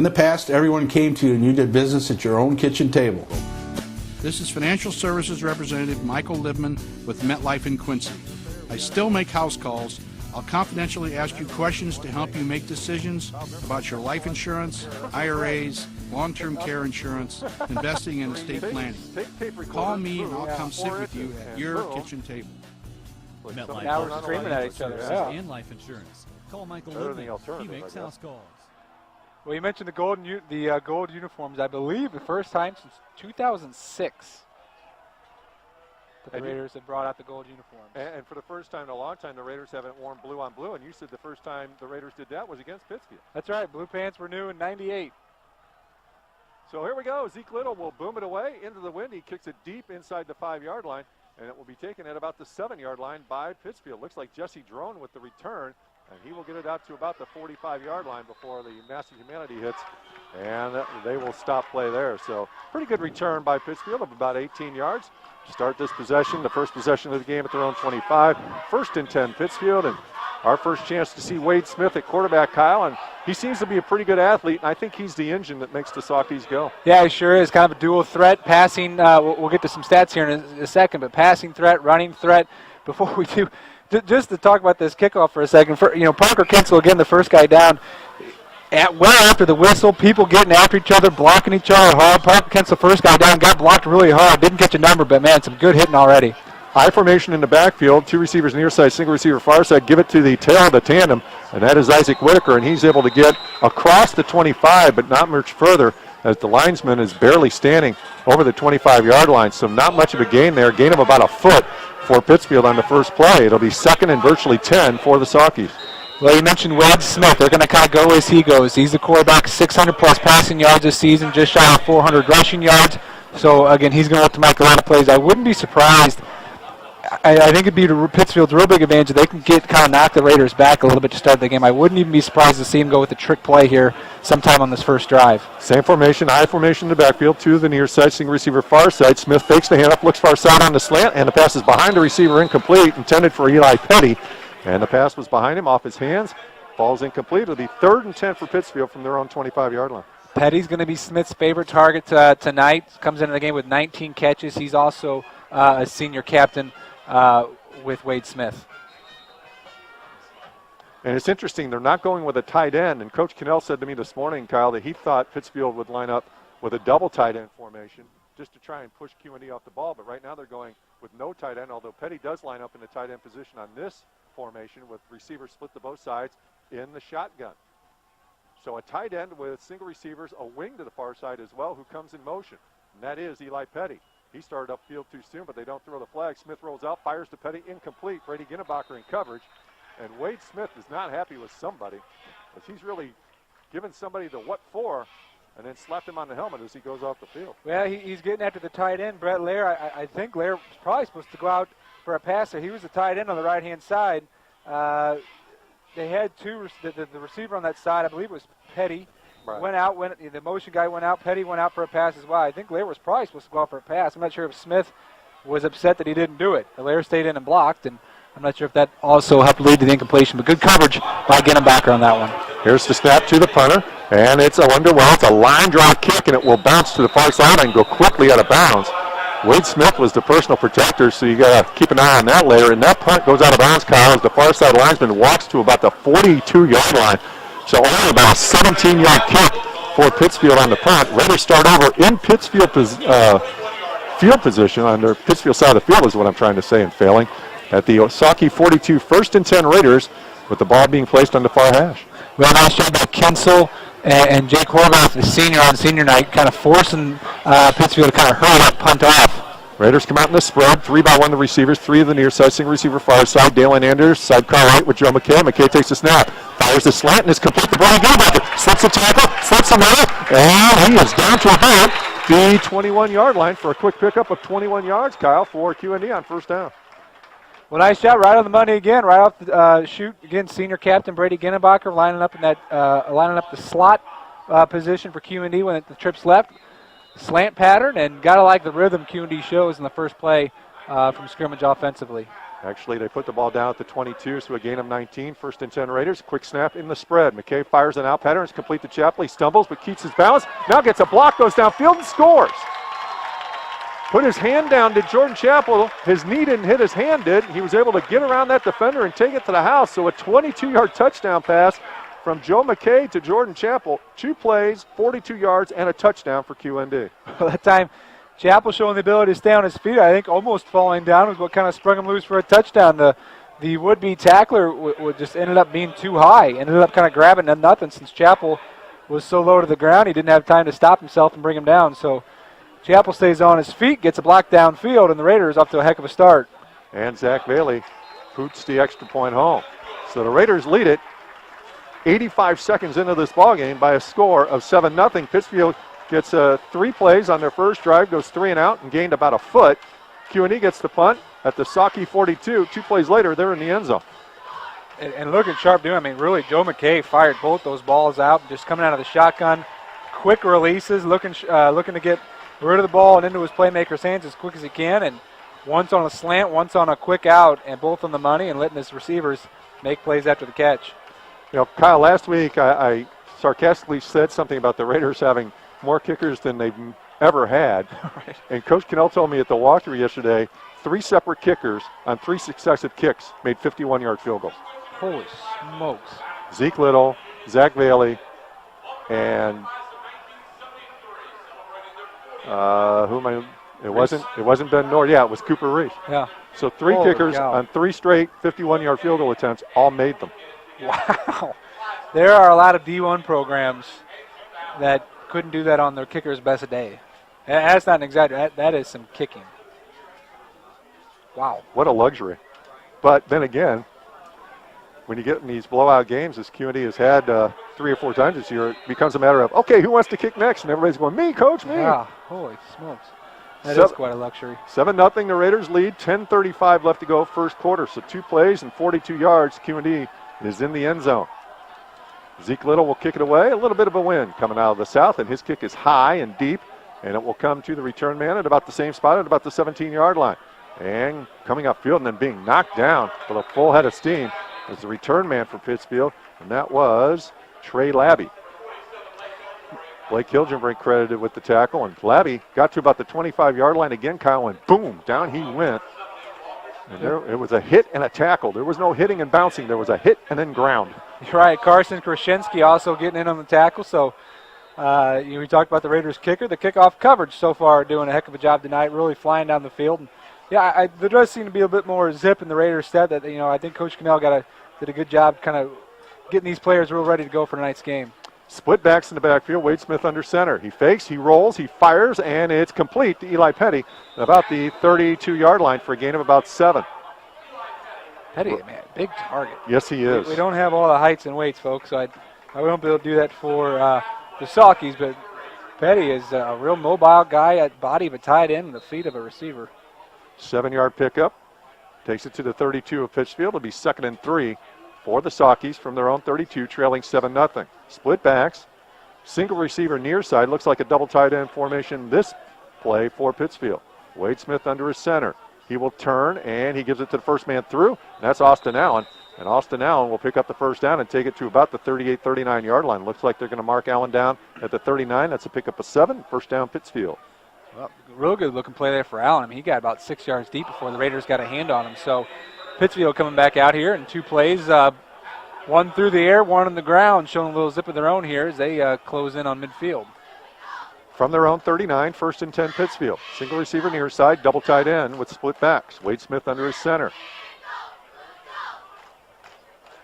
In the past, everyone came to you and you did business at your own kitchen table. This is Financial Services Representative Michael Libman with MetLife in Quincy. I still make house calls. I'll confidentially ask you questions to help you make decisions about your life insurance, IRAs, long-term care insurance, investing and estate planning. Call me and I'll come sit with you at your kitchen table. MetLife now we're screaming at each other. and life insurance. Call Michael Libman. He makes house calls. Well, you mentioned the gold uniforms. I believe the first time since 2006 that the Raiders had brought out the gold uniforms. And for the first time in a long time, the Raiders haven't worn blue on blue. And you said the first time the Raiders did that was against Pittsfield. That's right. Blue pants were new in '98. So here we go. Zeke Little will boom it away into the wind. He kicks it deep inside the 5-yard line, and it will be taken at about the 7-yard line by Pittsfield. Looks like Jesse Drone with the return. And he will get it out to about the 45-yard line before the Massive Humanity hits. And they will stop play there. So pretty good return by Pittsfield of about 18 yards. Start this possession, the first possession of the game at their own 25. 1st and 10 Pittsfield. And our first chance to see Wade Smith at quarterback, Kyle. And he seems to be a pretty good athlete. And I think he's the engine that makes the Saukees go. Yeah, he sure is. Kind of a dual threat. Passing, we'll get to some stats here in a second. But passing threat, running threat. Before we do, just to talk about this kickoff for a second, Parker Kinsel, again, the first guy down. Well after the whistle, people getting after each other, blocking each other hard. Parker Kinsel, first guy down, got blocked really hard. Didn't catch a number, but, man, some good hitting already. High formation in the backfield, 2 receivers near side, single receiver far side. Give it to the tail of the tandem, and that is Isaac Whitaker, and he's able to get across the 25, but not much further, as the linesman is barely standing over the 25-yard line. So not much of a gain there, gain of about a foot for Pittsfield on the first play. It'll be 2nd and virtually 10 for the Saukees. Well, you mentioned Wade Smith. They're going to kind of go as he goes. He's the quarterback, 600-plus passing yards this season, just shy of 400 rushing yards. So, again, he's going to have to make a lot of plays. I wouldn't be surprised. I think it'd be to Pittsfield's real big advantage if they can kind of knock the Raiders back a little bit to start the game. I wouldn't even be surprised to see him go with a trick play here sometime on this first drive. Same formation, high formation in the backfield, 2 to the near side, single receiver far side. Smith fakes the handoff, looks far side on the slant, and the pass is behind the receiver, incomplete, intended for Eli Petty. And the pass was behind him, off his hands, falls incomplete. It'll be 3rd and 10 for Pittsfield from their own 25-yard line. Petty's going to be Smith's favorite target tonight. Comes into the game with 19 catches. He's also a senior captain with Wade Smith. And it's interesting, they're not going with a tight end. And Coach Cannell said to me this morning, Kyle, that he thought Pittsfield would line up with a double tight end formation just to try and push QND off the ball. But right now they're going with no tight end, although Petty does line up in the tight end position on this formation with receivers split to both sides in the shotgun. So a tight end with single receivers, a wing to the far side as well, who comes in motion. And that is Eli Petty. He started upfield too soon, but they don't throw the flag. Smith rolls out, fires to Petty, incomplete. Brady Ginnebacher in coverage. And Wade Smith is not happy with somebody, as he's really given somebody the what for and then slapped him on the helmet as he goes off the field. Well, he's getting after the tight end, Brett Lair. I think Lair was probably supposed to go out for a passer. He was the tight end on the right-hand side. They had two, the receiver on that side, I believe it was Petty. Right. Went out, the motion guy went out, Petty went out for a pass as well. I think Lair was probably supposed to go out for a pass. I'm not sure if Smith was upset that he didn't do it. Lair stayed in and blocked, and I'm not sure if that also helped lead to the incompletion, but good coverage by Ginnebacher on that one. Here's the snap to the punter, and it's a line drive kick, and it will bounce to the far side and go quickly out of bounds. Wade Smith was the personal protector, so you got to keep an eye on that later. And that punt goes out of bounds, Kyle, as the far side linesman walks to about the 42-yard line. So only about a 17-yard kick for Pittsfield on the punt. Raiders start over in Pittsfield field position on their Pittsfield side of the field is what I'm trying to say and failing. At the Saukee 42, 1st and 10 Raiders, with the ball being placed on the far hash. Well, nice job by Kinsel and Jake Horvath, the senior on senior night, kind of forcing Pittsfield to kind of hurry that punt off. Raiders come out in the spread, 3-by-1 the receivers, 3 of the near side, single receiver far side. Dalen Anders, sidecar right with Joe McKay. McKay takes the snap, fires the slant, and is complete to Brian Ginnebacher. Slips a tackle, slips another, and he is down to about the 21-yard line for a quick pickup of 21 yards, Kyle, for QND on first down. Well, nice shot, right on the money again, right off the shoot. Again, senior captain Brady Ginnebacher lining up in that, lining up the slot position for QND when the trips left. Slant pattern, and gotta like the rhythm QND shows in the first play from scrimmage offensively. Actually, they put the ball down at the 22, so a gain of 19. 1st and 10 Raiders. Quick snap in the spread. McKay fires an out pattern. It's complete to Chapley. Stumbles, but keeps his balance. Now gets a block, goes downfield, and scores. Put his hand down to Jordan Chappell. His knee didn't hit, his hand did. He was able to get around that defender and take it to the house. So a 22-yard touchdown pass from Joe McKay to Jordan Chappell. 2 plays, 42 yards, and a touchdown for QND. That time, Chappell showing the ability to stay on his feet. I think almost falling down was what kind of sprung him loose for a touchdown. The would-be tackler just ended up being too high. Ended up kind of grabbing nothing since Chappell was so low to the ground. He didn't have time to stop himself and bring him down. So Chappell stays on his feet, gets a block downfield, and the Raiders off to a heck of a start. And Zach Bailey poots the extra point home. So the Raiders lead it 85 seconds into this ballgame by a score of 7-0. Pittsfield gets 3 plays on their first drive, goes 3 and out, and gained about a foot. QND gets the punt at the Saki 42. 2 plays later, they're in the end zone. And look at Sharp doing. I mean, really, Joe McKay fired both those balls out, just coming out of the shotgun. Quick releases, looking to get rid of the ball and into his playmaker's hands as quick as he can. And once on a slant, once on a quick out, and both on the money, and letting his receivers make plays after the catch. You know, Kyle, last week I sarcastically said something about the Raiders having more kickers than they've ever had. Right. And Coach Cannell told me at the walkthrough yesterday, 3 separate kickers on 3 successive kicks made 51-yard field goals. Holy smokes. Zeke Little, Zach Bailey, and it wasn't Ben Nord. Yeah, it was Cooper Reese. Yeah. So 3 Holy kickers cow. on 3 straight 51-yard field goal attempts all made them. Wow. There are a lot of D1 programs that couldn't do that on their kicker's best day. That's not an exaggeration. That is some kicking. Wow. What a luxury. But then again, when you get in these blowout games, as QND has had 3 or 4 times this year, it becomes a matter of, okay, who wants to kick next? And everybody's going, me, coach, me. Yeah. Holy smokes. That is quite a luxury. 7-0, the Raiders lead. 10:35 left to go, first quarter. So 2 plays and 42 yards. QND is in the end zone. Zeke Little will kick it away. A little bit of a wind coming out of the south, and his kick is high and deep, and it will come to the return man at about the same spot at about the 17-yard line. And coming upfield and then being knocked down with a full head of steam is the return man for Pittsfield, and that was Trey Labby. Blake Hilgenbrink credited with the tackle, and Labby got to about the 25-yard line again, Kyle, and boom, down he went. And it was a hit and a tackle. There was no hitting and bouncing. There was a hit and then ground. You're right. Carson Krasinski also getting in on the tackle. So we talked about the Raiders kicker. The kickoff coverage so far doing a heck of a job tonight, really flying down the field. And yeah, there does seem to be a bit more zip in the Raiders' stead. That I think Coach Cannell did a good job kind of getting these players real ready to go for tonight's game. Split backs in the backfield. Wade Smith under center. He fakes, he rolls, he fires, and it's complete to Eli Petty at about the 32-yard line for a gain of about 7. Petty, man, big target. Yes, he is. We don't have all the heights and weights, folks, so I won't be able to do that for the Saukeys, but Petty is a real mobile guy at body of a tight end and the feet of a receiver. 7-yard pickup. Takes it to the 32 of Pittsfield. It'll be 2nd and 3 for the Saukeys from their own 32, trailing 7-0. Split backs. Single receiver near side. Looks like a double tight end formation this play for Pittsfield. Wade Smith under his center. He will turn, and he gives it to the first man through, and that's Austin Allen. And Austin Allen will pick up the first down and take it to about the 38, 39-yard line. Looks like they're going to mark Allen down at the 39. That's a pickup of 7. First down, Pittsfield. Well, real good looking play there for Allen. I mean, he got about 6 yards deep before the Raiders got a hand on him. So Pittsfield coming back out here in 2 plays. One through the air, one on the ground, showing a little zip of their own here as they close in on midfield. From their own 39, 1st and 10 Pittsfield. Single receiver near side, double tight end with split backs. Wade Smith under his center.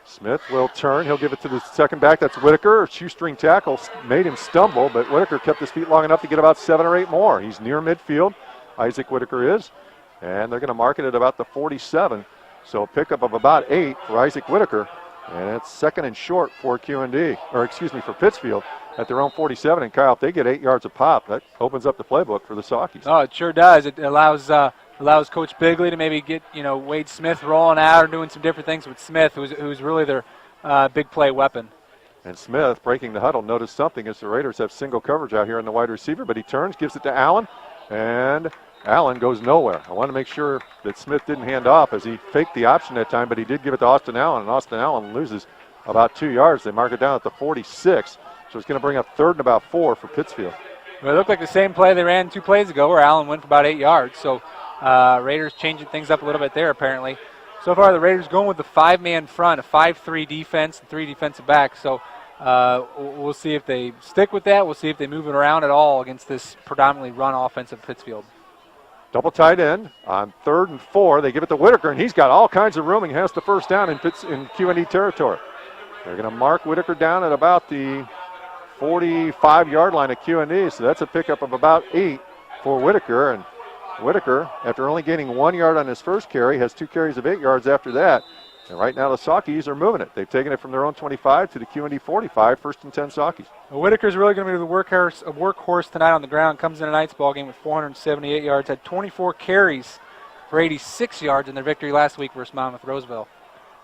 Smith will turn. He'll give it to the second back. That's Whitaker. Shoestring tackle made him stumble, but Whitaker kept his feet long enough to get about 7 or 8 more. He's near midfield. Isaac Whitaker is. And they're going to mark it at about the 47. So a pickup of about 8 for Isaac Whitaker. And it's 2nd and short for QND, for Pittsfield at their own 47. And Kyle, if they get 8 yards a pop, that opens up the playbook for the Saukeys. Oh, it sure does. It allows Coach Bigley to maybe get Wade Smith rolling out or doing some different things with Smith, who's really their big play weapon. And Smith breaking the huddle. Notice something as the Raiders have single coverage out here on the wide receiver, but he turns, gives it to Allen, and Allen goes nowhere. I want to make sure that Smith didn't hand off as he faked the option that time, but he did give it to Austin Allen, and Austin Allen loses about 2 yards. They mark it down at the 46, so it's going to bring up 3rd and about 4 for Pittsfield. Well, it looked like the same play they ran 2 plays ago where Allen went for about 8 yards. So Raiders changing things up a little bit there apparently. So far the Raiders going with the 5-man front, a 5-3 defense, and 3 defensive backs. So we'll see if they stick with that. We'll see if they move it around at all against this predominantly run offense of Pittsfield. Double tight end on 3rd and 4. They give it to Whitaker, and he's got all kinds of room and has the first down in QND territory. They're going to mark Whitaker down at about the 45-yard line of QND, so that's a pickup of about 8 for Whitaker. And Whitaker, after only gaining 1 yard on his first carry, has 2 carries of 8 yards after that. And right now the Saukees are moving it. They've taken it from their own 25 to the QND 45, 1st and 10 Saukees. Well, Whitaker's really going to be the workhorse tonight on the ground. Comes in tonight's ball game with 478 yards, had 24 carries for 86 yards in their victory last week versus Monmouth Roseville.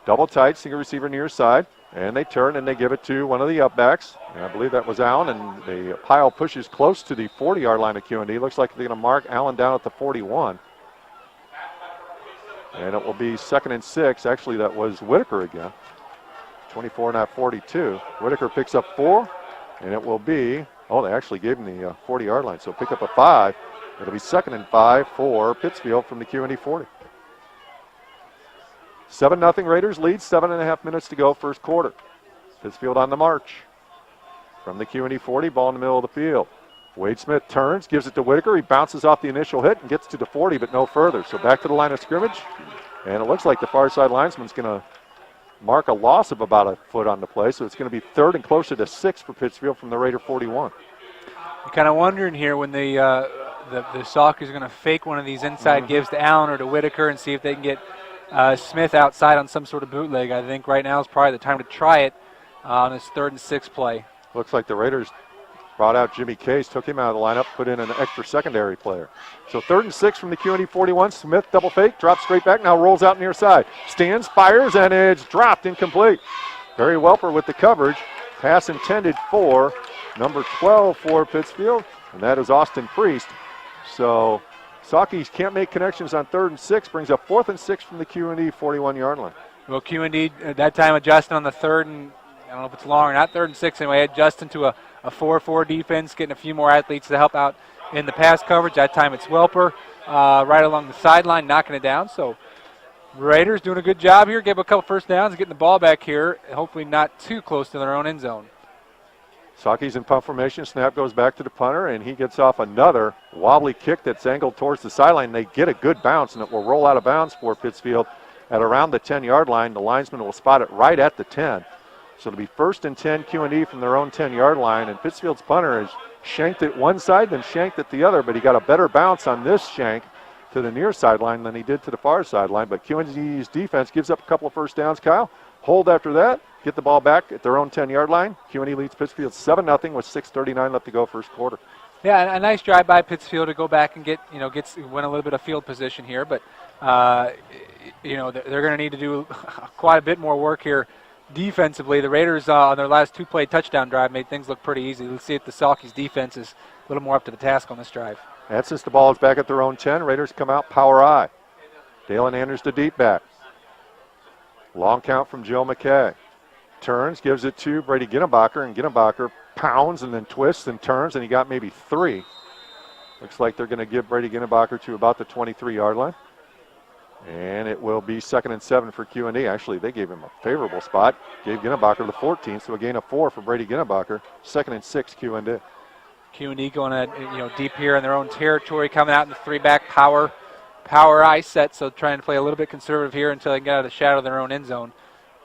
Double tight, single receiver near side, and they turn and they give it to one of the upbacks. And I believe that was Allen, and the pile pushes close to the 40-yard line of QND. Looks like they're going to mark Allen down at the 41. And it will be 2nd and 6. Actually, that was Whitaker again. 24, not 42. Whitaker picks up 4, and it will be, they actually gave him the 40-yard line, so pick up a 5. It'll be 2nd and 5 for Pittsfield from the QND 40. 7-0 Raiders lead, 7.5 minutes to go, first quarter. Pittsfield on the march. From the QND 40, ball in the middle of the field. Wade Smith turns, gives it to Whitaker. He bounces off the initial hit and gets to the 40, but no further. So back to the line of scrimmage. And it looks like the far side linesman's going to mark a loss of about a foot on the play. So it's going to be 3rd and closer to 6 for Pittsfield from the Raider 41. You're kind of wondering here when the Saukees are going to fake one of these inside gives to Allen or to Whitaker and see if they can get Smith outside on some sort of bootleg. I think right now is probably the time to try it on this 3rd and 6 play. Looks like the Raiders brought out Jimmy Case, took him out of the lineup, put in an extra secondary player. So 3rd and 6 from the QND 41. Smith double fake, drops straight back, now rolls out near side. Stands, fires, and it's dropped, incomplete. Barry Welper with the coverage. Pass intended for number 12 for Pittsfield, and that is Austin Priest. So Saukees can't make connections on 3rd and 6, brings up 4th and 6 from the QND 41-yard line. Well, QND at that time adjusting on the 3rd and, I don't know if it's long or not, 3rd and 6 anyway, adjusting to a 4-4 defense, getting a few more athletes to help out in the pass coverage. That time it's Welper right along the sideline, knocking it down. So Raiders doing a good job here, gave a couple first downs, getting the ball back here, hopefully not too close to their own end zone. Saukees in punt formation, snap goes back to the punter, and he gets off another wobbly kick that's angled towards the sideline. They get a good bounce, and it will roll out of bounds for Pittsfield at around the 10-yard line. The linesman will spot it right at the 10. So it'll be 1st and 10 QND from their own 10-yard line, and Pittsfield's punter has shanked it one side, then shanked it the other, but he got a better bounce on this shank to the near sideline than he did to the far sideline. But QND's defense gives up a couple of first downs, Kyle. Hold after that, get the ball back at their own 10-yard line. QND leads Pittsfield 7-0 with 6:39 left to go first quarter. Yeah, a nice drive by Pittsfield to go back and win a little bit of field position here, but they're going to need to do quite a bit more work here defensively. The Raiders on their last 2-play touchdown drive made things look pretty easy. Let's see if the Saukees defense is a little more up to the task on this drive. And since the ball is back at their own 10, Raiders come out power I. Dalen Anders to deep back. Long count from Joe McKay. Turns, gives it to Brady Ginnebacher, and Ginnebacher pounds and then twists and turns, and he got maybe 3. Looks like they're going to give Brady Ginnebacher to about the 23-yard line. And it will be 2nd and 7 for QND. Actually, they gave him a favorable spot. Gave Ginnebacher the 14, so a gain of 4 for Brady Ginnebacher. 2nd and 6, QND. QND going deep here in their own territory, coming out in the 3-back power I set, so trying to play a little bit conservative here until they get out of the shadow of their own end zone.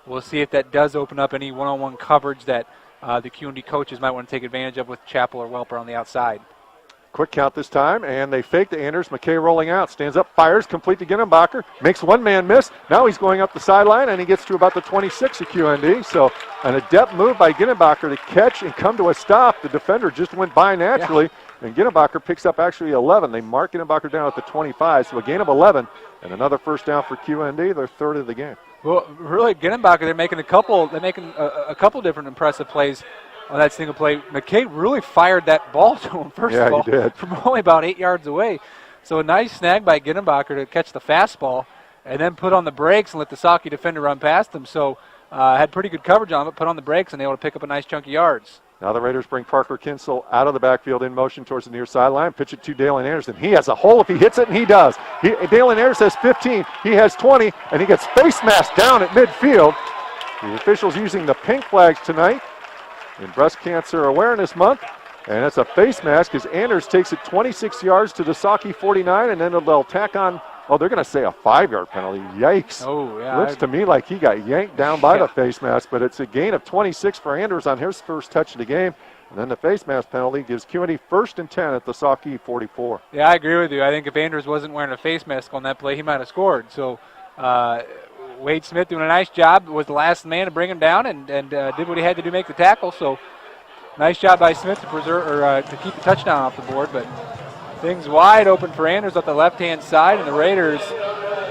We'll see if that does open up any one-on-one coverage that the QND coaches might want to take advantage of with Chappell or Welper on the outside. Quick count this time, and they fake to Anders. McKay rolling out, stands up, fires, complete to Ginnebacher, makes one man miss. Now he's going up the sideline, and he gets to about the 26 of QND. So an adept move by Ginnebacher to catch and come to a stop. The defender just went by naturally, and Ginnebacher picks up actually 11. They mark Ginnebacher down at the 25, so a gain of 11, and another first down for QND, their 3rd of the game. Well, really, Ginnebacher, they're making a couple different impressive plays on that single play. McKay really fired that ball to him first of all. He did. From only about 8 yards away. So a nice snag by Ginnebacher to catch the fastball and then put on the brakes and let the Saukey defender run past him. So had pretty good coverage on it, put on the brakes and able to pick up a nice chunk of yards. Now the Raiders bring Parker Kinsel out of the backfield in motion towards the near sideline. Pitch it to Dalen Anderson. He has a hole if he hits it, and he does. Dalen Anderson has 15. He has 20, and he gets face masked down at midfield. The officials using the pink flags tonight in Breast Cancer Awareness Month. And it's a face mask as Anders takes it 26 yards to the Saukey 49, and then they'll tack on, they're going to say a 5-yard penalty. Yikes. Oh, yeah. Looks to me like he got yanked down by the face mask, but it's a gain of 26 for Anders on his first touch of the game. And then the face mask penalty gives QND 1st and 10 at the Saukey 44. Yeah, I agree with you. I think if Anders wasn't wearing a face mask on that play, he might have scored. So Wade Smith doing a nice job, was the last man to bring him down and did what he had to do to make the tackle. So nice job by Smith to preserve or to keep the touchdown off the board. But things wide open for Anders at the left-hand side, and the Raiders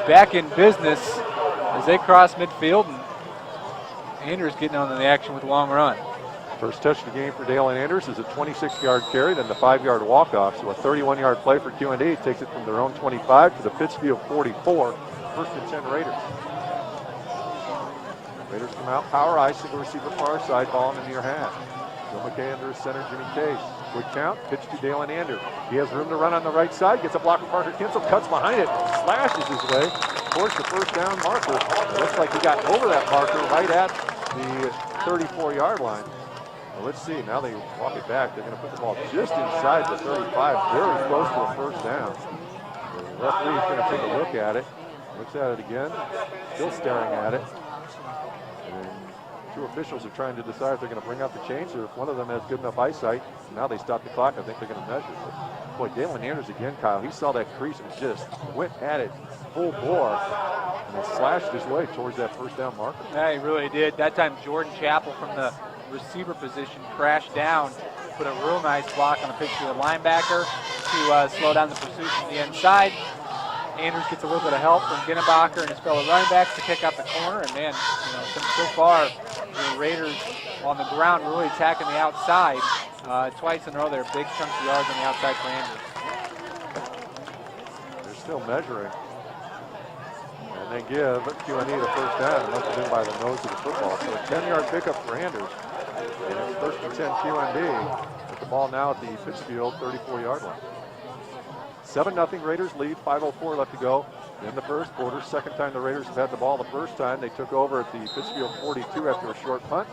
back in business as they cross midfield. And Anders getting on the action with a long run. First touch of the game for Dalen Anders is a 26-yard carry, then the 5-yard walk-off. So a 31-yard play for QND. Takes it from their own 25 to the Pittsfield 44. 1st and 10 Raiders. Raiders come out, power I, single receiver far side, ball in the near half. Joe McKay under center, Jimmy Case. Quick count, pitch to Dalen Anders. He has room to run on the right side, gets a block from Parker Kinsel, cuts behind it, slashes his way towards the first down marker. It looks like he got over that marker right at the 34-yard line. Well, let's see, now they walk it back. They're going to put the ball just inside the 35, very close to a first down. The referee's going to take a look at it, looks at it again, still staring at it. And two officials are trying to decide if they're going to bring out the chains or if one of them has good enough eyesight. Now they stop the clock. I think they're going to measure it. Boy, Dalen Anders again, Kyle. He saw that crease and just went at it full bore and then slashed his way towards that first down marker. Yeah, he really did. That time Jordan Chappell from the receiver position crashed down, put a real nice block on a Pittsfield linebacker to slow down the pursuit from the inside. Anders gets a little bit of help from Ginnebacher and his fellow running backs to kick out the corner. And man, so far, the Raiders on the ground really attacking the outside. Twice in a row, they're big chunks of yards on the outside for Anders. They're still measuring. And they give QND the first down. It must have been by the nose of the football. So a 10-yard pickup for Anders. And it's 1st and 10 QND. With the ball now at the Pittsfield 34-yard line. 7-0 Raiders lead, 5:04 left to go in the first quarter. Second time the Raiders have had the ball. The first time they took over at the Pittsfield 42 after a short punt.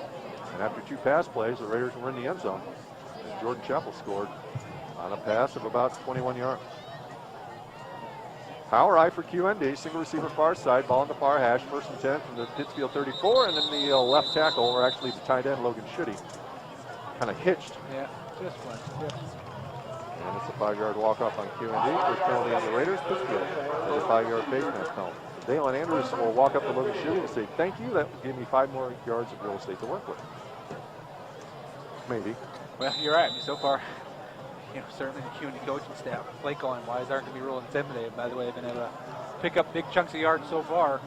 And after 2 pass plays, the Raiders were in the end zone. And Jordan Chappell scored on a pass of about 21 yards. Power I for QND, single receiver far side, ball in the far hash, 1st and 10 from the Pittsfield 34, and then the left tackle, or actually the tight end, Logan Schutty, kind of hitched. Yeah, just one. Yeah. And it's a 5-yard walk-off on QND. First penalty on the Raiders. Pittsfield with a 5-yard face mask penalty. Dalen Anders will walk up to Logan Schutty and say, thank you, that will give me 5 more yards of real estate to work with. Maybe. Well, you're right. So far, certainly the QND coaching staff, play calling wise, aren't going to be real intimidated. By the way, they've been able to pick up big chunks of yards so far.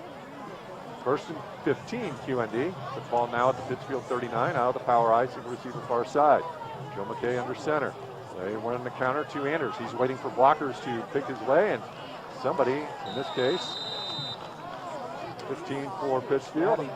1st and 15 QND. The ball now at the Pittsfield 39 out of the power I, single receiver far side. Joe McKay under center. They went on the counter to Anders. He's waiting for blockers to pick his way, and somebody, in this case, 15 for Pittsfield,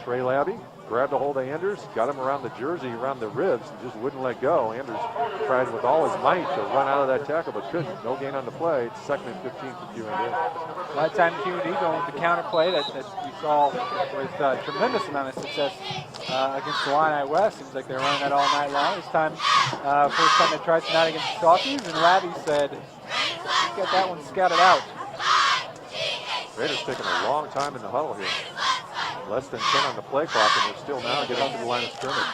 Trey Labby, grabbed a hold of Anders, got him around the jersey, around the ribs, and just wouldn't let go. Anders tried with all his might to run out of that tackle, but couldn't. No gain on the play. It's 2nd and 15 for QND. That time QND going with the counter play that we saw with tremendous amount of success against the Illini West. Seems like they're running that all night long. This time, first time they tried tonight against the Saukeys, and Labby said, he's got that one scouted out. Raiders taking a long time in the huddle here. Less than 10 on the play clock, and they're still now getting up to the line of scrimmage.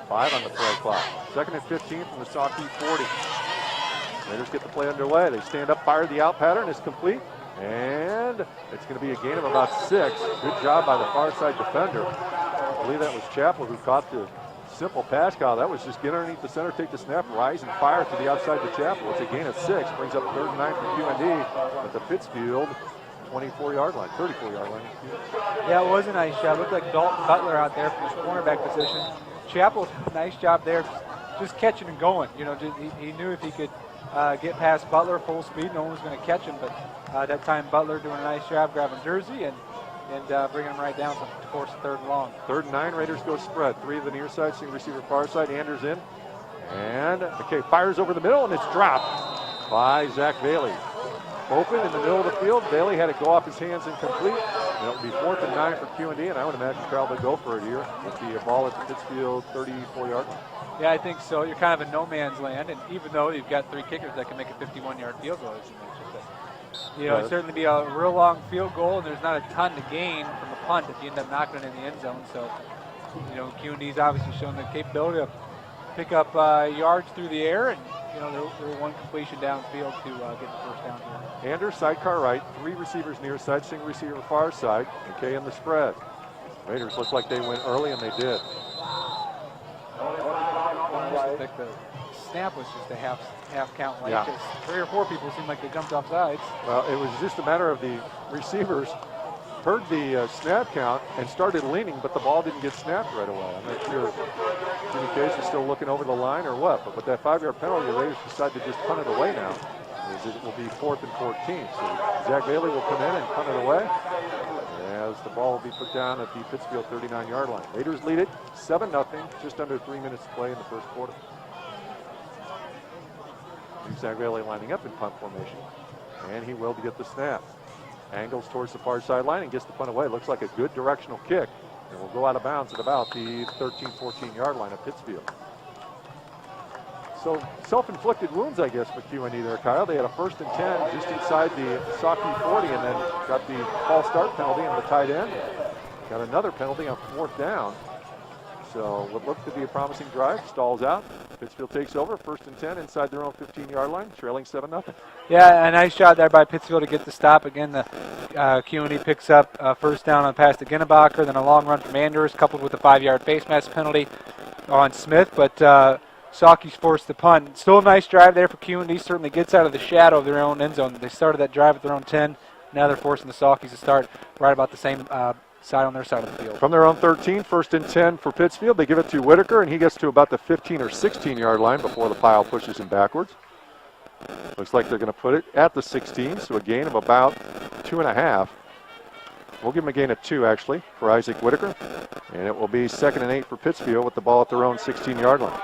5 on the play clock. 2nd and 15 from the Saukey 40. Raiders get the play underway. They stand up, fire the out pattern. It's complete. And it's going to be a gain of about 6. Good job by the far side defender. I believe that was Chappell who caught the simple pass call. That was just get underneath the center, take the snap, rise and fire to the outside to Chappell. It's a gain of 6. Brings up 3rd and 9 for QND at the Pittsfield 24-yard line, 34-yard line. Yeah, it was a nice job. Looked like Dalton Butler out there from his cornerback position. Chappell, nice job there, just catching and going. He knew if he could get past Butler full speed. No one was going to catch him, but that time Butler doing a nice job grabbing Jersey and bringing him right down to force 3rd and long. 3rd and 9, Raiders go spread. 3 to the near side, single receiver far side. Anders in. And McKay fires over the middle, and it's dropped by Zach Bailey. Open in the middle of the field. Bailey had it go off his hands incomplete. And it'll be 4th and 9 for QND, and I would imagine probably go for it here with the ball at the Pittsfield 34-yard line. Yeah, I think so. You're kind of in no man's land, and even though you've got 3 kickers that can make a 51-yard field goal, as you mentioned, but, it'd certainly be a real long field goal, and there's not a ton to gain from a punt if you end up knocking it in the end zone. So, QND's obviously shown the capability of pick up yards through the air, and they're one completion downfield to get the first down here. Anders, sidecar right, 3 receivers near side, single receiver far side. McKay in the spread. Raiders look like they went early, and they did. I think the snap was just a half count late, because 3 or 4 people seemed like they jumped off sides. Well, it was just a matter of the receivers heard the snap count and started leaning, but the ball didn't get snapped right away. I'm not sure if Jimmy Case is still looking over the line or what, but with that 5-yard penalty, the Raiders decide to just punt it away now. It will be 4th and 14. So Zach Bailey will come in and punt it away as the ball will be put down at the Pittsfield 39-yard line. Raiders lead it 7-0, just under 3 minutes to play in the first quarter. Zach Bailey lining up in punt formation, and he will get the snap. Angles towards the far sideline and gets the punt away. Looks like a good directional kick, and will go out of bounds at about the 13-14-yard line of Pittsfield. So self-inflicted wounds, I guess, for QND there, Kyle. They had a 1st and 10 just inside the Saukey 40, and then got the false start penalty on the tight end. Got another penalty on 4th down. So what looked to be a promising drive stalls out. Pittsfield takes over, 1st and 10 inside their own 15-yard line, trailing 7-0. Yeah, a nice shot there by Pittsfield to get the stop. Again, the QND picks up 1st down on pass to Ginnebacher, then a long run from Anders, coupled with a 5-yard face mask penalty on Smith, but Saukey's forced the punt. Still a nice drive there for QND. Certainly gets out of the shadow of their own end zone. They started that drive at their own 10. Now they're forcing the Saukeys to start right about the same side on their side of the field. From their own 13, 1st and 10 for Pittsfield. They give it to Whitaker, and he gets to about the 15 or 16-yard line before the pile pushes him backwards. Looks like they're going to put it at the 16, so a gain of about 2.5. We'll give him a gain of 2, actually, for Isaac Whitaker. And it will be 2nd and 8 for Pittsfield with the ball at their own 16-yard line.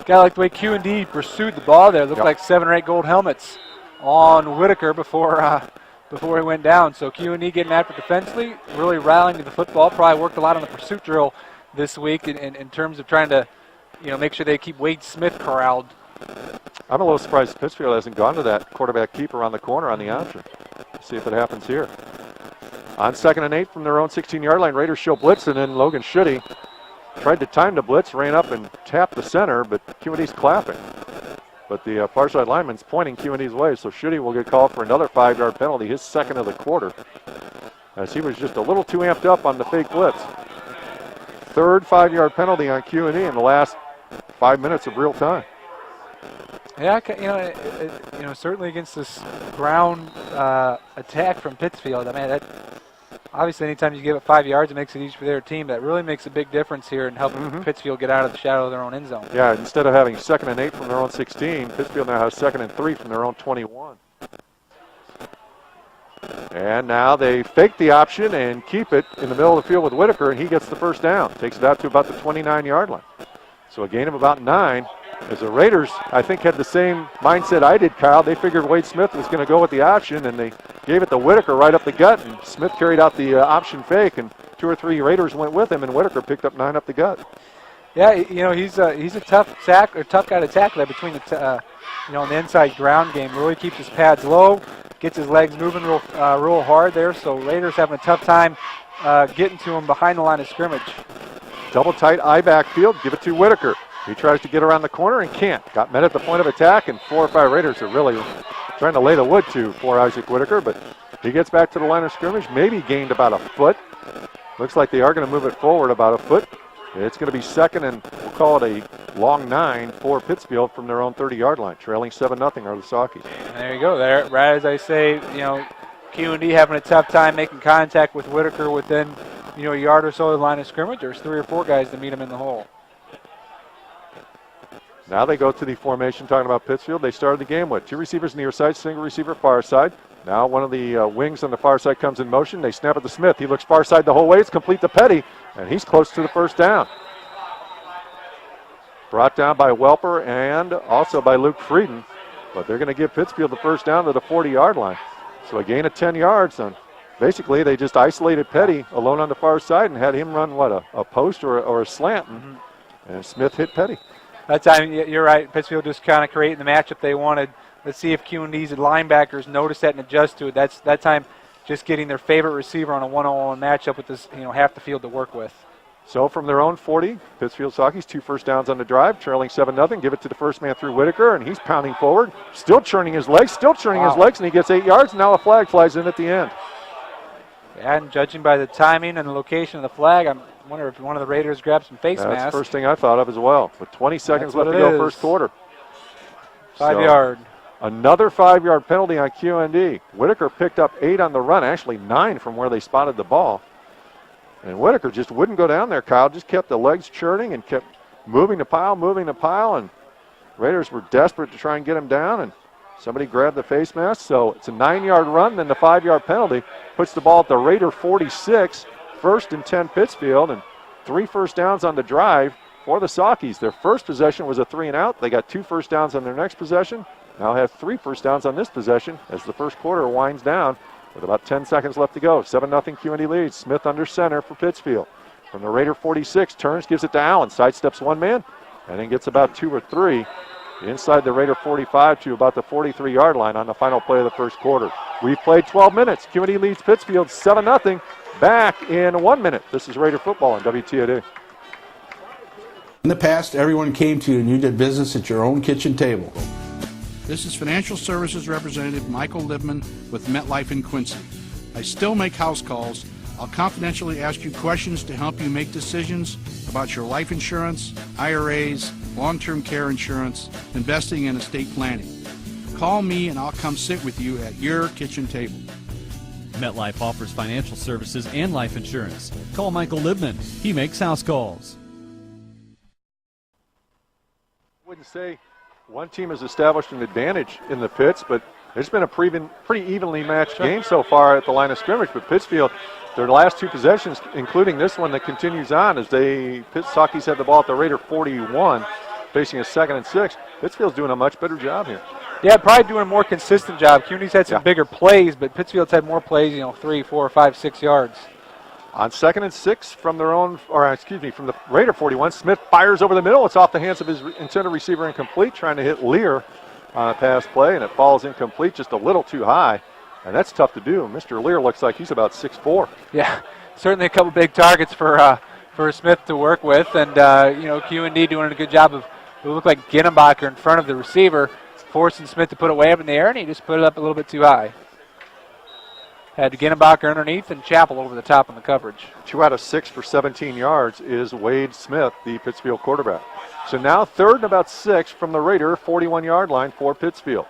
Kind of like the way QND pursued the ball there. Looked like 7 or 8 gold helmets on Whitaker before he went down. So QND getting after defensively, really rallying to the football. Probably worked a lot on the pursuit drill this week in terms of trying to make sure they keep Wade Smith corralled. I'm a little surprised Pittsfield hasn't gone to that quarterback keeper on the corner on the option. Let's see if it happens here. On 2nd and 8 from their own 16-yard line, Raiders show blitz, and then Logan Schutte tried to time the blitz, ran up and tapped the center, but QND's clapping. But the far side lineman's pointing QND's way, so Schutte will get called for another 5-yard penalty, his 2nd of the quarter, as he was just a little too amped up on the fake blitz. 3rd 5-yard penalty on QND in the last 5 minutes of real time. Yeah, certainly against this ground attack from Pittsfield. I mean, obviously, anytime you give it 5 yards, it makes it easy for their team. That really makes a big difference here in helping Pittsfield get out of the shadow of their own end zone. Yeah, instead of having 2nd and 8 from their own 16, Pittsfield now has 2nd and 3 from their own 21. And now they fake the option and keep it in the middle of the field with Whitaker, and he gets the 1st down. Takes it out to about the 29-yard line. So a gain of about 9. As the Raiders, I think, had the same mindset I did, Kyle. They figured Wade Smith was going to go with the option, and they gave it to Whitaker right up the gut, and Smith carried out the option fake, and 2 or 3 Raiders went with him, and Whitaker picked up 9 up the gut. Yeah, he's a tough guy to tackle there between the on the inside ground game. Really keeps his pads low, gets his legs moving real hard there. So Raiders having a tough time getting to him behind the line of scrimmage. Double tight eye backfield, give it to Whitaker. He tries to get around the corner and can't. Got met at the point of attack, and 4 or 5 Raiders are really trying to lay the wood to for Isaac Whitaker, but he gets back to the line of scrimmage, maybe gained about a foot. Looks like they are going to move it forward about a foot. It's going to be 2nd, and we'll call it a long 9 for Pittsfield from their own 30-yard line. Trailing 7-0 are the Saukeys. And there you go. There, right as I say, QND having a tough time making contact with Whitaker within, a yard or so of the line of scrimmage. There's 3 or 4 guys to meet him in the hole. Now they go to the formation, talking about Pittsfield. They started the game with 2 receivers near side, single receiver far side. Now one of the wings on the far side comes in motion. They snap it to Smith. He looks far side the whole way. It's complete to Petty, and he's close to the first down. Brought down by Welper and also by Luke Frieden. But they're going to give Pittsfield the first down to the 40-yard line. So a gain of 10 yards. And basically, they just isolated Petty alone on the far side and had him run, what, a post or a slant. And Smith hit Petty. That time, you're right. Pittsfield just kind of creating the matchup they wanted. Let's see if QND's linebackers notice that and adjust to it. That's that time just getting their favorite receiver on a one-on-one matchup with this, half the field to work with. So from their own 40, Pittsfield Saukeys 2 first downs on the drive, trailing 7-0. Give it to the first man through Whitaker, and he's pounding forward, still churning his legs, and he gets 8 yards. Now a flag flies in at the end. Yeah, and judging by the timing and the location of the flag, I wonder if one of the Raiders grabbed some face masks. That's the first thing I thought of as well. With 20 seconds left to go first quarter. 5-yard. Another 5-yard penalty on QND. Whitaker picked up 8 on the run, actually 9 from where they spotted the ball. And Whitaker just wouldn't go down there, Kyle. Just kept the legs churning and kept moving the pile. And Raiders were desperate to try and get him down. And somebody grabbed the face mask. So it's a 9-yard run, then the 5-yard penalty. Puts the ball at the Raider 46. 1st and 10 Pittsfield. And 3 first downs on the drive for the Saukeys. Their first possession was a 3-and-out. They got 2 first downs on their next possession. Now have 3 first downs on this possession as the first quarter winds down with about 10 seconds left to go. 7-0 QND leads. Smith under center for Pittsfield. From the Raider 46, turns, gives it to Allen. Sidesteps one man and then gets about 2 or 3 inside the Raider 45 to about the 43-yard line on the final play of the first quarter. We've played 12 minutes. QND leads Pittsfield 7-0. Back in 1 minute. This is Raider football on WTAD. In the past, everyone came to you and you did business at your own kitchen table. This is Financial Services Representative Michael Libman with MetLife in Quincy. I still make house calls. I'll confidentially ask you questions to help you make decisions about your life insurance, IRAs, long-term care insurance, investing, and estate planning. Call me and I'll come sit with you at your kitchen table. MetLife offers financial services and life insurance. Call Michael Libman. He makes house calls. I wouldn't say one team has established an advantage in the pits, but it's been a pretty evenly matched game so far at the line of scrimmage. But Pittsfield, their last 2 possessions, including this one that continues on, as Saukeys had the ball at the Raider 41, facing a 2nd and 6. Pittsfield's doing a much better job here. Yeah, probably doing a more consistent job. CUNY's had some bigger plays, but Pittsfield's had more plays, 3, 4, 5, 6 yards. On 2nd and 6 from from the Raider 41, Smith fires over the middle. It's off the hands of his intended receiver, incomplete, trying to hit Lear on a pass play, and it falls incomplete just a little too high, and that's tough to do. Mr. Lear looks like he's about 6'4". Yeah, certainly a couple big targets for Smith to work with, and QND doing a good job of, it looked like Ginnenbacher in front of the receiver, forcing Smith to put it way up in the air, and he just put it up a little bit too high. Had Ginnenbacher underneath and Chappell over the top on the coverage. 2 out of 6 for 17 yards is Wade Smith, the Pittsfield quarterback. So now 3rd and about 6 from the Raider 41-yard line for Pittsfield.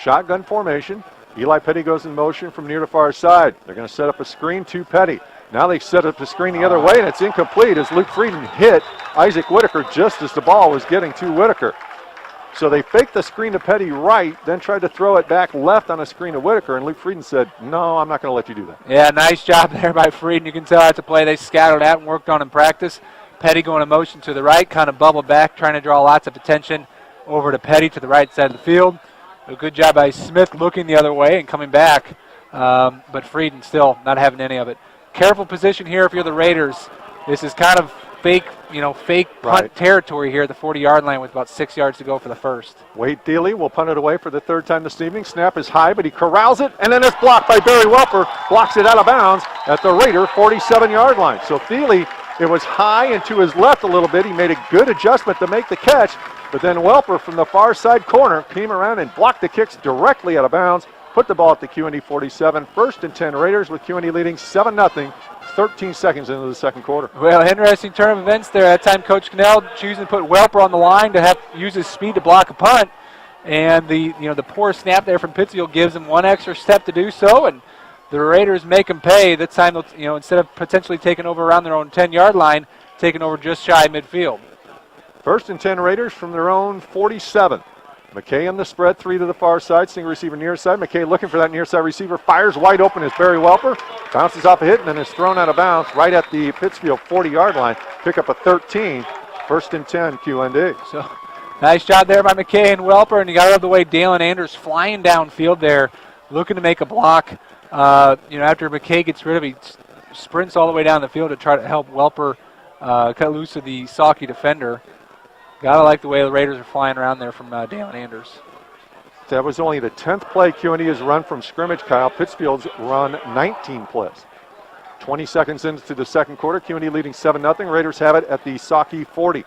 Shotgun formation. Eli Petty goes in motion from near to far side. They're going to set up a screen to Petty. Now they set up the screen the other way, and it's incomplete as Luke Frieden hit Isaac Whitaker just as the ball was getting to Whitaker. So they faked the screen to Petty right, then tried to throw it back left on a screen to Whitaker, and Luke Frieden said, no, I'm not going to let you do that. Yeah, nice job there by Frieden. You can tell that's a play they scattered out and worked on in practice. Petty going in motion to the right, kind of bubbled back, trying to draw lots of attention over to Petty to the right side of the field. A good job by Smith looking the other way and coming back, but Frieden still not having any of it. Careful position here if you're the Raiders. This is kind of fake punt territory here at the 40-yard line with about 6 yards to go for the first. Wade Thiele will punt it away for the 3rd time this evening. Snap is high, but he corrals it, and then it's blocked by Barry Welper. Blocks it out of bounds at the Raider 47-yard line. So Thiele, it was high and to his left a little bit. He made a good adjustment to make the catch, but then Welper from the far side corner came around and blocked the kicks directly out of bounds. Put the ball at the QND 47. 1st and 10 Raiders with QND leading 7-0. 13 seconds into the second quarter. Well, interesting turn of events there. That time Coach Cannell choosing to put Welper on the line to use his speed to block a punt. And the poor snap there from Pittsfield gives him one extra step to do so, and the Raiders make him pay. This time, instead of potentially taking over around their own 10-yard line, taking over just shy of midfield. First and 10 Raiders from their own 47. McKay in the spread, 3 to the far side, single receiver near side. McKay looking for that near side receiver, fires wide open as Barry Welper. Bounces off a hit and then is thrown out of bounds right at the Pittsfield 40-yard line. Pick up a 13. First and 10, QND. So nice job there by McKay and Welper, and you got to love the way Dalen Anders flying downfield there, looking to make a block. After McKay gets rid of it, he sprints all the way down the field to try to help Welper cut loose of the Saukey defender. Gotta like the way the Raiders are flying around there from Dalen Anders. That was only the 10th play QND has run from scrimmage, Kyle. Pittsfield's run 19 plays. 20 seconds into the second quarter, QND leading 7-0. Raiders have it at the Saukey 40.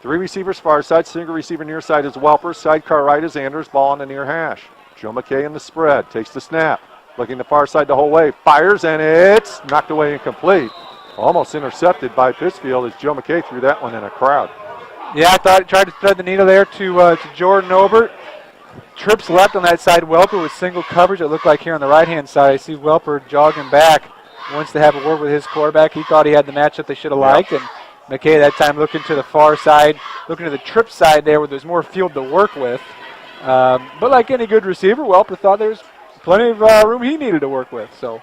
3 receivers far side, single receiver near side is Welper, sidecar right is Anders, ball on the near hash. Joe McKay in the spread, takes the snap, looking the far side the whole way, fires, and it's knocked away incomplete. Almost intercepted by Pittsfield as Joe McKay threw that one in a crowd. Yeah, I thought he tried to thread the needle there to Jordan Obert. Trips left on that side. Welper with single coverage. It looked like here on the right-hand side. I see Welper jogging back. Wants to have a word with his quarterback. He thought he had the matchup they should have liked. And McKay that time looking to the far side, looking to the trip side there where there's more field to work with. But like any good receiver, Welper thought there's plenty of room he needed to work with. So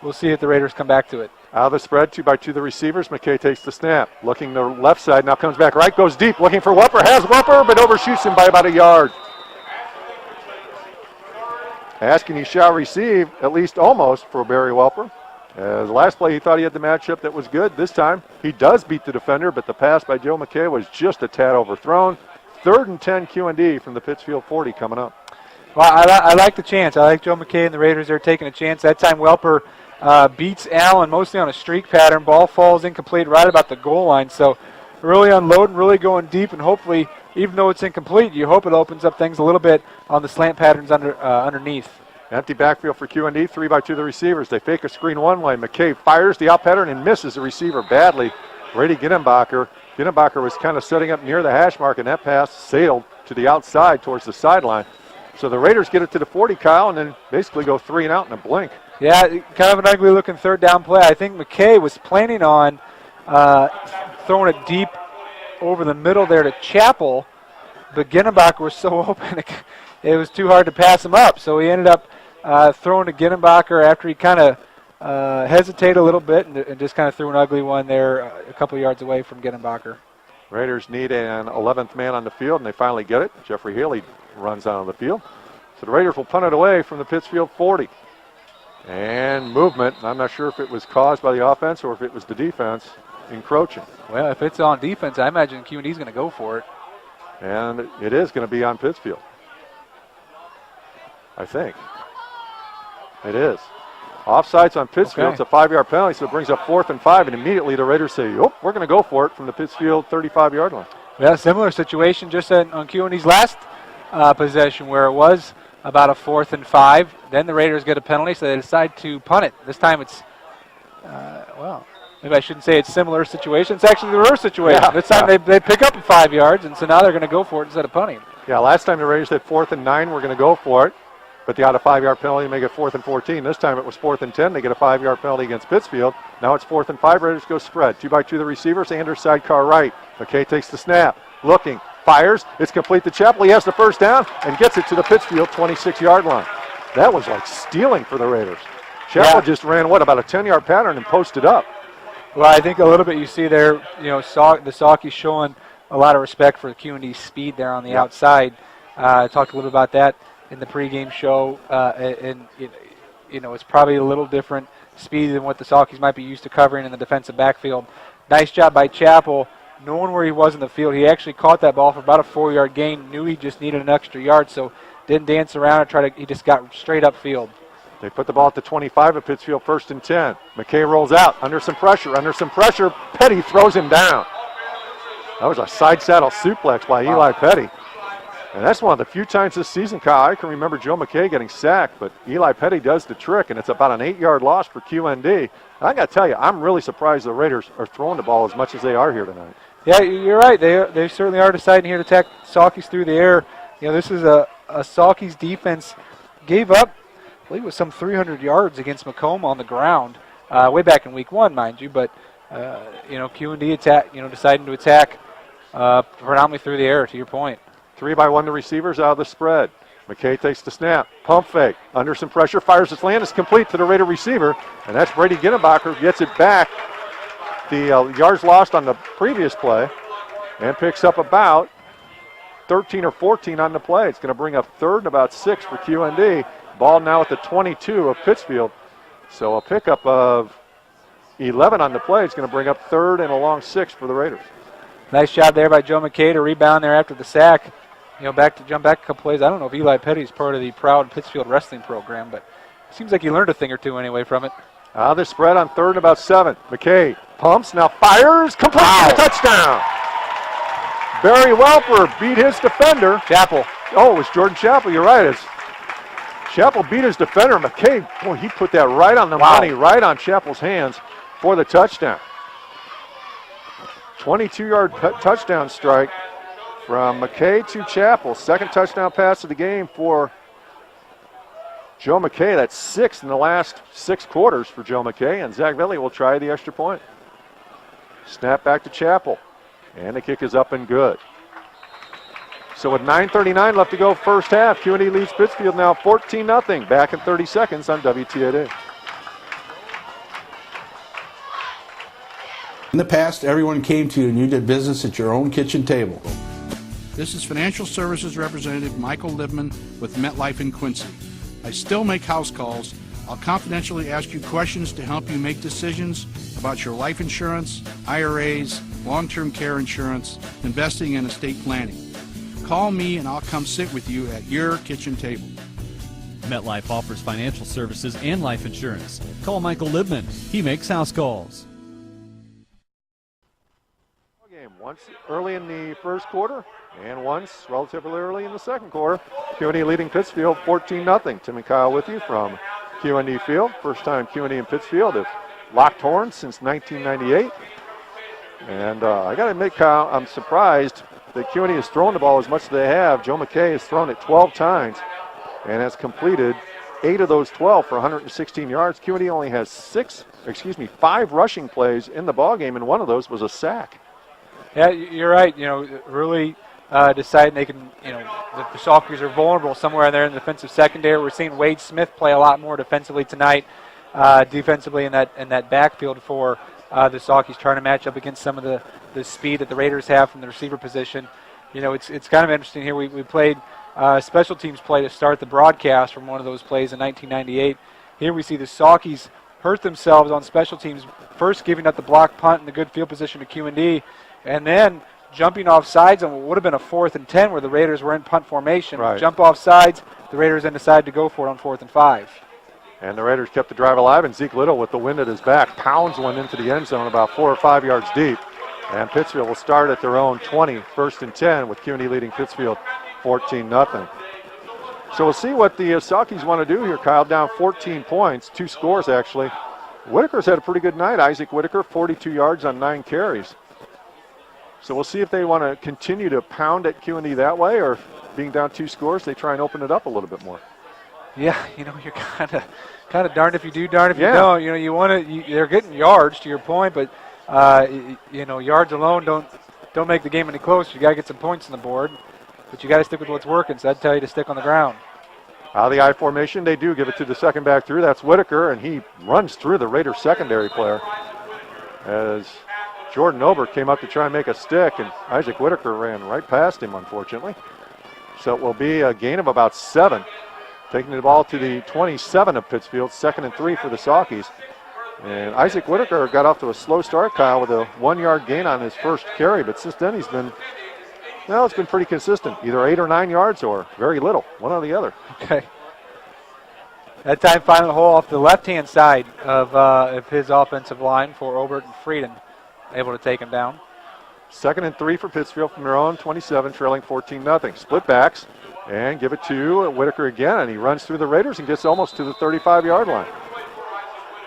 we'll see if the Raiders come back to it. Out of the spread, 2-by-2 the receivers. McKay takes the snap. Looking the left side, now comes back right, goes deep, looking for Welper. Has Welper, but overshoots him by about a yard. Asking he shall receive, at least almost, for Barry Welper. As the last play, he thought he had the matchup that was good. This time, he does beat the defender, but the pass by Joe McKay was just a tad overthrown. 3rd and 10 QND from the Pittsfield 40 coming up. Well, I like the chance. I like Joe McKay and the Raiders. They're taking a chance. That time, Welper beats Allen mostly on a streak pattern. Ball falls incomplete right about the goal line. So really unloading, really going deep, and hopefully, even though it's incomplete, you hope it opens up things a little bit on the slant patterns underneath. Empty backfield for QND, 3-by-2 the receivers. They fake a screen one way. McKay fires the out pattern and misses the receiver badly. Brady Ginenbacher. Ginenbacher was kind of setting up near the hash mark, and that pass sailed to the outside towards the sideline. So the Raiders get it to the 40, Kyle, and then basically go 3 and out in a blink. Yeah, kind of an ugly-looking third down play. I think McKay was planning on throwing it deep over the middle there to Chappell, but Ginenbacher was so open it was too hard to pass him up. So he ended up throwing to Ginenbacher after he kind of hesitated a little bit and just kind of threw an ugly one there a couple yards away from Ginenbacher. Raiders need an 11th man on the field, and they finally get it. Jeffrey Haley runs out on the field. So the Raiders will punt it away from the Pittsfield 40. And movement, I'm not sure if it was caused by the offense or if it was the defense encroaching. Well, if it's on defense, I imagine QND's going to go for it. And it is going to be on Pittsfield. I think. It is. Offsides on Pittsfield. Okay. It's a 5-yard penalty, so it brings up 4th and 5, and immediately the Raiders say, oh, we're going to go for it from the Pittsfield 35-yard line. Yeah, similar situation just on QND's last possession where it was about a 4th and 5. Then the Raiders get a penalty, so they decide to punt it. This time it's, maybe I shouldn't say it's similar situation. It's actually the reverse situation. Yeah, this time they pick up 5 yards, and so now they're going to go for it instead of punting. Yeah, last time the Raiders had 4th and 9, we're going to go for it. But they got a 5-yard penalty to make it 4th and 14. This time it was 4th and 10. They get a 5-yard penalty against Pittsfield. Now it's 4th and 5. Raiders go spread. 2-by-2 the receivers. Anders sidecar right. McKay takes the snap. Looking. Fires. It's complete to Chappell. He has the first down and gets it to the Pittsfield 26-yard line. That was like stealing for the Raiders. Chappell just ran, about a 10-yard pattern and posted up. Well, I think a little bit you see there, the Saukey showing a lot of respect for QND's speed there on the outside. I talked a little about that in the pregame show, and it's probably a little different speed than what the Saukeys might be used to covering in the defensive backfield. Nice job by Chappell, knowing where he was in the field. He actually caught that ball for about a 4-yard gain, knew he just needed an extra yard, so didn't dance around or he just got straight upfield. They put the ball at the 25 of Pittsfield, 1st and 10. McKay rolls out, under some pressure. Petty throws him down. That was a side saddle suplex by Eli Petty. And that's one of the few times this season, Kyle, I can remember Joe McKay getting sacked, but Eli Petty does the trick, and it's about an 8-yard loss for QND. And I got to tell you, I'm really surprised the Raiders are throwing the ball as much as they are here tonight. Yeah, you're right. They certainly are deciding here to attack Saukeys through the air. This is a Saukeys defense gave up, I believe it was some 300 yards against Macomb on the ground, way back in week 1, mind you. But QND deciding to attack predominantly through the air, to your point. 3-by-1 the receivers out of the spread. McKay takes the snap, pump fake, under some pressure, fires his land, is complete to the Raider receiver, and that's Brady Ginnebacher, gets it back. The yards lost on the previous play, and picks up about 13 or 14 on the play. It's going to bring up third and about 6 for QND. Ball now at the 22 of Pittsfield. So a pickup of 11 on the play. It's going to bring up third and a long 6 for the Raiders. Nice job there by Joe McKay to rebound there after the sack. Jump back a couple plays. I don't know if Eli Petty's part of the proud Pittsfield wrestling program, but it seems like he learned a thing or two anyway from it. The spread on third and about 7. McKay pumps, now fires, complete, touchdown. Barry Welper beat his defender. Chappell. Oh, it was Jordan Chappell, you're right. Chappell beat his defender. McKay, boy, he put that right on the money, right on Chappell's hands for the touchdown. 22-yard touchdown strike from McKay to Chappell. Second touchdown pass of the game for Joe McKay. That's 6 in the last 6 quarters for Joe McKay, and Zach Velli will try the extra point. Snap back to Chappell, and the kick is up and good. So with 9:39 left to go first half, QND leads Pittsfield now 14-0. Back in 30 seconds on WTAD. In the past, everyone came to you and you did business at your own kitchen table. This is Financial Services Representative Michael Libman with MetLife in Quincy. I still make house calls. I'll confidentially ask you questions to help you make decisions about your life insurance, IRAs, long-term care insurance, investing, and estate planning. Call me and I'll come sit with you at your kitchen table. MetLife offers financial services and life insurance. Call Michael Libman. He makes house calls. Game once early in the first quarter and once relatively early in the second quarter. QND leading Pittsfield 14-0. Tim and Kyle with you from QND Field. First time QND and Pittsfield have locked horns since 1998. And I got to admit, Kyle, I'm surprised that QND has thrown the ball as much as they have. Joe McKay has thrown it 12 times and has completed 8 of those 12 for 116 yards. QND only has 5 rushing plays in the ballgame, and one of those was a sack. Yeah, you're right. Really deciding they can, the Salkies are vulnerable somewhere in there in the defensive secondary. We're seeing Wade Smith play a lot more defensively tonight, defensively in that backfield for the Salkies, trying to match up against some of the speed that the Raiders have from the receiver position. It's kind of interesting here. We played special teams play to start the broadcast from one of those plays in 1998. Here we see the Salkies hurt themselves on special teams, first giving up the block punt and the good field position to QND, and then jumping off sides on what would have been a 4th and 10 where the Raiders were in punt formation. Right. Jump off sides, the Raiders then decided to go for it on 4th and 5. And the Raiders kept the drive alive, and Zeke Little with the wind at his back pounds one into the end zone about 4 or 5 yards deep. And Pittsfield will start at their own 20, 1st and 10, with QND leading Pittsfield 14-0. So we'll see what the Salkies want to do here, Kyle. Down 14 points, 2 scores actually. Whitaker's had a pretty good night. Isaac Whitaker, 42 yards on 9 carries. So we'll see if they want to continue to pound at QND that way, or being down 2 scores, they try and open it up a little bit more. Yeah, you're kind of darned if you do, darned if you don't. You want to. They're getting yards, to your point, but yards alone don't make the game any closer. You got to get some points on the board, but you got to stick with what's working. So I'd tell you to stick on the ground. Out of the I formation, they do give it to the second back through. That's Whitaker, and he runs through the Raiders secondary player as Jordan Ober came up to try and make a stick, and Isaac Whitaker ran right past him, unfortunately. So it will be a gain of about 7. Taking the ball to the 27 of Pittsfield, 2nd and 3 for the Salkies. And Isaac Whitaker got off to a slow start, Kyle, with a 1-yard gain on his first carry, but since then it's been pretty consistent, either 8 or 9 yards or very little, one or the other. Okay. That time finding the hole off the left-hand side of his offensive line for Obert and Frieden, able to take him down. 2nd and 3 for Pittsfield from their own 27, trailing 14-0. Split backs and give it to Whitaker again, and he runs through the Raiders and gets almost to the 35-yard line.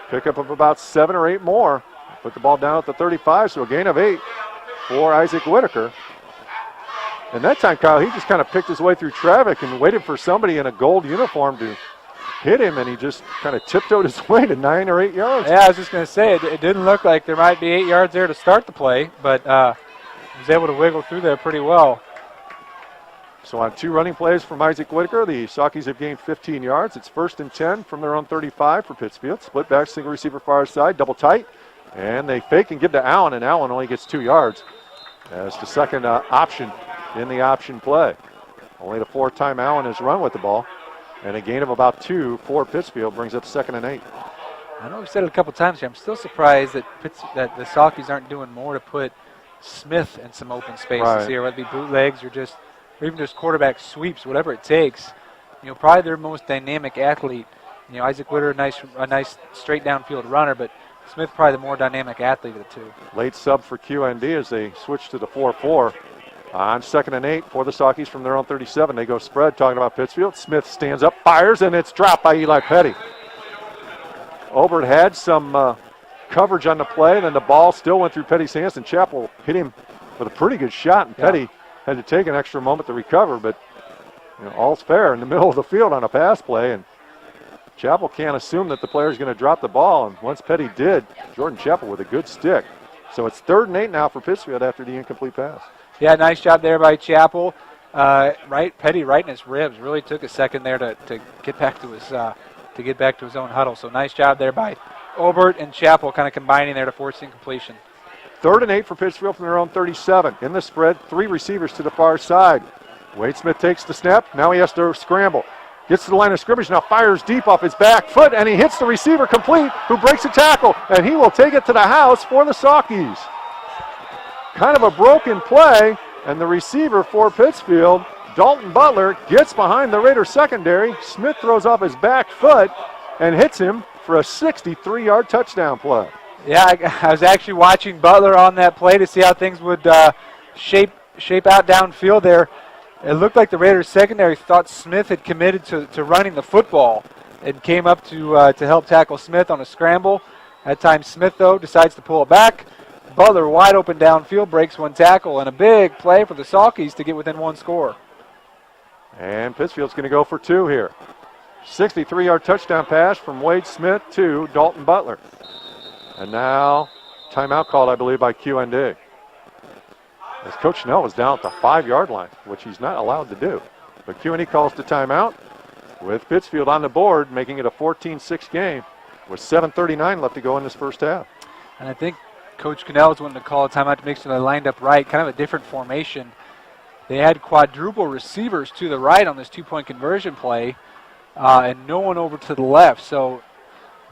Pickup of about 7 or 8 more. Put the ball down at the 35, so a gain of 8 for Isaac Whitaker. And that time, Kyle, he just kind of picked his way through traffic and waited for somebody in a gold uniform to hit him, and he just kind of tiptoed his way to 9 or 8 yards. Yeah, I was just going to say, it didn't look like there might be 8 yards there to start the play, but was able to wiggle through there pretty well. So on 2 running plays from Isaac Whitaker, the Saukeys have gained 15 yards. It's 1st and 10 from their own 35 for Pittsfield. Split back, single receiver far side, double tight. And they fake and give to Allen, and Allen only gets 2 yards. That's the second option in the option play. Only the 4th time Allen has run with the ball. And a gain of about 2 for Pittsfield brings up 2nd and 8. I know we've said it a couple times here. I'm still surprised that the Saukeys aren't doing more to put Smith in some open spaces here, whether it be bootlegs or even just quarterback sweeps, whatever it takes. You know, probably their most dynamic athlete. You know, Isaac Whitaker, a nice straight downfield runner, but Smith probably the more dynamic athlete of the two. Late sub for QND as they switch to the 4-4. On 2nd and 8 for the Saukeys from their own 37. They go spread, talking about Pittsfield. Smith stands up, fires, and it's dropped by Eli Petty. Obert had some coverage on the play, then the ball still went through Petty's hands, and Chappell hit him with a pretty good shot, and Petty had to take an extra moment to recover, but you know, all's fair in the middle of the field on a pass play, and Chappell can't assume that the player's going to drop the ball, and once Petty did, Jordan Chappell with a good stick. So it's 3rd and 8 now for Pittsfield after the incomplete pass. Yeah, nice job there by Chappell. Petty right in his ribs. Really took a second there to get back to his own huddle. So nice job there by Obert and Chappell, kind of combining there to force incompletion. 3rd and 8 for Pittsfield from their own 37. In the spread, 3 receivers to the far side. Wade Smith takes the snap. Now he has to scramble. Gets to the line of scrimmage, now fires deep off his back foot, and he hits the receiver complete, who breaks a tackle, and he will take it to the house for the Saukeys. Kind of a broken play, and the receiver for Pittsfield, Dalton Butler, gets behind the Raiders secondary. Smith throws off his back foot and hits him for a 63-yard touchdown play. Yeah, I was actually watching Butler on that play to see how things would shape out downfield there. It looked like the Raiders secondary thought Smith had committed to running the football and came up to help tackle Smith on a scramble. That time Smith, though, decides to pull it back. Butler wide open downfield, breaks 1 tackle, and a big play for the Saukeys to get within 1 score. And Pittsfield's going to go for 2 here. 63-yard touchdown pass from Wade Smith to Dalton Butler. And now timeout called, I believe, by QND. As Coach Schnell was down at the 5-yard line, which he's not allowed to do. But QND calls the timeout with Pittsfield on the board, making it a 14-6 game with 7:39 left to go in this first half. And I think Coach Cannell was wanting to call a timeout to make sure they lined up right, kind of a different formation. They had quadruple receivers to the right on this 2-point conversion play, and no one over to the left. So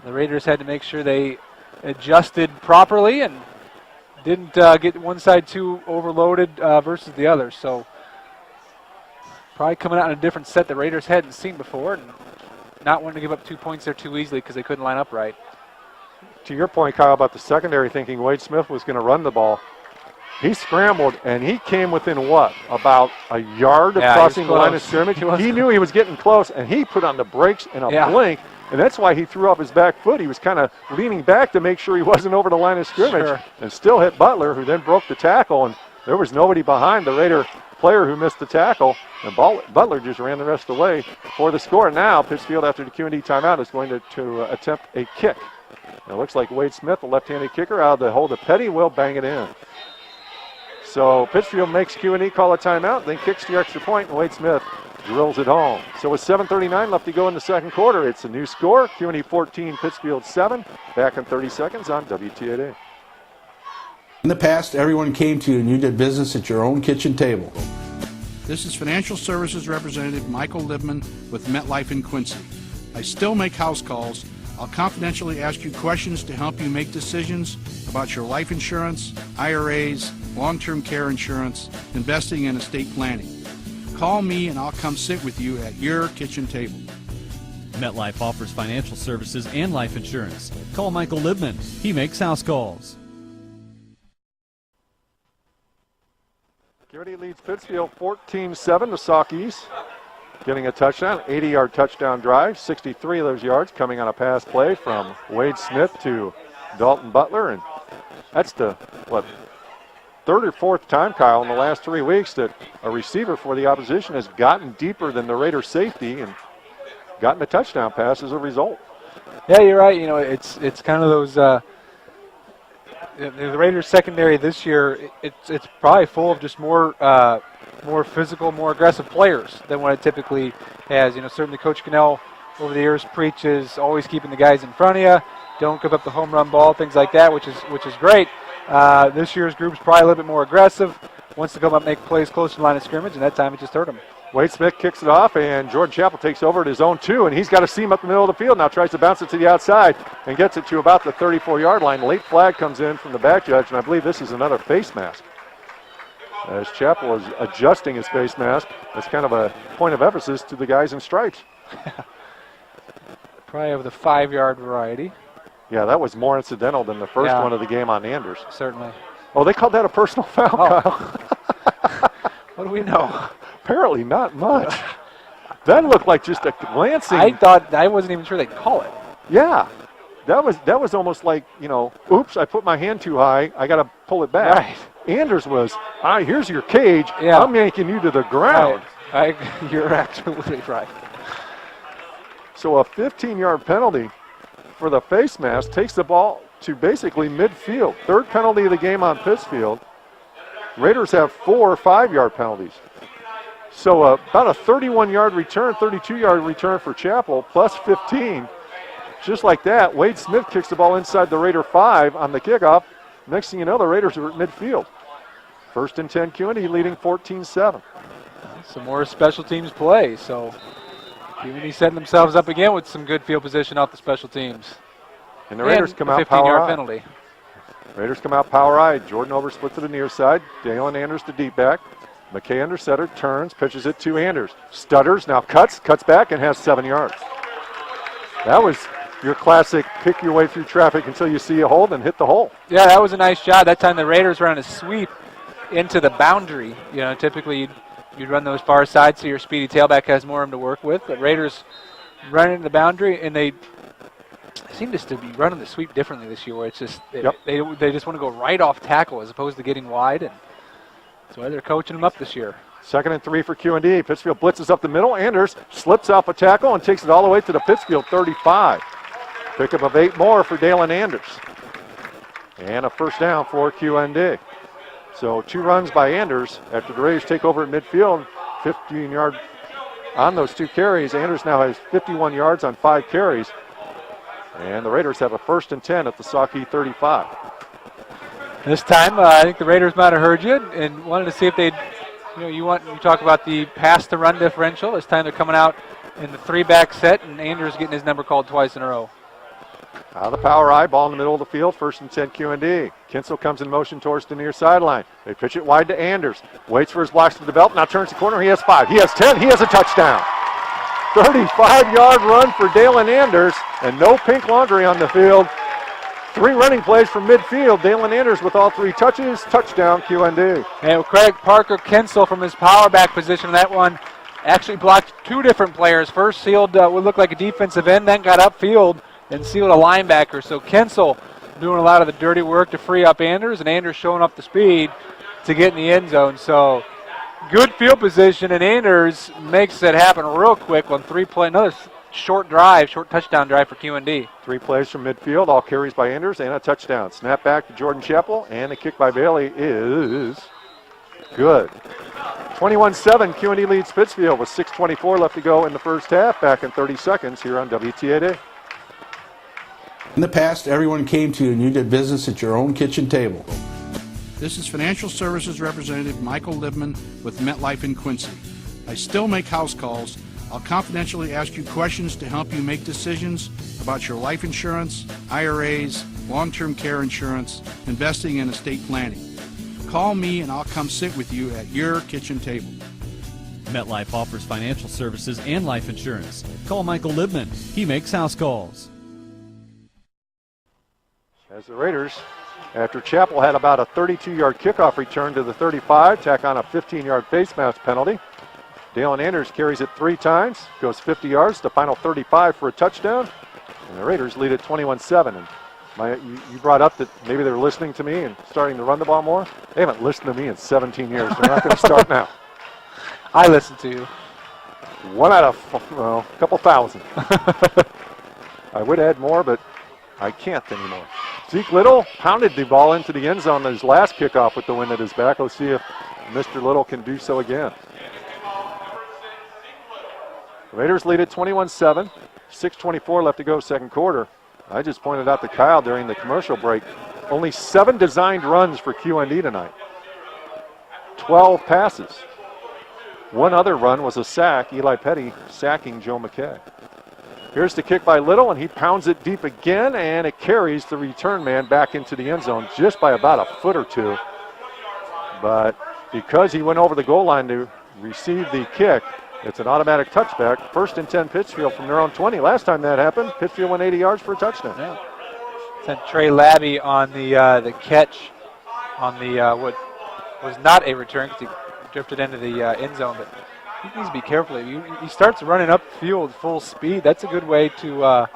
the Raiders had to make sure they adjusted properly and didn't get one side too overloaded versus the other. So probably coming out in a different set the Raiders hadn't seen before, and not wanting to give up 2 points there too easily because they couldn't line up right. To your point, Kyle, about the secondary thinking Wade Smith was going to run the ball, he scrambled, and he came within what? About a yard of crossing the line of scrimmage. He knew he was getting close, and he put on the brakes in a blink, and that's why he threw off his back foot. He was kind of leaning back to make sure he wasn't over the line of scrimmage and still hit Butler, who then broke the tackle, and there was nobody behind the Raider player who missed the tackle, and Butler just ran the rest of the way for the score. Now Pittsfield, after the QND timeout, is going to attempt a kick. It looks like Wade Smith, the left-handed kicker, out of the hold of Petty, will bang it in. So Pittsfield makes QND call a timeout, then kicks the extra point, and Wade Smith drills it home. So with 7:39 left to go in the second quarter, it's a new score. QND 14, Pittsfield 7. Back in 30 seconds on WTAD. In the past, everyone came to you and you did business at your own kitchen table. This is Financial Services Representative Michael Libman with MetLife in Quincy. I still make house calls. I'll confidentially ask you questions to help you make decisions about your life insurance, IRAs, long-term care insurance, investing, and estate planning. Call me and I'll come sit with you at your kitchen table. MetLife offers financial services and life insurance. Call Michael Libman. He makes house calls. QND leads Pittsfield 14-7. The Saukeys getting a touchdown, 80-yard touchdown drive, 63 of those yards coming on a pass play from Wade Smith to Dalton Butler. And that's the, third or fourth time, Kyle, in the last 3 weeks that a receiver for the opposition has gotten deeper than the Raider safety and gotten a touchdown pass as a result. Yeah, you're right. You know, it's kind of those The Raiders secondary this year, it's probably full of just more physical, more aggressive players than what it typically has. Certainly Coach Cannell over the years preaches always keeping the guys in front of you, don't give up the home run ball, things like that, which is great. This year's group's probably a little bit more aggressive, wants to come up and make plays close to the line of scrimmage, and that time it just hurt him. Wade Smith kicks it off, and Jordan Chappell takes over at his own 2, and he's got a seam up the middle of the field. Now tries to bounce it to the outside and gets it to about the 34-yard line. Late flag comes in from the back judge, and I believe this is another face mask. As Chappell is adjusting his face mask, it's kind of a point of emphasis to the guys in stripes. Probably of the 5-yard variety. Yeah, that was more incidental than the first one of the game on Anders. Certainly. Oh, they called that a personal foul, Kyle. What do we know? Apparently not much. That looked like just a glancing. I wasn't even sure they'd call it. Yeah. That was almost like, oops, I put my hand too high. I got to pull it back. Right. Anders was, all right, here's your cage. Yeah. I'm yanking you to the ground. You're absolutely right. So a 15-yard penalty for the face mask takes the ball to basically midfield. Third penalty of the game on Pittsfield. Raiders have 4 5-yard penalties. So about a 31-yard return, 32-yard return for Chappell, plus 15. Just like that, Wade Smith kicks the ball inside the Raider 5 on the kickoff. Next thing you know, the Raiders are at midfield. First and 10, QND leading 14-7. Some more special teams play, so QND setting themselves up again with some good field position off the special teams. And the Raiders come out 15-yard penalty. Raiders come out power I. Jordan over split to the near side. Dalen Anders to deep back. McKay under center, turns, pitches it to Anders. Stutters, now cuts back and has 7 yards. That was your classic pick your way through traffic until you see a hole and hit the hole. Yeah, that was a nice job. That time the Raiders ran a sweep into the boundary. Typically you'd run those far sides so your speedy tailback has more room to work with. But Raiders run into the boundary, and they seem to be running the sweep differently this year, where it's just they just want to go right off tackle as opposed to getting wide, and that's why they're coaching them up this year. Second and 3 for QND. Pittsfield blitzes up the middle. Anders slips off a tackle and takes it all the way to the Pittsfield 35. Pickup of 8 more for Dalen Anders. And a first down for QND. So 2 runs by Anders after the Raiders take over at midfield. 15-yard on those 2 carries. Anders now has 51 yards on 5 carries. And the Raiders have a first and 10 at the Saukee 35. This time, I think the Raiders might have heard you and wanted to see if they'd, you talk about the pass to run differential. This time they're coming out in the 3-back set, and Anders getting his number called twice in a row. Out of the power I, ball in the middle of the field, first and 10 QND. Kinsel comes in motion towards the near sideline. They pitch it wide to Anders. Waits for his blocks to develop, now turns the corner. He has 5, he has 10, he has a touchdown. 35-yard run for Dalen Anders, and no pink laundry on the field. 3 running plays from midfield. Dalen Anders with all 3 touches. Touchdown, QND. And Craig Parker Kinsel from his power back position on that one actually blocked 2 different players. First sealed what looked like a defensive end, then got upfield and sealed a linebacker. So Kinsel doing a lot of the dirty work to free up Anders, and Anders showing up the speed to get in the end zone. So good field position, and Anders makes it happen real quick on 3-play. Another short touchdown drive for QND. 3 plays from midfield, all carries by Anders, and a touchdown. Snap back to Jordan Chappell, and the kick by Bailey is good. 21-7, QND leads Pittsfield with 6:24 left to go in the first half. Back in 30 seconds here on WTAD. In the past, everyone came to you and you did business at your own kitchen table. This is Financial Services Representative Michael Libman with MetLife in Quincy. I still make house calls. I'll confidentially ask you questions to help you make decisions about your life insurance, IRAs, long-term care insurance, investing, and estate planning. Call me and I'll come sit with you at your kitchen table. MetLife offers financial services and life insurance. Call Michael Libman. He makes house calls. As the Raiders, after Chappell had about a 32-yard kickoff return to the 35, tack on a 15-yard face mask penalty. Dalen Anders carries it 3 times, goes 50 yards to final 35 for a touchdown, and the Raiders lead at 21-7. And you brought up that maybe they're listening to me and starting to run the ball more. They haven't listened to me in 17 years. They're not going to start now. I listen to you. 1 out of, a couple thousand. I would add more, but I can't anymore. Zeke Little pounded the ball into the end zone on his last kickoff with the wind at his back. Let's see if Mr. Little can do so again. The Raiders lead at 21-7. 6:24 left to go second quarter. I just pointed out to Kyle during the commercial break, only 7 designed runs for QND tonight. 12 passes. One other run was a sack, Eli Petty sacking Joe McKay. Here's the kick by Little, and he pounds it deep again, and it carries the return man back into the end zone just by about a foot or two. But because he went over the goal line to receive the kick, it's an automatic touchback. 1st and 10 Pittsfield from their own 20. Last time that happened, Pittsfield went 80 yards for a touchdown. Yeah. Sent Trey Labby on the catch on the what was not a return because he drifted into the end zone. But he needs to be careful. He starts running upfield full speed. That's a good way to,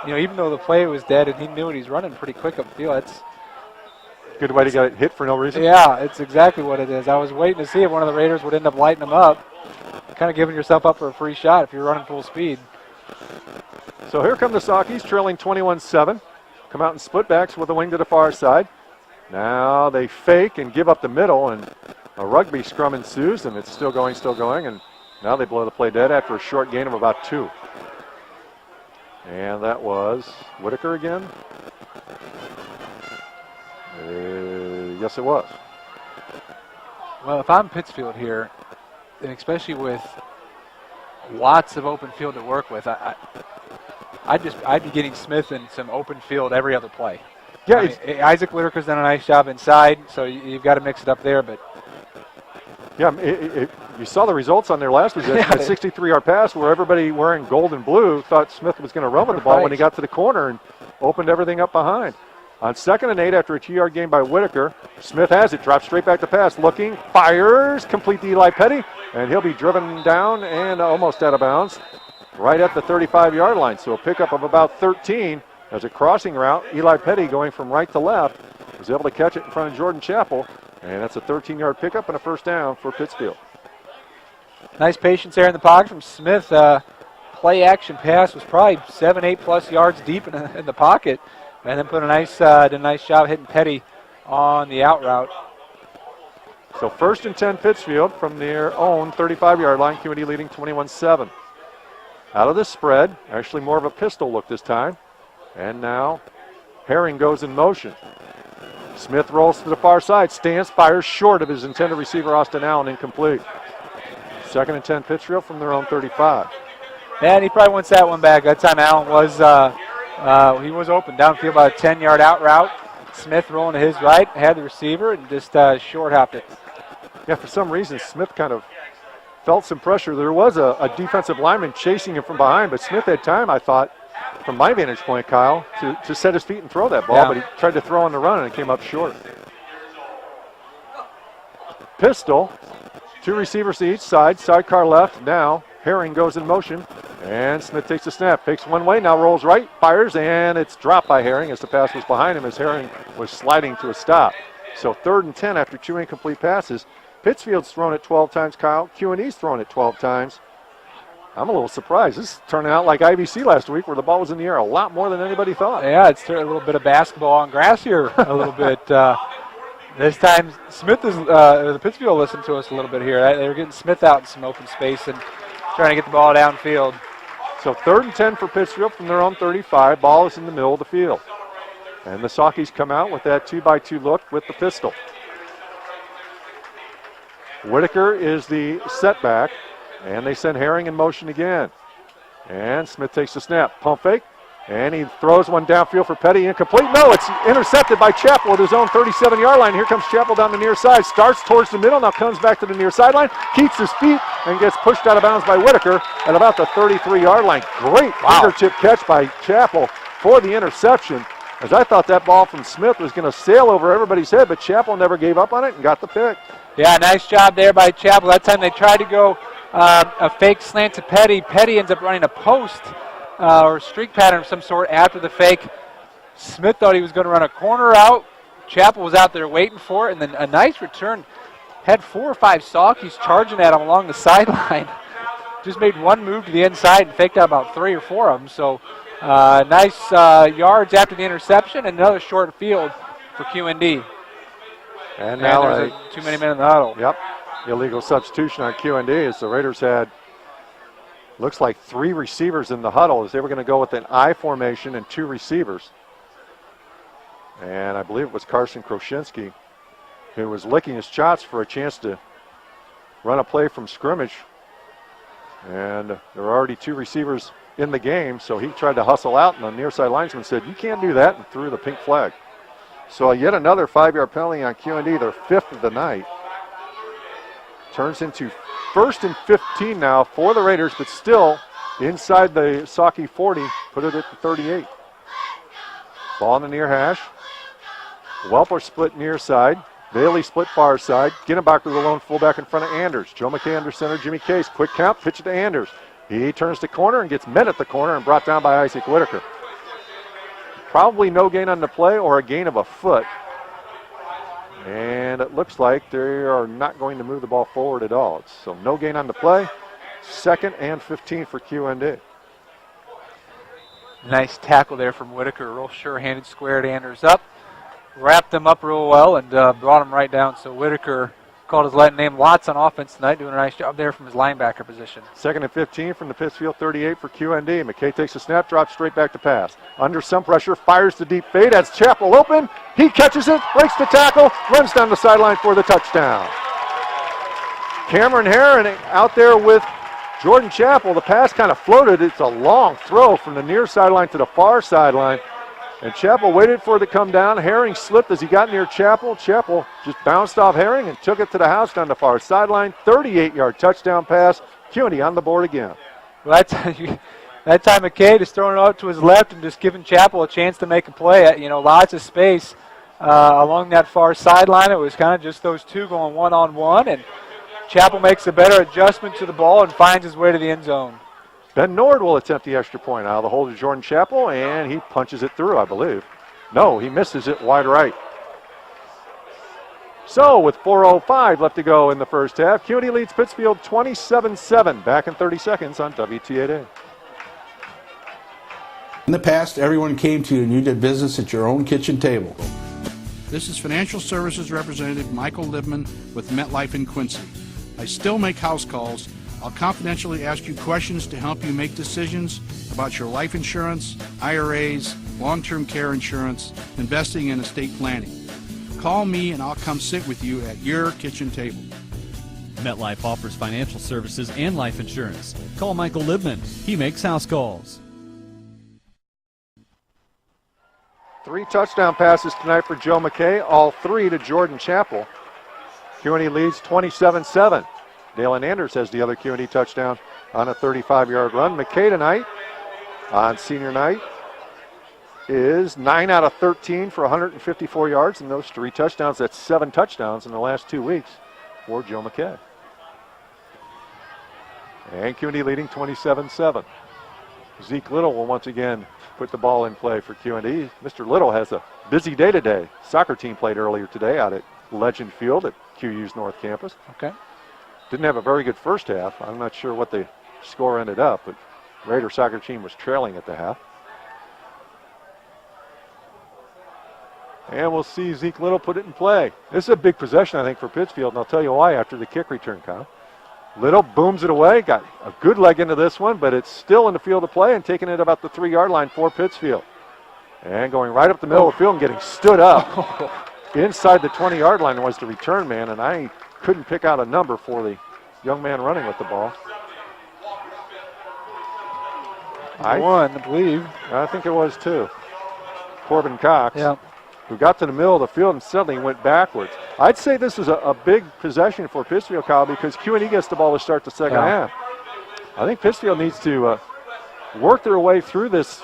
even though the play was dead and he knew it, he's running pretty quick upfield. That's good way to get hit for no reason. Yeah, it's exactly what it is. I was waiting to see if one of the Raiders would end up lighting him up. Kind of giving yourself up for a free shot if you're running full speed. So here come the Saukeys trailing 21-7. Come out in split backs with a wing to the far side. Now they fake and give up the middle, and a rugby scrum ensues, and it's still going, and now they blow the play dead after a short gain of about 2. And that was Whitaker again. Yes, it was. Well, if I'm Pittsfield here, and especially with lots of open field to work with, I'd be getting Smith in some open field every other play. Yeah, Isaac Whitaker's done a nice job inside, so you've got to mix it up there. But yeah, you saw the results on their last possession. A 63-yard pass where everybody wearing gold and blue thought Smith was going to run with the ball when he got to the corner and opened everything up behind. On 2nd and 8 after a 2-yard gain by Whitaker, Smith has it, drops straight back to pass, looking, fires, complete to Eli Petty, and he'll be driven down and almost out of bounds right at the 35-yard line. So a pickup of about 13 as a crossing route. Eli Petty going from right to left was able to catch it in front of Jordan Chappell, and that's a 13-yard pickup and a first down for Pittsfield. Nice patience there in the pocket from Smith. Play action pass was probably 7-8 plus yards deep in the pocket, and then put a nice job hitting Petty on the out route. So 1st and 10 Pittsfield from their own 35-yard line. QND leading 21-7. Out of the spread, actually more of a pistol look this time. And now Herring goes in motion. Smith rolls to the far side, stands, fires short of his intended receiver, Austin Allen, incomplete. 2nd and 10 Pittsfield from their own 35. And he probably wants that one back. That time Allen was he was open downfield about a 10-yard out route. Smith rolling to his right, had the receiver, and just short hopped it. Yeah, for some reason, Smith kind of felt some pressure. There was a defensive lineman chasing him from behind, but Smith had time, I thought, from my vantage point, Kyle, to set his feet and throw that ball, but he tried to throw on the run, and it came up short. Pistol, 2 receivers to each side, sidecar left. Now Herring goes in motion, and Smith takes the snap, fakes one way, now rolls right, fires, and it's dropped by Herring as the pass was behind him as Herring was sliding to a stop. So 3rd and 10 after 2 incomplete passes. Pittsfield's thrown it 12 times, Kyle. QND's thrown it 12 times. I'm a little surprised. This is turning out like IBC last week where the ball was in the air a lot more than anybody thought. Yeah, it's a little bit of basketball on grass here a little bit. This time, Smith is, the Pittsfield listened to us a little bit here. They were getting Smith out in some open space and trying to get the ball downfield. So 3rd and 10 for Pittsfield from their own 35. Ball is in the middle of the field. And the Saukeys come out with that 2-by-2 look with the pistol. Whitaker is the setback, and they send Herring in motion again. And Smith takes the snap. Pump fake, and he throws one downfield for Petty. Incomplete. No, it's intercepted by Chappell at his own 37-yard line. Here comes Chappell down the near side. Starts towards the middle, now comes back to the near sideline. Keeps his feet and gets pushed out of bounds by Whitaker at about the 33-yard line. Great fingertip catch by Chappell for the interception, as I thought that ball from Smith was going to sail over everybody's head, but Chappell never gave up on it and got the pick. Yeah, nice job there by Chappell. That time they tried to go a fake slant to Petty. Petty ends up running a post or streak pattern of some sort after the fake. Smith thought he was going to run a corner out. Chappell was out there waiting for it, and then a nice return. Had 4 or 5 Saukeys charging at him along the sideline. Just made one move to the inside and faked out about 3 or 4 of them. So Nice yards after the interception, and another short field for QND. And now there's too many men in the huddle. Yep, illegal substitution on QND as the Raiders had, looks like 3 receivers in the huddle as they were going to go with an I formation and 2 receivers. And I believe it was Carson Kroshinsky who was licking his chops for a chance to run a play from scrimmage. And there were already 2 receivers in the game, so he tried to hustle out, and the near side linesman said, "You can't do that," and threw the pink flag. So yet another 5-yard penalty on QND, their 5th of the night. Turns into 1st and 15 now for the Raiders, but still inside the Saukey 40, put it at the 38. Ball in the near hash. Welper split near side. Bailey split far side. Ginnebacher the lone fullback in front of Anders. Joe McKay under center, Jimmy Case. Quick count, pitch it to Anders. He turns to corner and gets met at the corner and brought down by Isaac Whitaker. Probably no gain on the play or a gain of a foot. And it looks like they are not going to move the ball forward at all. So no gain on the play. 2nd and 15 for QND. Nice tackle there from Whitaker. Real sure-handed, squared Anders up. Wrapped them up real well and brought him right down. So Whitaker called his Latin name lots on offense tonight, doing a nice job there from his linebacker position. 2nd and 15 from the Pittsfield 38 for QND. McKay takes a snap, drops straight back to pass. Under some pressure, fires the deep fade. That's Chappell open. He catches it, breaks the tackle, runs down the sideline for the touchdown. Cameron Herron out there with Jordan Chappell. The pass kind of floated. It's a long throw from the near sideline to the far sideline. And Chappell waited for it to come down. Herring slipped as he got near Chappell. Chappell just bounced off Herring and took it to the house down the far sideline. 38-yard touchdown pass. QND on the board again. Well, that time McKay just throwing it out to his left and just giving Chappell a chance to make a play. You know, lots of space along that far sideline. It was kind of just those 2 going one-on-one, and Chappell makes a better adjustment to the ball and finds his way to the end zone. Ben Nord will attempt the extra point out of the hold of Jordan Chappell, and he punches it through, I believe. No, he misses it wide right. So with 4:05 left to go in the first half, QND leads Pittsfield 27-7. Back in 30 seconds on WTAD. In the past, everyone came to you and you did business at your own kitchen table. This is Financial Services Representative Michael Libman with MetLife in Quincy. I still make house calls. I'll confidentially ask you questions to help you make decisions about your life insurance, IRAs, long-term care insurance, investing, and estate planning. Call me and I'll come sit with you at your kitchen table. MetLife offers financial services and life insurance. Call Michael Libman. He makes house calls. 3 touchdown passes tonight for Joe McKay, all 3 to Jordan Chappell. QND leads 27-7. Dalen Anders has the other QND touchdown on a 35-yard run. McKay tonight on senior night is 9 out of 13 for 154 yards, and those 3 touchdowns. That's 7 touchdowns in the last 2 weeks for Joe McKay. And QND leading 27-7. Zeke Little will once again put the ball in play for QND. Mr. Little has a busy day today. Soccer team played earlier today out at Legend Field at QU's North Campus. Okay. Didn't have a very good first half. I'm not sure what the score ended up, but Raider soccer team was trailing at the half. And we'll see Zeke Little put it in play. This is a big possession, I think, for Pittsfield, and I'll tell you why after the kick return, Kyle. Little booms it away, got a good leg into this one, but it's still in the field of play and taking it about the 3-yard line for Pittsfield. And going right up the middle of the field and getting stood up. Inside the 20-yard line was the return man, and I couldn't pick out a number for the young man running with the ball. I believe. I think it was 2. Corbin Cox, Yeah. who got to the middle of the field and suddenly went backwards. I'd say this is a big possession for Pittsfield, Kyle, because QND gets the ball to start the second half. I think Pittsfield needs to work their way through this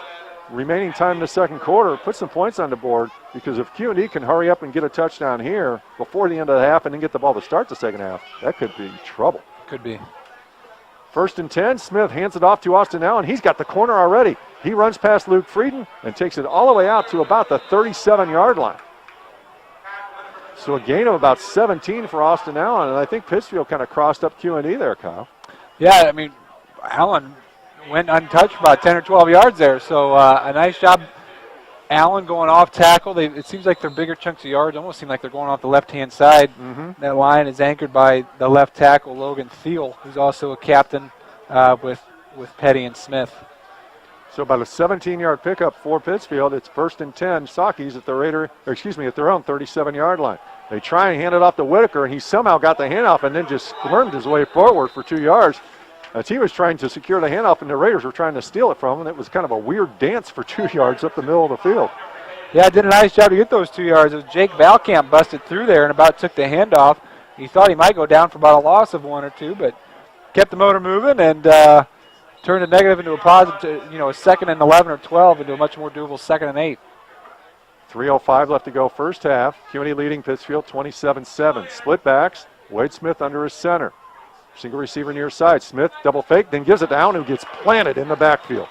remaining time in the second quarter, put some points on the board, because if QND can hurry up and get a touchdown here before the end of the half and then get the ball to start the second half, that could be trouble. Could be. 1st and 10, Smith hands it off to Austin Allen. He's got the corner already. He runs past Luke Frieden and takes it all the way out to about the 37-yard line. So a gain of about 17 for Austin Allen, and I think Pittsfield kind of crossed up QND there, Kyle. Yeah, I mean, Allen went untouched about 10 or 12 yards there. So a nice job, Allen, going off tackle. It seems like they're bigger chunks of yards. Almost seem like they're going off the left-hand side. Mm-hmm. That line is anchored by the left tackle, Logan Thiel, who's also a captain with Petty and Smith. So about a 17-yard pickup for Pittsfield. It's 1st and 10. Saukeys at their own 37-yard line. They try and hand it off to Whitaker, and he somehow got the handoff and then just squirmed his way forward for 2 yards. As he was trying to secure the handoff, and the Raiders were trying to steal it from him. It was kind of a weird dance for 2 yards up the middle of the field. Yeah, did a nice job to get those 2 yards. It was Jake Valkamp busted through there and about took the handoff. He thought he might go down for about a loss of 1 or 2, but kept the motor moving and turned a negative into a positive, a 2nd and 11 or 12 into a much more doable 2nd and 8. 3:05 left to go first half. QND leading Pittsfield 27-7. Split backs. Wade Smith under his center. Single receiver near side. Smith double fake, then gives it down, who gets planted in the backfield.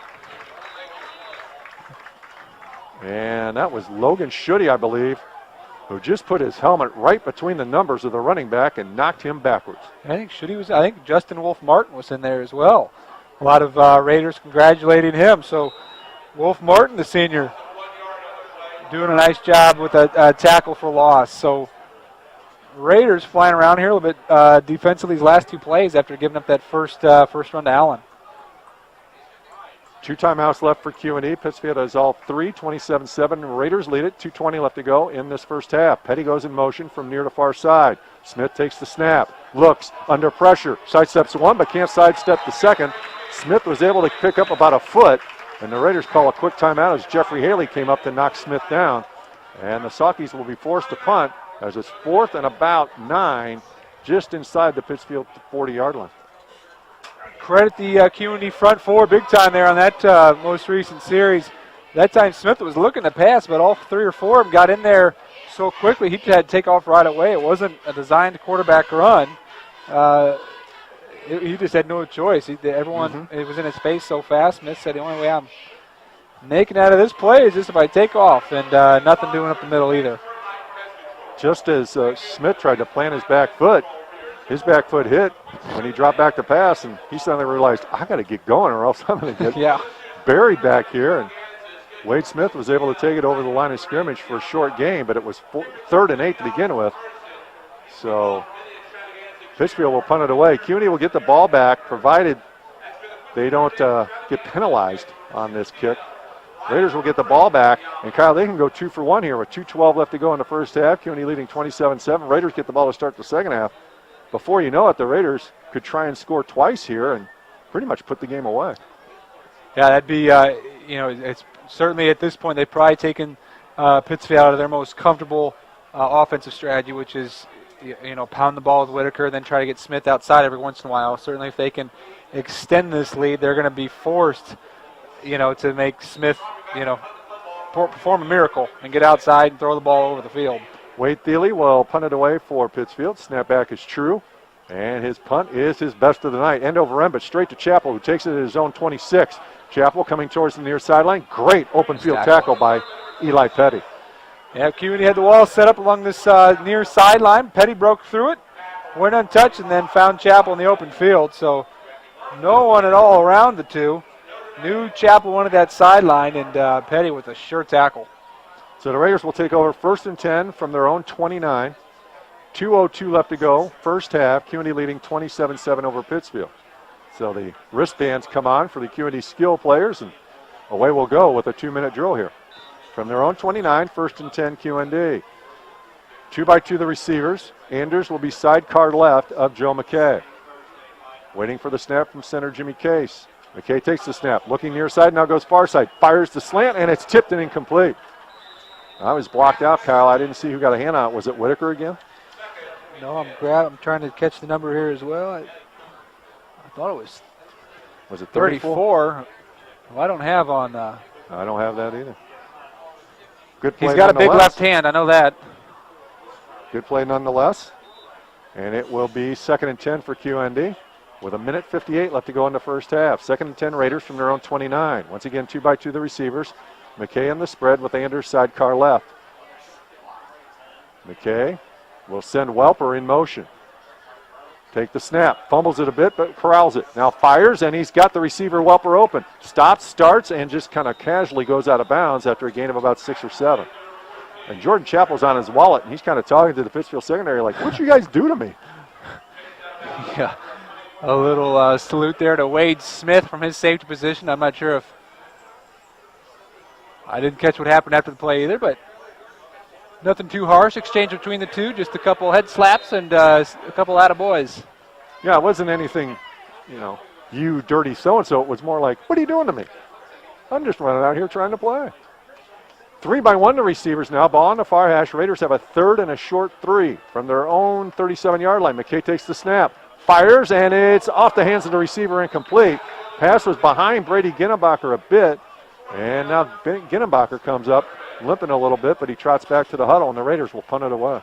And that was Logan Schutte, I believe, who just put his helmet right between the numbers of the running back and knocked him backwards. I think Justin Wolf Martin was in there as well. A lot of Raiders congratulating him. So Wolf Martin, the senior, doing a nice job with a tackle for loss. So Raiders flying around here a little bit defensively these last 2 plays after giving up that first run to Allen. 2 timeouts left for QND. Pittsfield has all 3, 27-7. Raiders lead it, 2:20 left to go in this first half. Petty goes in motion from near to far side. Smith takes the snap, looks, under pressure, sidesteps 1 but can't sidestep the 2nd. Smith was able to pick up about a foot, and the Raiders call a quick timeout as Jeffrey Haley came up to knock Smith down. And the Saukeys will be forced to punt as it's 4th and about 9, just inside the Pittsfield 40-yard line. Credit the QND front 4 big time there on that most recent series. That time Smith was looking to pass, but all 3 or 4 of them got in there so quickly he had to take off right away. It wasn't a designed quarterback run. He just had no choice. Everyone it was in his face so fast. Smith said the only way I'm making out of this play is just if I take off, and nothing doing up the middle either. Just as Smith tried to plant his back foot hit when he dropped back to pass, and he suddenly realized, I got to get going or else I'm going to get buried back here. And Wade Smith was able to take it over the line of scrimmage for a short gain, but it was 3rd and 8 to begin with. So Pittsfield will punt it away. QND will get the ball back, provided they don't get penalized on this kick. Raiders will get the ball back, and Kyle, they can go 2 for 1 here with 2:12 left to go in the first half. QND leading 27-7. Raiders get the ball to start the second half. Before you know it, the Raiders could try and score twice here and pretty much put the game away. Yeah, that'd be, it's certainly at this point they've probably taken Pittsfield out of their most comfortable offensive strategy, which is, pound the ball with Whitaker, then try to get Smith outside every once in a while. Certainly if they can extend this lead, they're going to be forced, to make Smith, perform a miracle and get outside and throw the ball over the field. Wade Thiele will punt it away for Pittsfield. Snapback is true, and his punt is his best of the night. End over end, but straight to Chappell, who takes it at his own 26. Chappell coming towards the near sideline. Great open field tackle by Eli Petty. Yeah, QND had the wall set up along this near sideline. Petty broke through it, went untouched, and then found Chappell in the open field. So no one at all around the two. Knew Chappell wanted that sideline, and Petty with a sure tackle. So the Raiders will take over 1st and 10 from their own 29. 2:02 left to go, first half. QND leading 27-7 over Pittsfield. So the wristbands come on for the QND skill players, and away we'll go with a 2-minute drill here. From their own 29, 1st and 10 QND. 2-by-2 the receivers. Anders will be sidecar left of Joe McKay. Waiting for the snap from center Jimmy Case. McKay takes the snap, looking near side, now goes far side. Fires the slant, and it's tipped and incomplete. I was blocked out, Kyle. I didn't see who got a hand on it. Was it Whitaker again? No, I'm trying to catch the number here as well. I thought it was. Was it 34? Well, I don't have on. I don't have that either. Good play. He's got a big left hand. I know that. Good play nonetheless. And it will be 2nd and 10 for QND with 1:58 left to go in the first half. 2nd and 10 Raiders from their own 29. Once again, 2-by-2 the receivers. McKay in the spread with Anders sidecar left. McKay will send Welper in motion. Take the snap. Fumbles it a bit, but corrals it. Now fires, and he's got the receiver Welper open. Stops, starts, and just kind of casually goes out of bounds after a gain of about 6 or 7. And Jordan Chappell's on his wallet, and he's kind of talking to the Pittsfield secondary like, what'd you guys do to me? Yeah, a little salute there to Wade Smith from his safety position. I'm not sure if I didn't catch what happened after the play either, but nothing too harsh exchange between the two, just a couple head slaps and a couple attaboys. Yeah, it wasn't anything, you dirty so-and-so. It was more like, what are you doing to me? I'm just running out here trying to play. 3-by-1 to receivers now. Ball on the far hash. Raiders have a 3rd and a short 3 from their own 37-yard line. McKay takes the snap. Fires, and it's off the hands of the receiver, incomplete. Pass was behind Brady Ginnenbacher a bit, and now Ginnenbacher comes up limping a little bit, but he trots back to the huddle, and the Raiders will punt it away.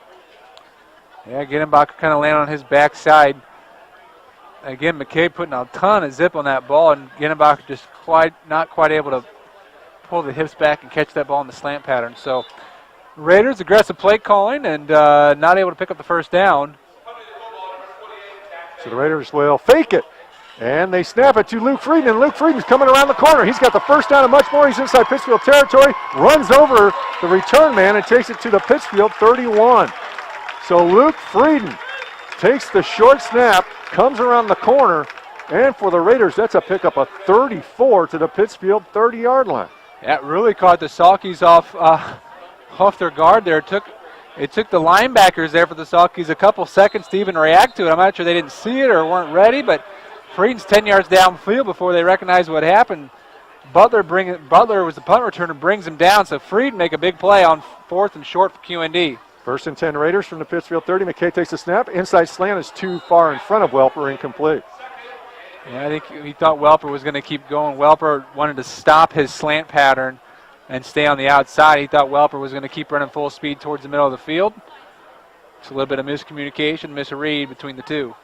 Yeah, Ginnenbacher kind of landed on his backside. Again, McKay putting a ton of zip on that ball, and Ginnenbacher just not quite able to pull the hips back and catch that ball in the slant pattern. So Raiders aggressive play calling and not able to pick up the first down. So the Raiders will fake it. And they snap it to Luke Frieden, and Luke Frieden's coming around the corner. He's got the first down and much more. He's inside Pittsfield territory, runs over the return man and takes it to the Pittsfield 31. So Luke Frieden takes the short snap, comes around the corner, and for the Raiders, that's a pickup of 34 to the Pittsfield 30-yard line. That really caught the Salkies off their guard there. It took the linebackers there for the Salkies a couple seconds to even react to it. I'm not sure they didn't see it or weren't ready, but Frieden's 10 yards downfield before they recognized what happened. Butler was the punt returner, brings him down, so Frieden make a big play on 4th and short for QND. 1st and 10 Raiders from the Pittsfield 30. McKay takes a snap. Inside slant is too far in front of Welper, incomplete. Yeah, I think he thought Welper was going to keep going. Welper wanted to stop his slant pattern and stay on the outside. He thought Welper was going to keep running full speed towards the middle of the field. It's a little bit of miscommunication, misread between the two.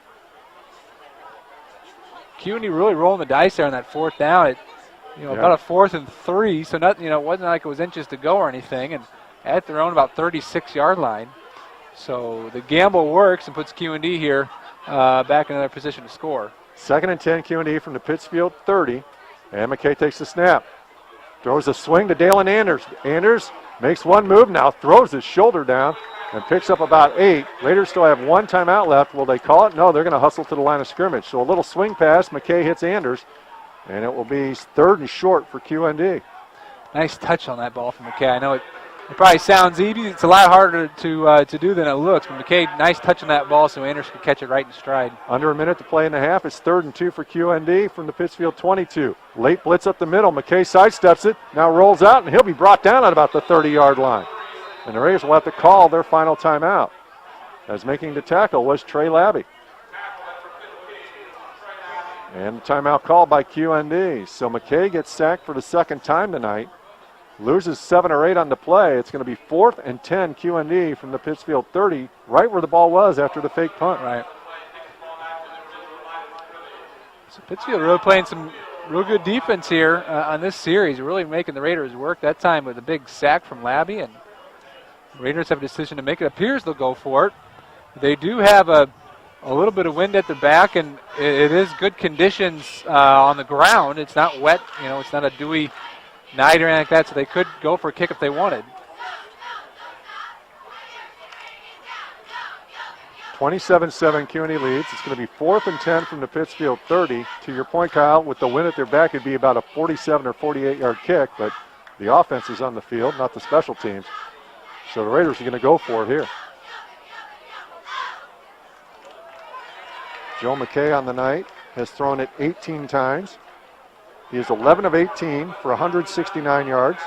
QND really rolling the dice there on that 4th down. About a 4th and 3, so not, it wasn't like it was inches to go or anything, and at their own about 36-yard line. So the gamble works and puts QND here back in their position to score. 2nd and 10 QND from the Pittsfield 30, and McKay takes the snap. Throws a swing to Dalen Anders. Anders makes one move now, throws his shoulder down, and picks up about 8. Raiders still have 1 timeout left. Will they call it? No, they're going to hustle to the line of scrimmage. So a little swing pass. McKay hits Anders, and it will be 3rd and short for QND. Nice touch on that ball from McKay. I know it probably sounds easy. It's a lot harder to do than it looks. But McKay, nice touch on that ball so Anders could catch it right in stride. Under a minute to play in the half. It's 3rd and 2 for QND from the Pittsfield 22. Late blitz up the middle. McKay sidesteps it, now rolls out, and he'll be brought down at about the 30-yard line. And the Raiders will have to call their final timeout, as making the tackle was Trey Labby. And the timeout called by QND. So McKay gets sacked for the 2nd time tonight. Loses 7 or 8 on the play. It's going to be 4th and 10 QND from the Pittsfield 30, right where the ball was after the fake punt. Right. So Pittsfield really playing some real good defense here on this series, really making the Raiders work. That time with a big sack from Labby, and Raiders have a decision to make. It appears they'll go for it. They do have a little bit of wind at the back, and it is good conditions on the ground. It's not wet, it's not a dewy night or anything like that, so they could go for a kick if they wanted. 27-7 QND leads. It's going to be 4th and 10 from the Pittsfield 30. To your point, Kyle, with the wind at their back, it'd be about a 47 or 48-yard kick, but the offense is on the field, not the special teams. So the Raiders are going to go for it here. Joe McKay on the night has thrown it 18 times. He is 11 of 18 for 169 yards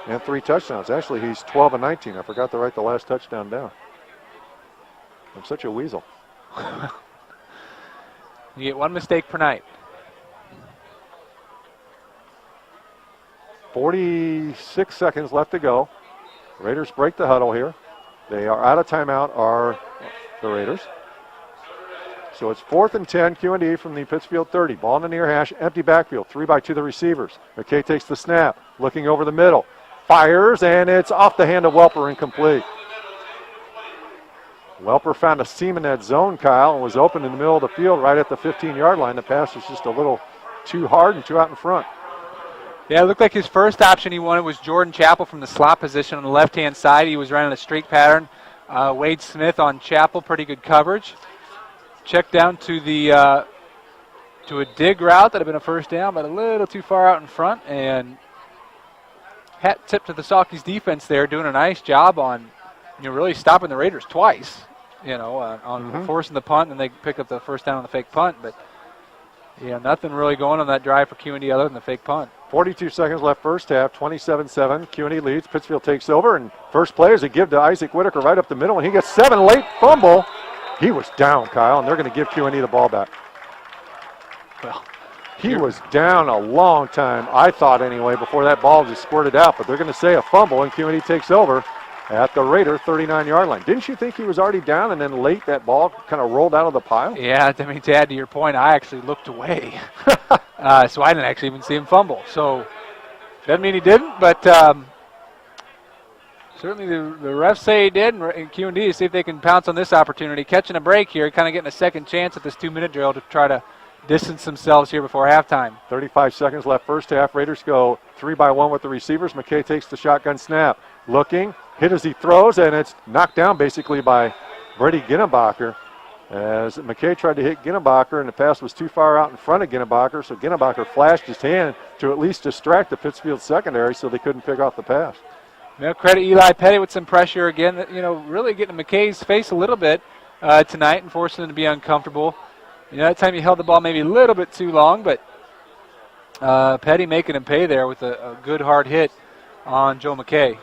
and 3 touchdowns. Actually, he's 12 of 19. I forgot to write the last touchdown down. I'm such a weasel. You get 1 mistake per night. 46 seconds left to go. Raiders break the huddle here. They are out of timeout, are the Raiders. So it's 4th and 10, QND from the Pittsfield 30. Ball in the near hash, empty backfield, 3-by-2 to the receivers. McKay takes the snap, looking over the middle. Fires, and it's off the hand of Welper, incomplete. Welper found a seam in that zone, Kyle, and was open in the middle of the field right at the 15-yard line. The pass was just a little too hard and too out in front. Yeah, it looked like his first option he wanted was Jordan Chappell from the slot position on the left-hand side. He was running a streak pattern. Wade Smith on Chappell, pretty good coverage. Check down to the to a dig route that had been a first down, but a little too far out in front. And hat tip to the Saukeys defense there, doing a nice job on really stopping the Raiders twice. On forcing the punt, and they pick up the first down on the fake punt. But nothing really going on that drive for QND other than the fake punt. 42 seconds left first half, 27-7. QND leads. Pittsfield takes over, and first play is a give to Isaac Whitaker right up the middle, and he gets 7 late fumble. He was down, Kyle, and they're going to give QND the ball back. Well, he was down a long time, I thought anyway, before that ball just squirted out, but they're going to say a fumble, and QND takes over at the Raider 39-yard line. Didn't you think he was already down, and then late that ball kind of rolled out of the pile? Yeah, I mean, to add to your point, I actually looked away. So I didn't actually even see him fumble. So doesn't mean he didn't, but certainly the refs say he did, and QND to see if they can pounce on this opportunity. Catching a break here, kind of getting a second chance at this 2-minute drill to try to distance themselves here before halftime. 35 seconds left first half. Raiders go 3-by-1 with the receivers. McKay takes the shotgun snap. Looking, hit as he throws, and it's knocked down basically by Brady Ginnebacher. As McKay tried to hit Ginnebacher, and the pass was too far out in front of Ginnebacher, so Ginnebacher flashed his hand to at least distract the Pittsfield secondary so they couldn't pick off the pass. Well, credit Eli Petty with some pressure again, really getting McKay's face a little bit tonight and forcing him to be uncomfortable. That time he held the ball maybe a little bit too long, but Petty making him pay there with a good hard hit on Joe McKay.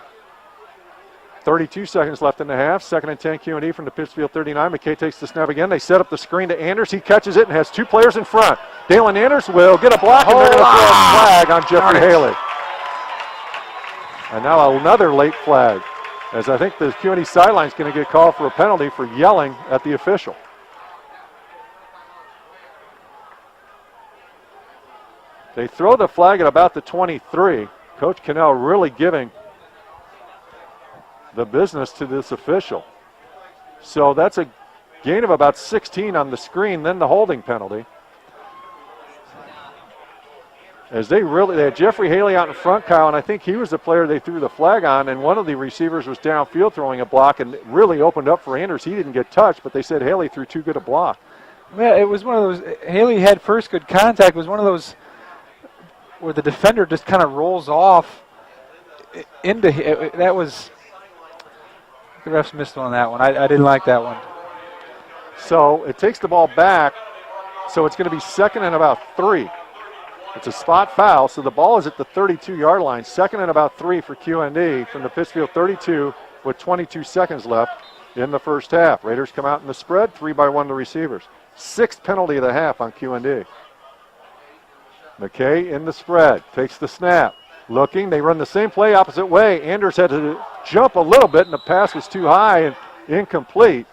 32 seconds left in the half. 2nd and 10 QND from the Pittsfield 39. McKay takes the snap again. They set up the screen to Anders. He catches it and has 2 players in front. Dalen Anders will get a block, and they're going to throw a flag on Jeffrey Haley. And now another late flag, as I think the QND sideline is going to get called for a penalty for yelling at the official. They throw the flag at about the 23. Coach Cannell really giving the business to this official. So that's a gain of about 16 on the screen, then the holding penalty. As they had Jeffrey Haley out in front, Kyle, and I think he was the player they threw the flag on, and one of the receivers was downfield throwing a block and really opened up for Anders. He didn't get touched, but they said Haley threw too good a block. Yeah, it was one of those, Haley had first good contact. It was one of those where the defender just kind of rolls off into that was. The refs missed on that one. I didn't like that one. So it takes the ball back, so it's going to be 2nd and about 3. It's a spot foul, so the ball is at the 32-yard line. 2nd and about 3 for QND from the Pittsfield 32 with 22 seconds left in the first half. Raiders come out in the spread, 3-by-1 to receivers. 6th penalty of the half on QND. McKay in the spread, takes the snap. Looking, they run the same play opposite way. Anders had to jump a little bit, and the pass was too high and incomplete.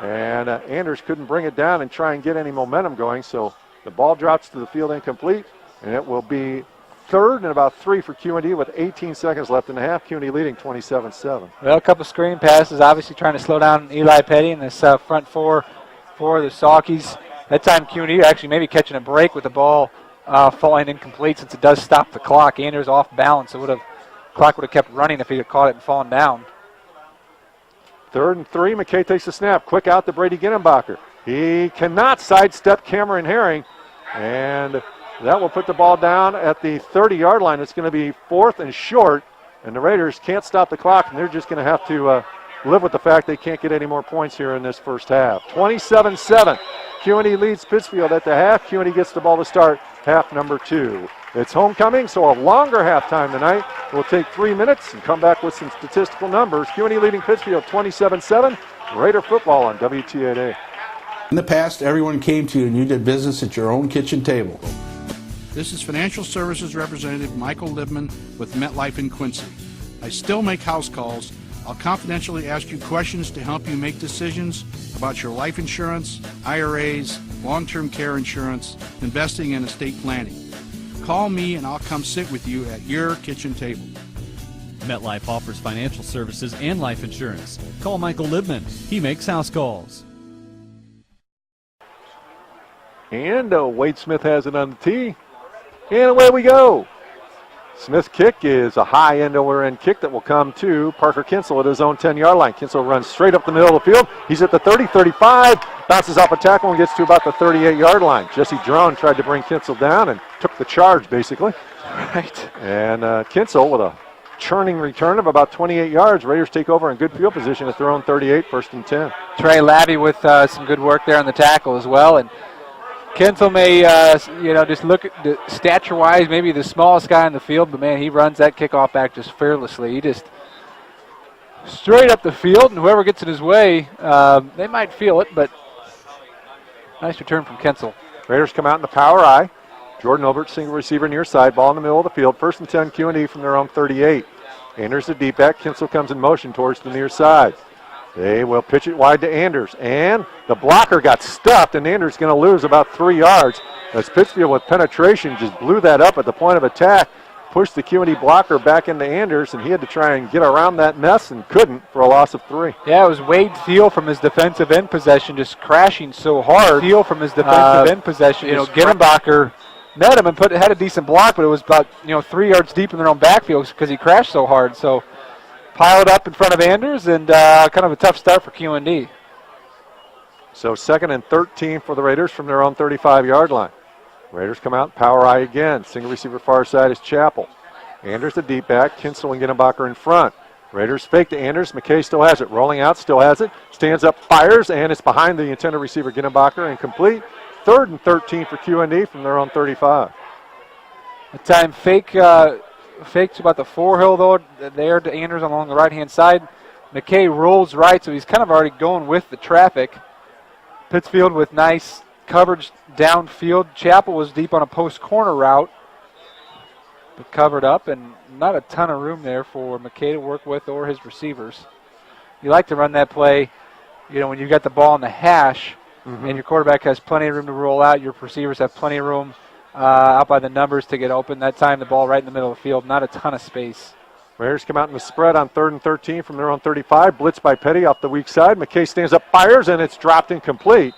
And Anders couldn't bring it down and try and get any momentum going, so the ball drops to the field incomplete, and it will be 3rd and about 3 for QND with 18 seconds left in the half. QND leading 27-7. Well, a couple screen passes, obviously trying to slow down Eli Petty in this front four for the Saukeys. That time QND actually maybe catching a break with the ball falling incomplete since it does stop the clock. Anders off balance. Clock would have kept running if he had caught it and fallen down. 3rd and 3. McKay takes the snap. Quick out to Brady Ginnebacher. He cannot sidestep Cameron Herring, and that will put the ball down at the 30-yard line. It's going to be 4th and short, and the Raiders can't stop the clock, and they're just going to have to live with the fact they can't get any more points here in this first half. 27-7. QND leads Pittsfield at the half. QND gets the ball to start half number 2. It's homecoming, so a longer halftime tonight. We'll take 3 minutes and come back with some statistical numbers. QND leading Pittsfield 27-7. Raider football on WTAA. In the past, everyone came to you and you did business at your own kitchen table. This is Financial Services Representative Michael Libman with MetLife in Quincy. I still make house calls. I'll confidentially ask you questions to help you make decisions about your life insurance, IRAs, long-term care insurance, investing, and estate planning. Call me and I'll come sit with you at your kitchen table. MetLife offers financial services and life insurance. Call Michael Libman. He makes house calls. And Wade Smith has it on the tee. And away we go. Smith's kick is a high end-over-end kick that will come to Parker Kinsel at his own 10-yard line. Kinsel runs straight up the middle of the field. He's at the 30, 35, bounces off a tackle and gets to about the 38-yard line. Jesse Drone tried to bring Kinsel down and took the charge, basically. Right. And Kinsel with a churning return of about 28 yards. Raiders take over in good field position at their own 38, 1st and 10. Trey Labby with some good work there on the tackle as well. And Kinsel may, just look at the stature-wise, maybe the smallest guy in the field, but, man, he runs that kickoff back just fearlessly. He just straight up the field, and whoever gets in his way, they might feel it, but nice return from Kinsel. Raiders come out in the power I. Jordan Obert, single receiver near side, ball in the middle of the field. 1st and 10, QND from their own 38. Anders the deep back. Kinsel comes in motion towards the near side. They will pitch it wide to Anders, and the blocker got stuffed, and Anders is going to lose about 3 yards as Pittsfield with penetration just blew that up at the point of attack, pushed the QND blocker back into Anders, and he had to try and get around that mess and couldn't for a loss of 3. Yeah, it was Wade Thiel from his defensive end possession just crashing so hard. Thiel from his defensive end possession, Ginnebacher met him and had a decent block, but it was about 3 yards deep in their own backfield because he crashed so hard. So piled up in front of Anders, and kind of a tough start for QND. So 2nd and 13 for the Raiders from their own 35-yard line. Raiders come out, power I again. Single receiver far side is Chappell. Anders the deep back, Kinsel and Ginnebacher in front. Raiders fake to Anders. McKay still has it. Rolling out, still has it. Stands up, fires, and it's behind the intended receiver, Ginnebacher, incomplete. 3rd and 13 for QND from their own 35. The time fakes about the forehill, though, there to Anders along the right-hand side. McKay rolls right, so he's kind of already going with the traffic. Pittsfield with nice coverage downfield. Chappell was deep on a post corner route, but covered up, and not a ton of room there for McKay to work with or his receivers. You like to run that play, when you've got the ball in the hash, and your quarterback has plenty of room to roll out, your receivers have plenty of room out by the numbers to get open. That time the ball right in the middle of the field, not a ton of space. Raiders come out in the spread on 3rd and 13 from their own 35. Blitz by Petty off the weak side. McKay stands up, fires, and it's dropped incomplete.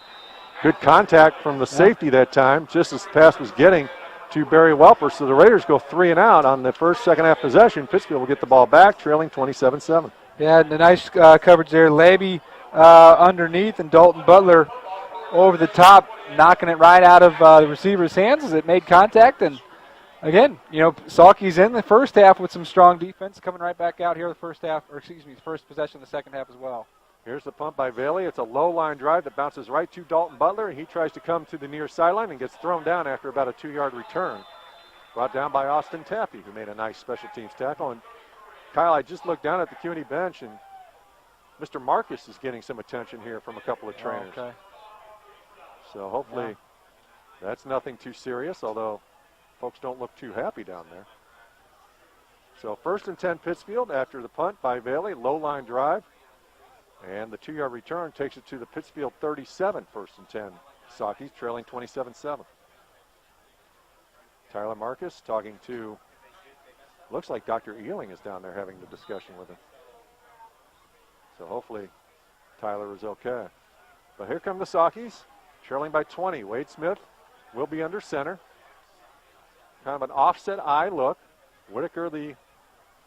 Good contact from the safety that time, just as the pass was getting to Barry Welper. So the Raiders go 3 and out on the first, second half possession. Pittsfield will get the ball back, trailing 27-7. Yeah, the nice coverage there. Labby underneath, and Dalton Butler over the top, knocking it right out of the receiver's hands as it made contact. And again, Salke's in the first half with some strong defense, coming right back out here the first possession of the second half as well. Here's the punt by Bailey. It's a low line drive that bounces right to Dalton Butler, and he tries to come to the near sideline and gets thrown down after about a 2-yard return. Brought down by Austin Taffy, who made a nice special teams tackle. And Kyle, I just looked down at the QND bench, and Mr. Marcus is getting some attention here from a couple of trainers. Okay. So hopefully that's nothing too serious, although folks don't look too happy down there. So 1st and 10 Pittsfield after the punt by Bailey, low line drive. And the 2-yard return takes it to the Pittsfield 37, 1st and 10. Sauke's trailing 27-7. Tyler Marcus talking to, looks like Dr. Ealing is down there having the discussion with him. So hopefully Tyler is okay. But here come the Sauke's, trailing by 20. Wade Smith will be under center. Kind of an offset eye look. Whitaker, the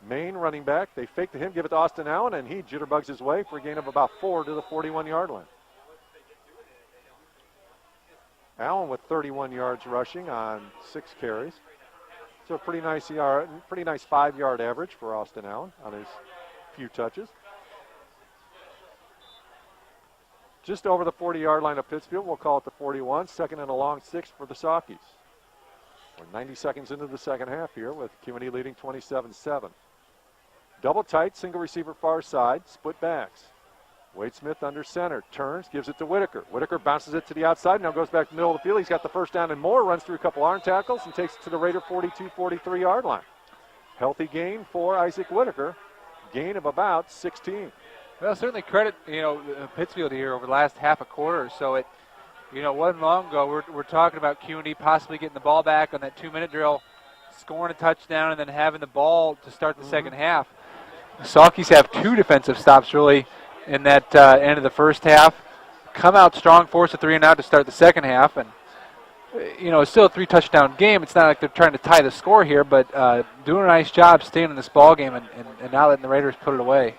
main running back. They fake to him, give it to Austin Allen, and he jitterbugs his way for a gain of about 4 to the 41-yard line. Allen with 31 yards rushing on 6 carries. So a pretty nice 5-yard average for Austin Allen on his few touches. Just over the 40-yard line of Pittsfield, we'll call it the 41. 2nd and a long 6 for the Sauke's. We're 90 seconds into the second half here with QND leading 27-7. Double tight, single receiver far side, split backs. Wade Smith under center, turns, gives it to Whitaker. Whitaker bounces it to the outside, now goes back to the middle of the field. He's got the first down and more, runs through a couple arm tackles, and takes it to the Raider 42, 43-yard line. Healthy gain for Isaac Whitaker, gain of about 16. Well, certainly credit, Pittsfield here over the last half a quarter or so. It wasn't long ago we're talking about QND possibly getting the ball back on that 2-minute drill, scoring a touchdown, and then having the ball to start the second half. The Salkies have 2 defensive stops really in that end of the first half. Come out strong, force a 3-and-out to start the second half, and it's still a 3-touchdown game. It's not like they're trying to tie the score here, but doing a nice job staying in this ball game and not letting the Raiders put it away.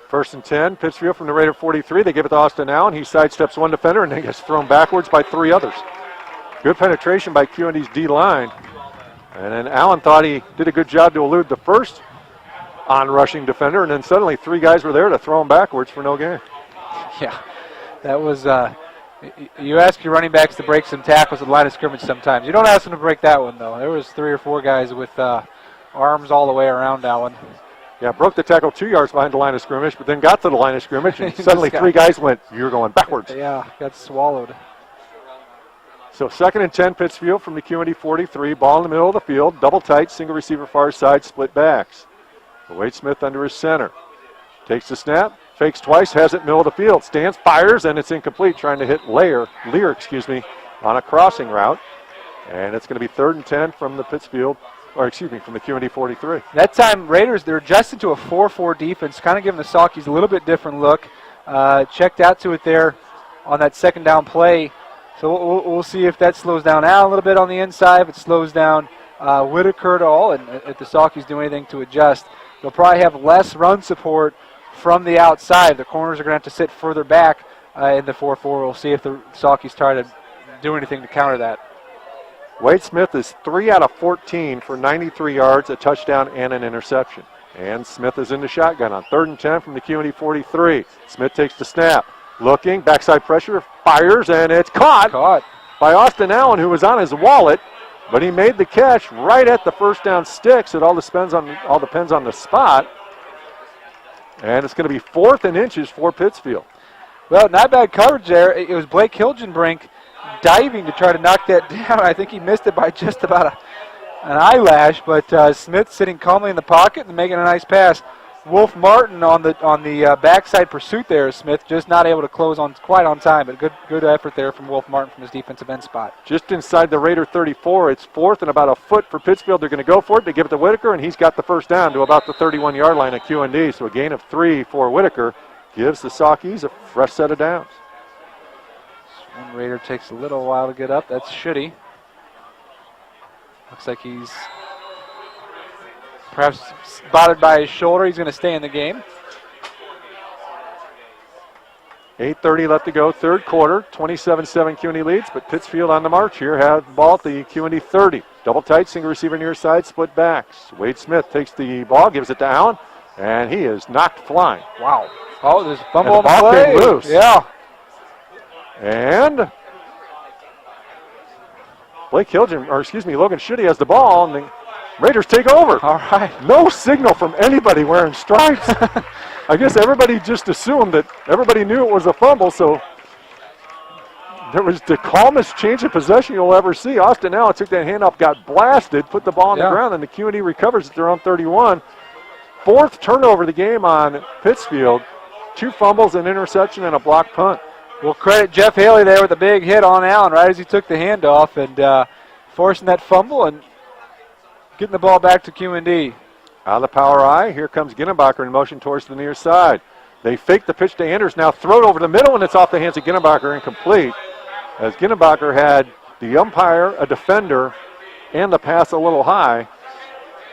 1st and 10, Pittsfield from the Raider 43. They give it to Austin Allen. He sidesteps one defender and then gets thrown backwards by 3 others. Good penetration by QND's D-line. And then Allen thought he did a good job to elude the first on-rushing defender, and then suddenly 3 guys were there to throw him backwards for no gain. Yeah, that was you ask your running backs to break some tackles at the line of scrimmage sometimes. You don't ask them to break that one, though. There was 3 or 4 guys with arms all the way around Allen. Yeah, broke the tackle 2 yards behind the line of scrimmage, but then got to the line of scrimmage, and suddenly 3 guys went, you're going backwards. Yeah, got swallowed. So 2nd and 10, Pittsfield from the QND 43. Ball in the middle of the field, double tight, single receiver far side, split backs. Wade Smith under his center. Takes the snap, fakes twice, has it middle of the field, stands, fires, and it's incomplete, trying to hit Lear, on a crossing route. And it's going to be 3rd and 10 from the from the QND 43. That time, Raiders, they're adjusted to a 4-4 defense, kind of giving the Salkies a little bit different look. Checked out to it there on that 2nd down play. So we'll see if that slows down Al a little bit on the inside, if it slows down Whitaker at all, and if the Salkies do anything to adjust. They'll probably have less run support from the outside. The corners are going to have to sit further back in the 4-4. We'll see if the Salkies try to do anything to counter that. Wade Smith is 3 out of 14 for 93 yards, a touchdown, and an interception. And Smith is in the shotgun on 3rd and 10 from the QND 43. Smith takes the snap. Looking, backside pressure, fires, and it's caught by Austin Allen, who was on his wallet, but he made the catch right at the first down sticks. It all depends on the spot. And it's going to be 4th and inches for Pittsfield. Well, not bad coverage there. It was Blake Hilgenbrink diving to try to knock that down. I think he missed it by just about an eyelash, but Smith sitting calmly in the pocket and making a nice pass. Wolf Martin on the backside pursuit there. Smith just not able to close on quite on time, but good effort there from Wolf Martin from his defensive end spot. Just inside the Raider 34, it's 4th and about a foot for Pittsfield. They're going to go for it. They give it to Whitaker, and he's got the first down to about the 31-yard line at QND. So a gain of 3 for Whitaker gives the Salkies a fresh set of downs. One Raider takes a little while to get up. That's Schutte. Looks like he's perhaps spotted by his shoulder. He's going to stay in the game. 8:30 left to go, 3rd quarter. 27-7 QND leads, but Pittsfield on the march here. Have the ball at the QND 30. Double tight, single receiver near side, split backs. Wade Smith takes the ball, gives it to Allen, and he is knocked flying. Wow. Oh, there's a fumble on the the ball play. came loose. Yeah. And Logan Schutte has the ball, and the Raiders take over. All right. No signal from anybody wearing stripes. I guess everybody just assumed that everybody knew it was a fumble, so there was the calmest change of possession you'll ever see. Austin Allen took that handoff, got blasted, put the ball on the ground, and the QND recovers at their own 31. 4th turnover of the game on Pittsfield. 2 fumbles, an interception, and a blocked punt. We'll credit Jeff Haley there with a big hit on Allen right as he took the handoff and forcing that fumble and getting the ball back to QND. Out of the power I, here comes Ginnebacher in motion towards the near side. They fake the pitch to Anders, now throw it over the middle, and it's off the hands of Ginnebacher, incomplete. As Ginnebacher had the umpire, a defender, and the pass a little high.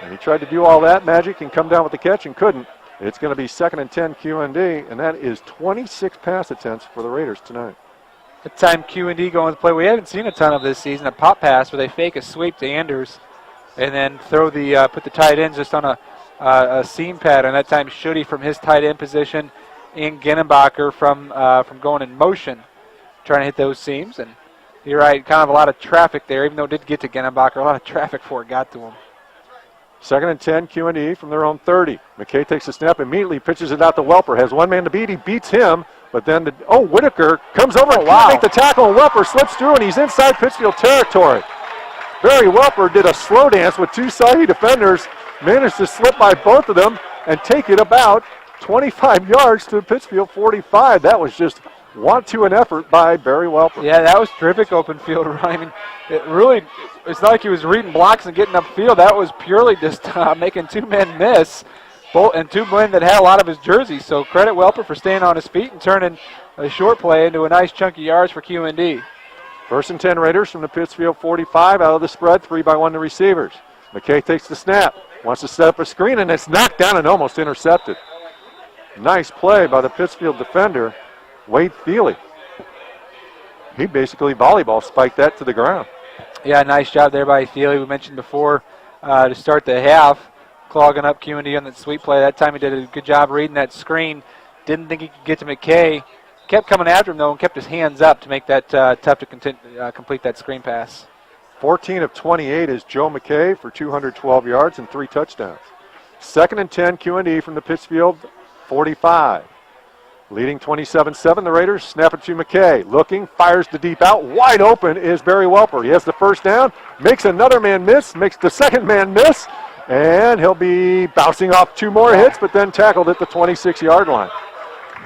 And he tried to do all that magic and come down with the catch and couldn't. It's going to be 2nd and 10 QND, and that is 26 pass attempts for the Raiders tonight. The time QND going to play, we haven't seen a ton of this season, a pop pass where they fake a sweep to Anders and then throw put the tight ends just on a seam pattern. That time Schutte from his tight end position and Ginnebacher from going in motion, trying to hit those seams. And you're right, kind of a lot of traffic there, even though it did get to Ginnebacher, a lot of traffic before it got to him. 2nd and 10, QND from their own 30. McKay takes a snap, immediately pitches it out to Welper. Has one man to beat, he beats him, but then Whitaker comes over and can't make the tackle, and Welper slips through, and he's inside Pittsfield territory. Barry Welper did a slow dance with 2 Sahi defenders, managed to slip by both of them and take it about 25 yards to Pittsfield 45. That was just an effort by Barry Welper. Yeah, that was terrific open field run. I mean, it's not like he was reading blocks and getting upfield. That was purely just making 2 men miss. and two men that had a lot of his jerseys. So credit Welper for staying on his feet and turning a short play into a nice chunky yards for QND. 1st and 10 Raiders from the Pittsfield 45 out of the spread, 3-by-1 to receivers. McKay takes the snap, wants to set up a screen, and it's knocked down and almost intercepted. Nice play by the Pittsfield defender, Wade Thiele. He basically volleyball spiked that to the ground. Yeah, nice job there by Thiele. We mentioned before to start the half, clogging up QND on that sweep play. That time he did a good job reading that screen. Didn't think he could get to McKay. Kept coming after him, though, and kept his hands up to make that tough to complete that screen pass. 14 of 28 is Joe McKay for 212 yards and 3 touchdowns. 2nd and 10, QND from the Pittsfield 45. Leading 27-7, the Raiders snap it to McKay. Looking, fires the deep out. Wide open is Barry Welper. He has the first down, makes another man miss, makes the second man miss, and he'll be bouncing off 2 more hits, but then tackled at the 26-yard line.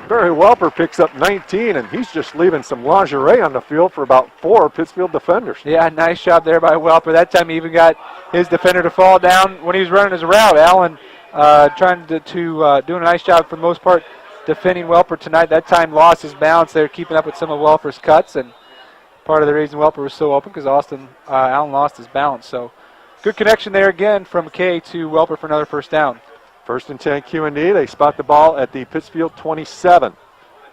Barry Welper picks up 19, and he's just leaving some lingerie on the field for about 4 Pittsfield defenders. Yeah, nice job there by Welper. That time he even got his defender to fall down when he was running his route. Allen trying to doing a nice job for the most part defending Welper tonight. That time lost his balance there, keeping up with some of Welper's cuts, and part of the reason Welper was so open because Allen lost his balance. So good connection there again from McKay to Welper for another first down. 1st and 10, QND. They spot the ball at the Pittsfield 27.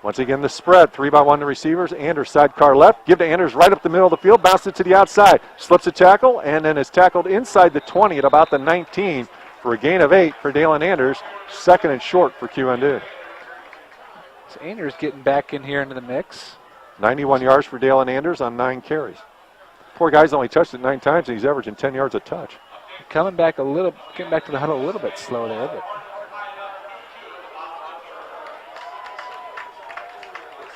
Once again, the spread, 3-by-1 to receivers. Anders sidecar left. Give to Anders right up the middle of the field. Bounce it to the outside. Slips a tackle, and then is tackled inside the 20 at about the 19 for a gain of 8 for Dalen Anders. 2nd and short for QND. So Anders getting back in here into the mix. 91 yards for Dalen Anders on 9 carries. Poor guy's only touched it 9 times, and he's averaging 10 yards a touch. Coming back a little, getting back to the huddle a little bit slow there, but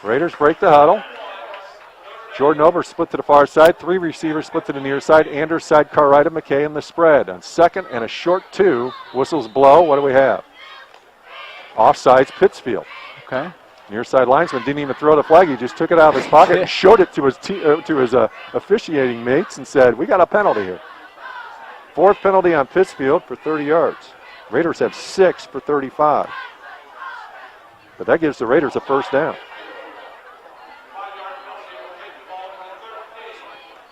Raiders break the huddle. Jordan Over split to the far side. 3 receivers split to the near side. Anders sidecar right of McKay in the spread. On 2nd and a short 2, whistles blow. What do we have? Offsides Pittsfield. okay. Near side linesman didn't even throw the flag. He just took it out of his pocket and showed it to his officiating mates and said, "We got a penalty here." 4th penalty on Pittsfield for 30 yards. Raiders have 6 for 35. But that gives the Raiders a first down.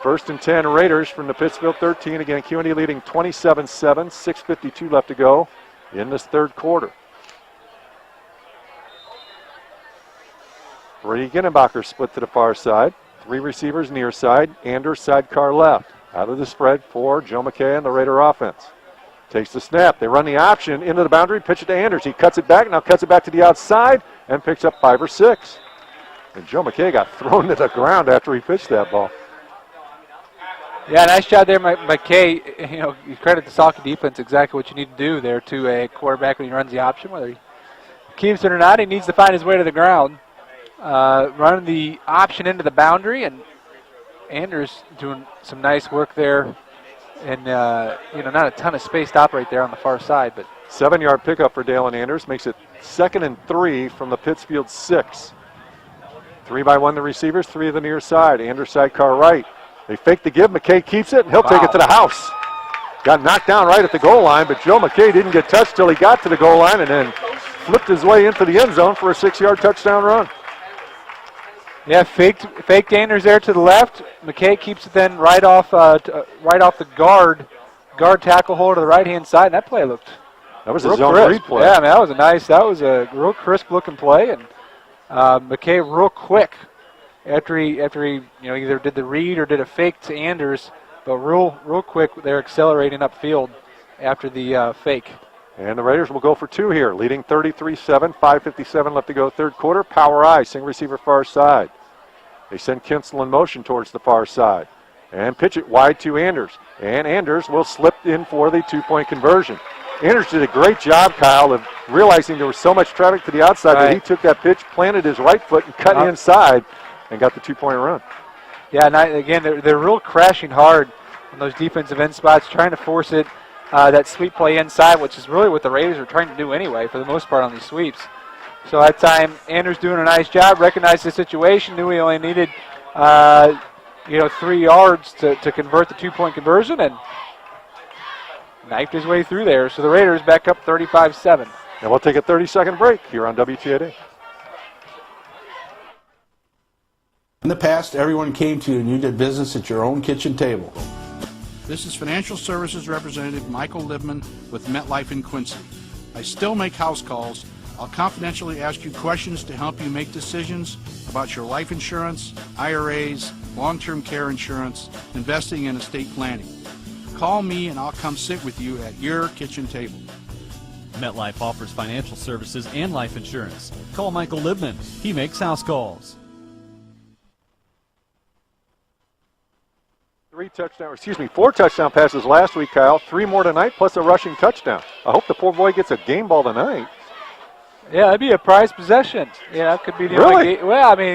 1st and 10 Raiders from the Pittsfield 13. Again, QND leading 27-7, 6:52 left to go in this 3rd quarter. Brady Ginnenbacher split to the far side. 3 receivers near side. Anders sidecar left. Out of the spread for Joe McKay and the Raider offense. Takes the snap. They run the option into the boundary. Pitch it to Anders. He cuts it back. Now cuts it back to the outside and picks up 5 or 6. And Joe McKay got thrown to the ground after he pitched that ball. Yeah, nice job there, McKay. You know, you credit the Salke defense, exactly what you need to do there to a quarterback when he runs the option. Whether he keeps it or not, he needs to find his way to the ground. Running the option into the boundary, and Anders doing some nice work there. And, not a ton of space to operate there on the far side. But 7-yard pickup for Dalen Anders makes it 2nd and 3 from the Pittsfield 6. 3-by-1 the receivers, 3 of the near side. Anders sidecar right. They fake the give. McKay keeps it, and he'll take it to the house. Got knocked down right at the goal line, but Joe McKay didn't get touched till he got to the goal line and then flipped his way into the end zone for a 6-yard touchdown run. yeah, faked Anders there to the left. McKay keeps it then right off the guard tackle hold to the right-hand side. And that play looked That was a real zone crisp. read play. Yeah, I mean, that was a real crisp-looking play, and McKay real quick after he either did the read or did a fake to Anders, but real quick they're accelerating upfield after the fake. And the Raiders will go for 2 here, leading 33-7, 5:57 left to go, 3rd quarter. Power I, single receiver far side. They send Kinsel in motion towards the far side and pitch it wide to Anders. And Anders will slip in for the 2-point conversion. Anders did a great job, Kyle, of realizing there was so much traffic to the outside that he took that pitch, planted his right foot, and cut inside and got the 2-point run. Yeah, and again, they're real crashing hard on those defensive end spots, trying to force it, that sweep play inside, which is really what the Raiders are trying to do anyway for the most part on these sweeps. So that time, Anders doing a nice job, recognized the situation, knew he only needed 3 yards to convert the 2-point conversion, and knifed his way through there. So the Raiders back up 35-7. And we'll take a 30-second break here on WTAD. In the past, everyone came to you and you did business at your own kitchen table. This is Financial Services Representative Michael Libman with MetLife in Quincy. I still make house calls. I'll confidentially ask you questions to help you make decisions about your life insurance, IRAs, long-term care insurance, investing, and estate planning. Call me and I'll come sit with you at your kitchen table. MetLife offers financial services and life insurance. Call Michael Libman. He makes house calls. 4 touchdown passes last week, Kyle. 3 more tonight, plus a rushing touchdown. I hope the poor boy gets a game ball tonight. Yeah, that'd be a prized possession. Yeah, that could be the Really? only game. Well, I mean,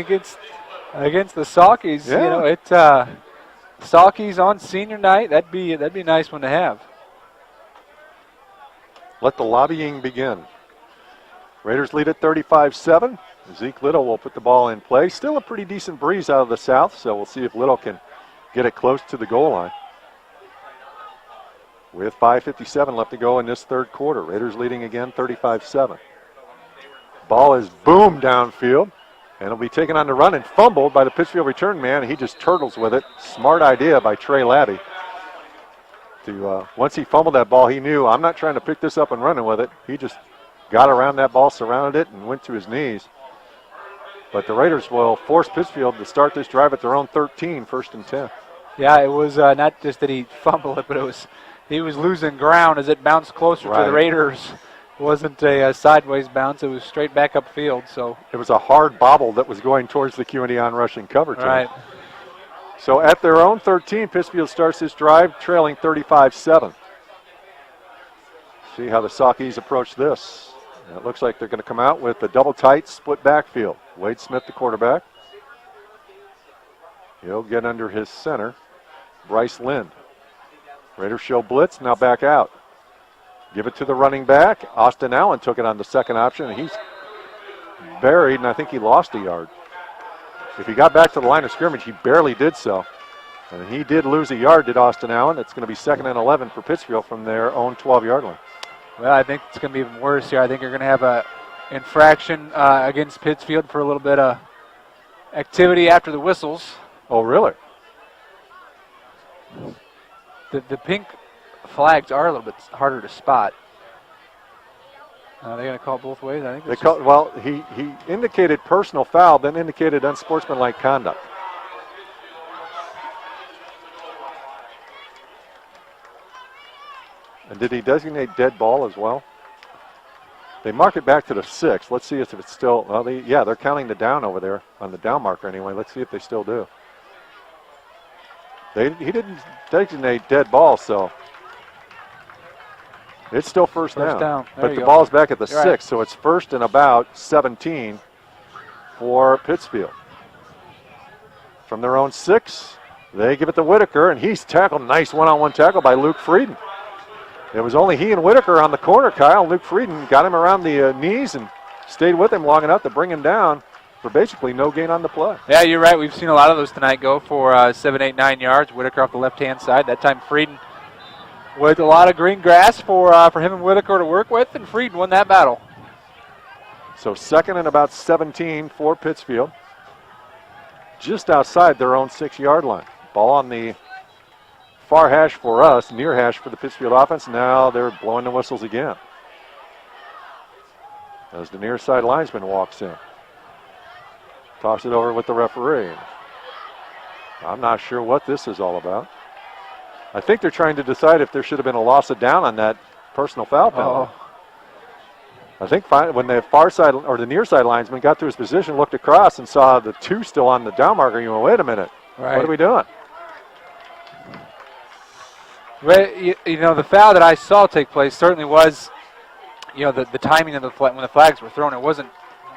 against the Saukeys, Yeah. you know, Saukeys on senior night. That'd be a nice one to have. Let the lobbying begin. Raiders lead at 35-7. Zeke Little will put the ball in play. Still a pretty decent breeze out of the south, so we'll see if Little can get it close to the goal line. With 5:57 left to go in this third quarter. Raiders leading again 35-7. Ball is boomed downfield, and it'll be taken on the run and fumbled by the Pittsfield return man. He just turtles with it. Smart idea by Trey Labby. Once he fumbled that ball, he knew, I'm not trying to pick this up and running with it. He just got around that ball, surrounded it, and went to his knees. But the Raiders will force Pittsfield to start this drive at their own 13, 1st and 10. Yeah, it was not just that he fumbled it, but he was losing ground as it bounced closer to the Raiders. It wasn't a sideways bounce. It was straight back upfield. So it was a hard bobble that was going towards the QND on rushing cover team. Right. So at their own 13, Pittsfield starts this drive trailing 35-7. See how the Saukeys approach this. And it looks like they're going to come out with a double tight split backfield. Wade Smith, the quarterback. He'll get under his center, Bryce Lind. Raiders show blitz, now back out. Give it to the running back. Austin Allen took it on the second option, and he's buried, and I think he lost a yard. If he got back to the line of scrimmage, he barely did so. And he did lose a yard, did Austin Allen. It's going to be 2nd and 11 for Pittsfield from their own 12-yard line. Well, I think it's going to be even worse here. I think you're going to have a infraction against Pittsfield for a little bit of activity after the whistles. Oh, really? The pink flags are a little bit harder to spot. They're going to call it both ways. I think he indicated personal foul, then indicated unsportsmanlike conduct. And did he designate dead ball as well? They mark it back to the 6. Let's see if it's still, they're counting the down over there on the down marker anyway. Let's see if they still do. He didn't designate dead ball, so it's still first down. But the ball's back at the 6, right. So it's 1st and about 17 for Pittsfield. From their own 6, they give it to Whitaker, and he's tackled. Nice one-on-one tackle by Luke Frieden. It was only he and Whitaker on the corner, Kyle. Luke Frieden got him around the knees and stayed with him long enough to bring him down for basically no gain on the play. Yeah, you're right. We've seen a lot of those tonight go for 7, 8, 9 yards. Whitaker off the left-hand side. That time Frieden with a lot of green grass for him and Whitaker to work with, and Frieden won that battle. So 2nd and about 17 for Pittsfield. Just outside their own 6-yard line. Ball on the far hash for us, near hash for the Pittsfield offense. Now they're blowing the whistles again as the near side linesman walks in. Toss it over with the referee. I'm not sure what this is all about. I think they're trying to decide if there should have been a loss of down on that personal foul penalty. I think when the far side or the near side linesman got to his position, looked across and saw the 2 still on the down marker, you went, wait a minute, What are we doing? Well, the foul that I saw take place certainly was, the timing of when the flags were thrown. It wasn't,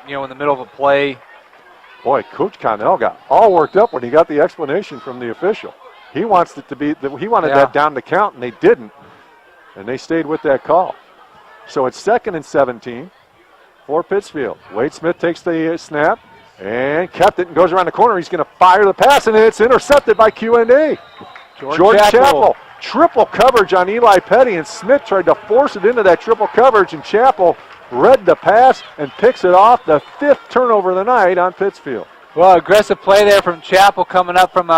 in the middle of a play. Boy, Coach Connell got all worked up when he got the explanation from the official. He wants it to be, he wanted that down to count, and they didn't. And they stayed with that call. So it's 2nd and 17 for Pittsfield. Wade Smith takes the snap and kept it and goes around the corner. He's going to fire the pass, and it's intercepted by QND. Jordan Chappell. Triple coverage on Eli Petty, and Smith tried to force it into that triple coverage, and Chappell read the pass and picks it off. The 5th turnover of the night on Pittsfield. Well, aggressive play there from Chappell coming up from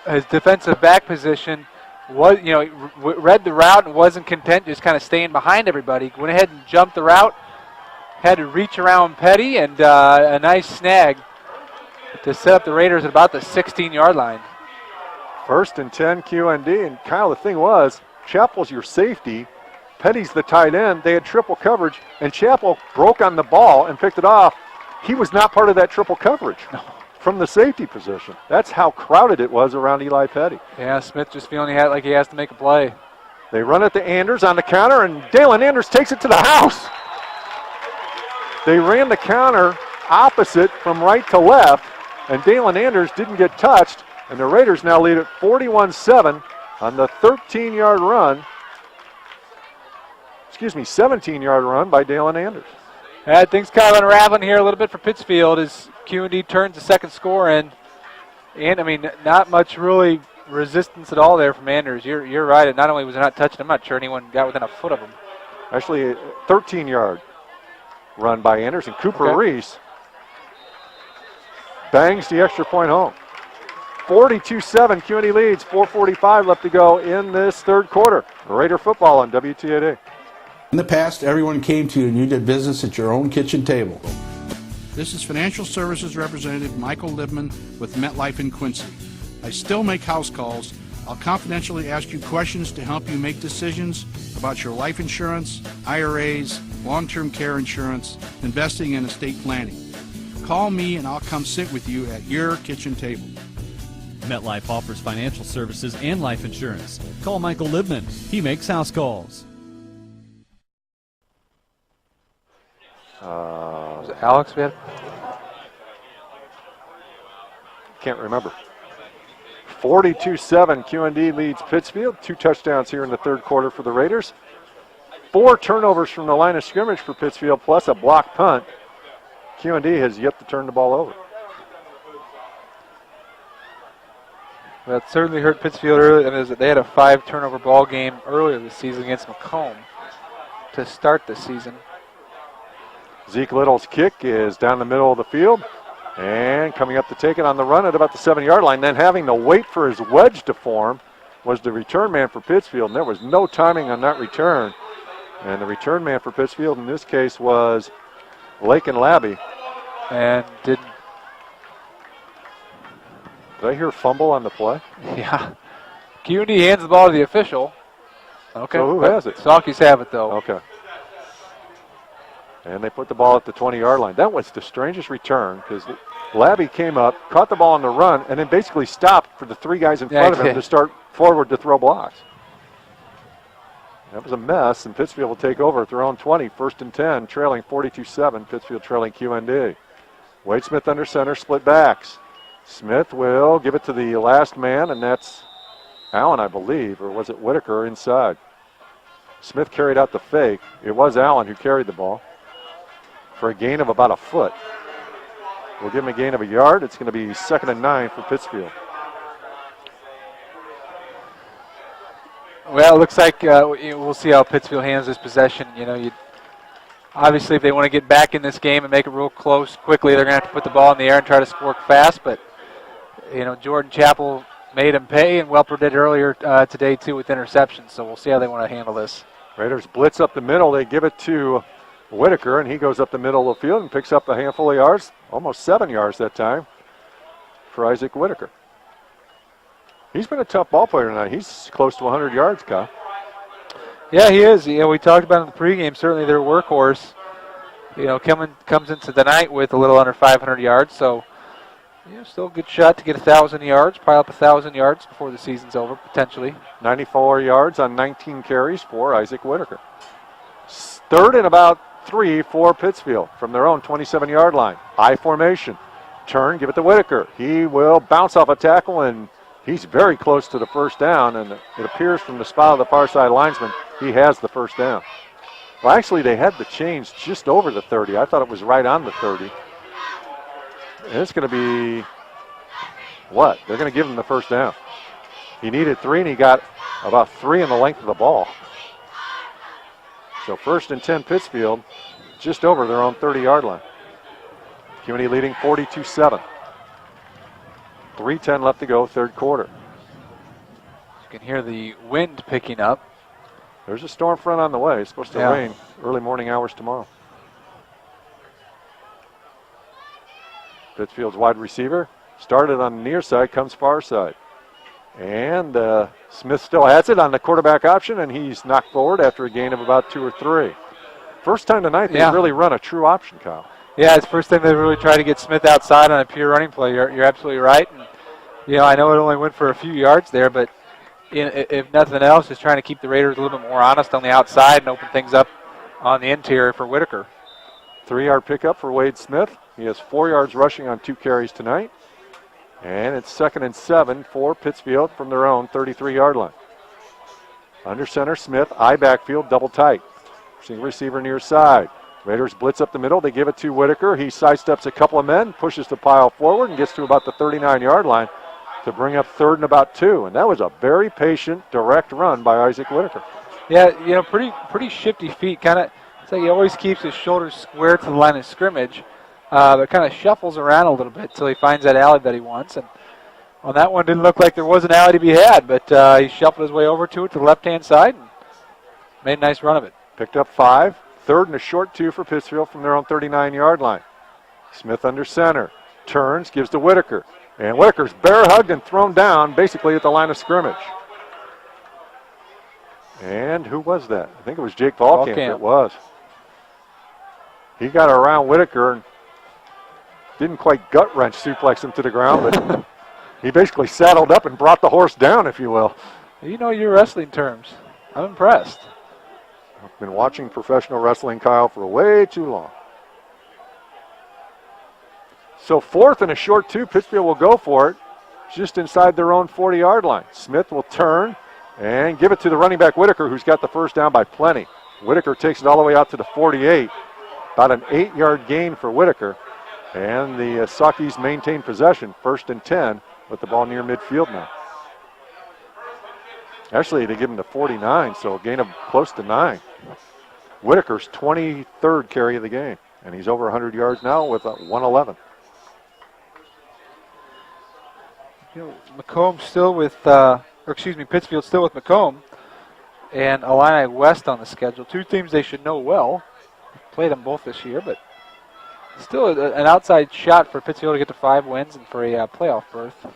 his defensive back position. Read the route and wasn't content just kind of staying behind everybody. Went ahead and jumped the route. Had to reach around Petty, and a nice snag to set up the Raiders at about the 16-yard line. 1st and 10 QND, and Kyle, the thing was, Chappell's your safety. Petty's the tight end. They had triple coverage, and Chappell broke on the ball and picked it off. He was not part of that triple coverage from the safety position. That's how crowded it was around Eli Petty. Yeah, Smith just feeling like he has to make a play. They run it to Anders on the counter, and Dalen Anders takes it to the house. They ran the counter opposite from right to left, and Dalen Anders didn't get touched, and the Raiders now lead at 41-7 on the 13-yard run. 17-yard run by Dalen Anders. Things kind of unraveling here a little bit for Pittsfield as QND turns the second score in. And, I mean, not much really resistance at all there from Anders. You're right. And not only was it not touching, I'm not sure anyone got within a foot of him. Actually, a 13-yard run by Anders, and Cooper Reese bangs the extra point home. 42-7, QND leads, 4:45 left to go in this third quarter. Raider football on WTAD. In the past, everyone came to you and you did business at your own kitchen table. This is Financial Services Representative Michael Libman with MetLife in Quincy. I still make house calls. I'll confidentially ask you questions to help you make decisions about your life insurance, IRAs, long-term care insurance, investing, and estate planning. Call me and I'll come sit with you at your kitchen table. MetLife offers financial services and life insurance. Call Michael Libman. He makes house calls. Was it Alex we had? Can't remember. 42-7, QND leads Pittsfield. 2 touchdowns here in the third quarter for the Raiders. 4 turnovers from the line of scrimmage for Pittsfield, plus a block punt. QND has yet to turn the ball over. That certainly hurt Pittsfield early. I mean, they had a 5 turnover ball game earlier this season against Macomb to start the season. Zeke Little's kick is down the middle of the field and coming up to take it on the run at about the 7-yard line. Then having to wait for his wedge to form was the return man for Pittsfield, and there was no timing on that return. And the return man for Pittsfield in this case was Lakin Labby. And did I hear fumble on the play? Yeah. QND hands the ball to the official. Okay. So who has it? Saukies have it, though. Okay. And they put the ball at the 20-yard line. That was the strangest return because Labby came up, caught the ball on the run, and then basically stopped for the 3 guys in front of him to start forward to throw blocks. That was a mess, and Pittsfield will take over at their own 20, 1st and 10, trailing 42-7. Pittsfield trailing QND. Wade Smith under center, split backs. Smith will give it to the last man, and that's Allen, I believe, or was it Whitaker inside? Smith carried out the fake. It was Allen who carried the ball for a gain of about a foot. We'll give him a gain of a yard. It's going to be 2nd and 9 for Pittsfield. Well, it looks like we'll see how Pittsfield handles this possession. Obviously, if they want to get back in this game and make it real close quickly, they're going to have to put the ball in the air and try to score fast. But, Jordan Chappell made him pay, and Welper did earlier today, too, with interceptions. So we'll see how they want to handle this. Raiders blitz up the middle. They give it to Whitaker, and he goes up the middle of the field and picks up a handful of yards, almost 7 yards that time for Isaac Whitaker. He's been a tough ball player tonight. He's close to 100 yards, Kyle. Yeah, he is. We talked about in the pregame, certainly their workhorse. Comes into the night with a little under 500 yards, so still a good shot to get 1,000 yards, pile up 1,000 yards before the season's over, potentially. 94 yards on 19 carries for Isaac Whitaker. 3rd and about 3 for Pittsfield from their own 27-yard line. I formation. Turn, give it to Whitaker. He will bounce off a tackle, and he's very close to the first down, and it appears from the spot of the far side linesman he has the first down. Well, actually, they had the change just over the 30. I thought it was right on the 30. And it's going to be what? They're going to give him the first down. He needed 3, and he got about 3 in the length of the ball. So 1st and 10 Pittsfield, just over their own 30-yard line. QND leading 42-7. 3:10 left to go, third quarter. You can hear the wind picking up. There's a storm front on the way. It's supposed to rain early morning hours tomorrow. Pittsfield's wide receiver started on the near side, comes far side. And Smith still has it on the quarterback option, and he's knocked forward after a gain of about 2 or 3. First time tonight they've really run a true option, Kyle. Yeah, it's the first time they've really tried to get Smith outside on a pure running play. You're absolutely right. And, I know it only went for a few yards there, but if nothing else, just trying to keep the Raiders a little bit more honest on the outside and open things up on the interior for Whitaker. 3-yard pickup for Wade Smith. He has 4 yards rushing on 2 carries tonight. And it's 2nd and 7 for Pittsfield from their own 33-yard line. Under center, Smith, eye backfield, double tight. Single receiver near side. Raiders blitz up the middle. They give it to Whitaker. He sidesteps a couple of men, pushes the pile forward, and gets to about the 39-yard line to bring up 3rd and about 2. And that was a very patient, direct run by Isaac Whitaker. Yeah, pretty shifty feet. Kind of, it's like he always keeps his shoulders square to the line of scrimmage, but kind of shuffles around a little bit until he finds that alley that he wants. And on that one, didn't look like there was an alley to be had, but he shuffled his way over to it to the left-hand side and made a nice run of it. Picked up 5. 3rd and a short 2 for Pittsfield from their own 39-yard line. Smith under center. Turns, gives to Whitaker. And Whitaker's bear hugged and thrown down basically at the line of scrimmage. And who was that? I think it was Jake Volkamp. It was. He got around Whitaker and didn't quite gut wrench suplex him to the ground, but he basically saddled up and brought the horse down, if you will. You know your wrestling terms. I'm impressed. I've been watching professional wrestling, Kyle, for way too long. So 4th and a short 2, Pittsfield will go for it just inside their own 40-yard line. Smith will turn and give it to the running back Whitaker, who's got the first down by plenty. Whitaker takes it all the way out to the 48. About an 8-yard gain for Whitaker. And the Saukees maintain possession, 1st and 10, with the ball near midfield now. Actually, they give him the 49, so a gain of close to 9. Whitaker's 23rd carry of the game, and he's over 100 yards now with a 111. Macomb still with, Pittsfield still with Macomb, and Illini West on the schedule. 2 teams they should know well. Played them both this year, but still an outside shot for Pittsfield to get to 5 wins and for a playoff berth.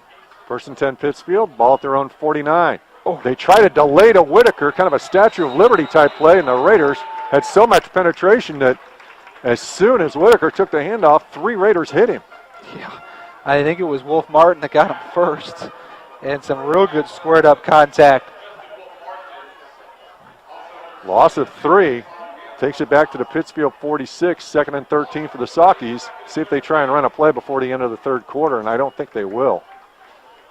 1st and 10 Pittsfield, ball at their own 49. They try to delay to Whitaker, kind of a Statue of Liberty type play, and the Raiders had so much penetration that as soon as Whitaker took the handoff, 3 Raiders hit him. Yeah, I think it was Wolf Martin that got him first, and some real good squared up contact. Loss of 3. Takes it back to the Pittsfield 46, 2nd and 13 for the Saukees. See if they try and run a play before the end of the third quarter, and I don't think they will.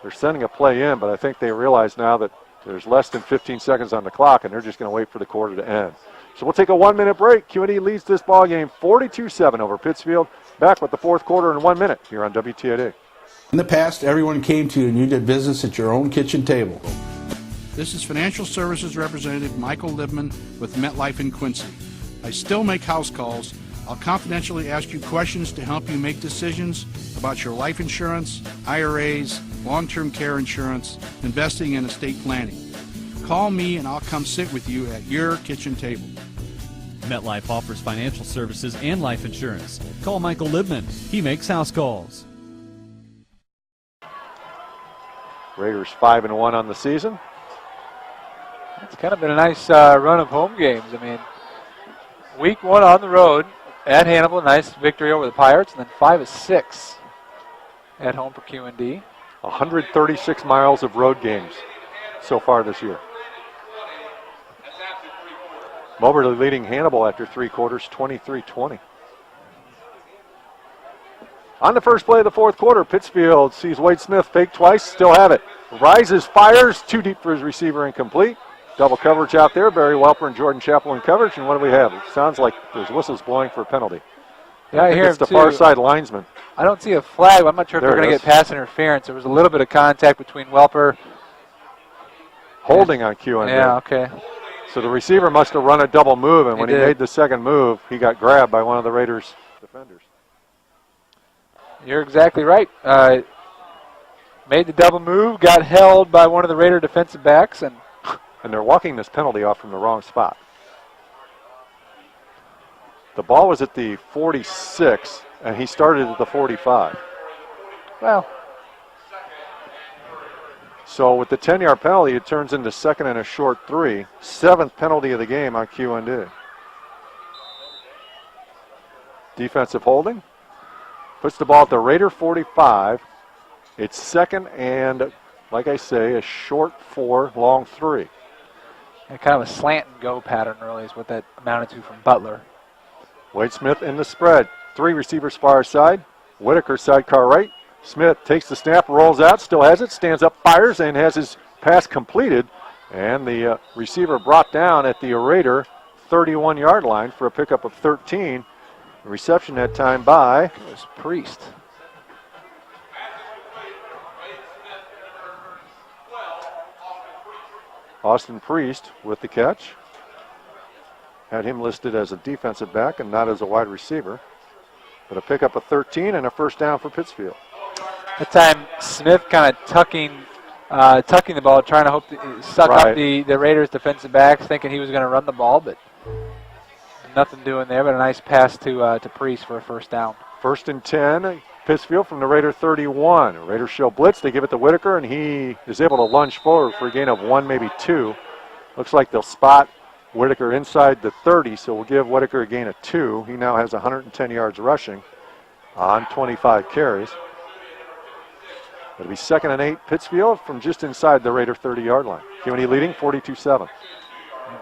They're sending a play in, but I think they realize now that there's less than 15 seconds on the clock, and they're just going to wait for the quarter to end. So we'll take a 1-minute break. QND leads this ball game 42-7 over Pittsfield. Back with the fourth quarter in 1 minute here on WTAD. In the past, everyone came to you and you did business at your own kitchen table. This is Financial Services Representative Michael Libman with MetLife in Quincy. I still make house calls. I'll confidentially ask you questions to help you make decisions about your life insurance, IRAs, long-term care insurance, investing, and estate planning. Call me and I'll come sit with you at your kitchen table. MetLife offers financial services and life insurance. Call Michael Libman. He makes house calls. Raiders 5-1 on the season. It's kind of been a nice run of home games. I mean, week 1 on the road at Hannibal, nice victory over the Pirates, and then 5-6 at home for QND. 136 miles of road games so far this year. Moberly leading Hannibal after 3 quarters, 23-20. On the first play of the fourth quarter, Pittsfield sees Wade Smith fake twice, still have it. Rises, fires, too deep for his receiver, incomplete. Double coverage out there, Barry Welper and Jordan Chappell in coverage, and what do we have? It sounds like there's whistles blowing for a penalty. Yeah, I hear it's the far side linesman. I don't see a flag. I'm not sure if they're going to get pass interference. There was a little bit of contact between Welper Holding on QND. Yeah, okay. So the receiver must have run a double move, and when he did. made the second move, he got grabbed by one of the Raiders' defenders. You're exactly right. Made the double move, got held by one of the Raider defensive backs, and they're walking this penalty off from the wrong spot. The ball was at the 46, and he started at the 45. well, So with the 10-yard penalty, it turns into second and a short 3. 7th penalty of the game on QND. Defensive holding. Puts the ball at the Raider 45. It's second and, like I say, a short 4, long 3. and kind of a slant and go pattern really is what that amounted to from Butler. Wade Smith in the spread. 3 receivers far side. Whitaker sidecar right. Smith takes the snap, rolls out, still has it, stands up, fires, and has his pass completed. And the receiver brought down at the Raider 31-yard line for a pickup of 13. Reception that time by It was Priest. Austin Priest with the catch. Had him listed as a defensive back and not as a wide receiver. But a pickup of 13 and a first down for Pittsfield. That time, Smith kind of tucking the ball, trying to hope to suck up the Raiders' defensive backs, thinking he was going to run the ball, but nothing doing there. But a nice pass to Priest for a first down. First and 10, Pittsfield from the Raider 31. Raiders show blitz. They give it to Whitaker, and he is able to lunge forward for a gain of 1, maybe 2. Looks like they'll spot Whitaker inside the 30, so we'll give Whitaker a gain of 2. He now has 110 yards rushing on 25 carries. It'll be second and 8, Pittsfield from just inside the Raider 30-yard line. QND leading 42-7.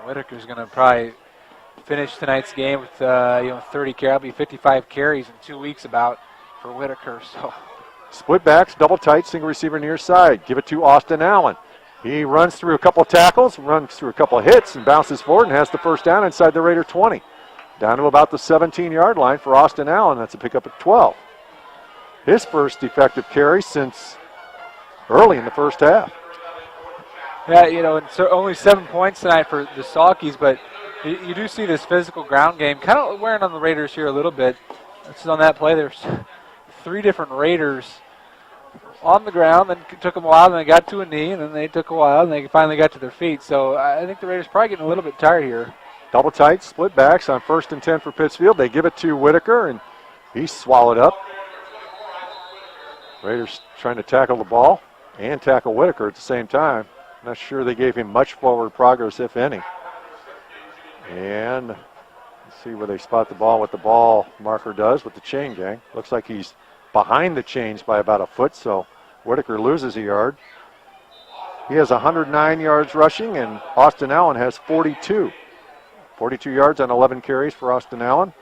Whitaker's going to probably finish tonight's game with 30 carries. That'll be 55 carries in 2 weeks about for Whitaker. So split backs, double tight, single receiver near side. Give it to Austin Allen. He runs through a couple of tackles, runs through a couple of hits, and bounces forward and has the first down inside the Raider 20. Down to about the 17-yard line for Austin Allen. That's a pickup at 12. His first effective carry since early in the first half. yeah, and so only 7 points tonight for the Saukeys, but you do see this physical ground game kind of wearing on the Raiders here a little bit. This is on that play. There's 3 different Raiders on the ground, then took them a while, then they got to a knee, and then they took a while, and they finally got to their feet. So I think the Raiders probably getting a little bit tired here. Double tight, split backs on first and 10 for Pittsfield. They give it to Whitaker, and he's swallowed up. Raiders trying to tackle the ball and tackle Whitaker at the same time. Not sure they gave him much forward progress, if any. And let's see where they spot the ball, what the ball marker does with the chain gang. Looks like he's behind the chains by about a foot, so Whitaker loses a yard. He has 109 yards rushing, and Austin Allen has 42. 42 yards on 11 carries for Austin Allen.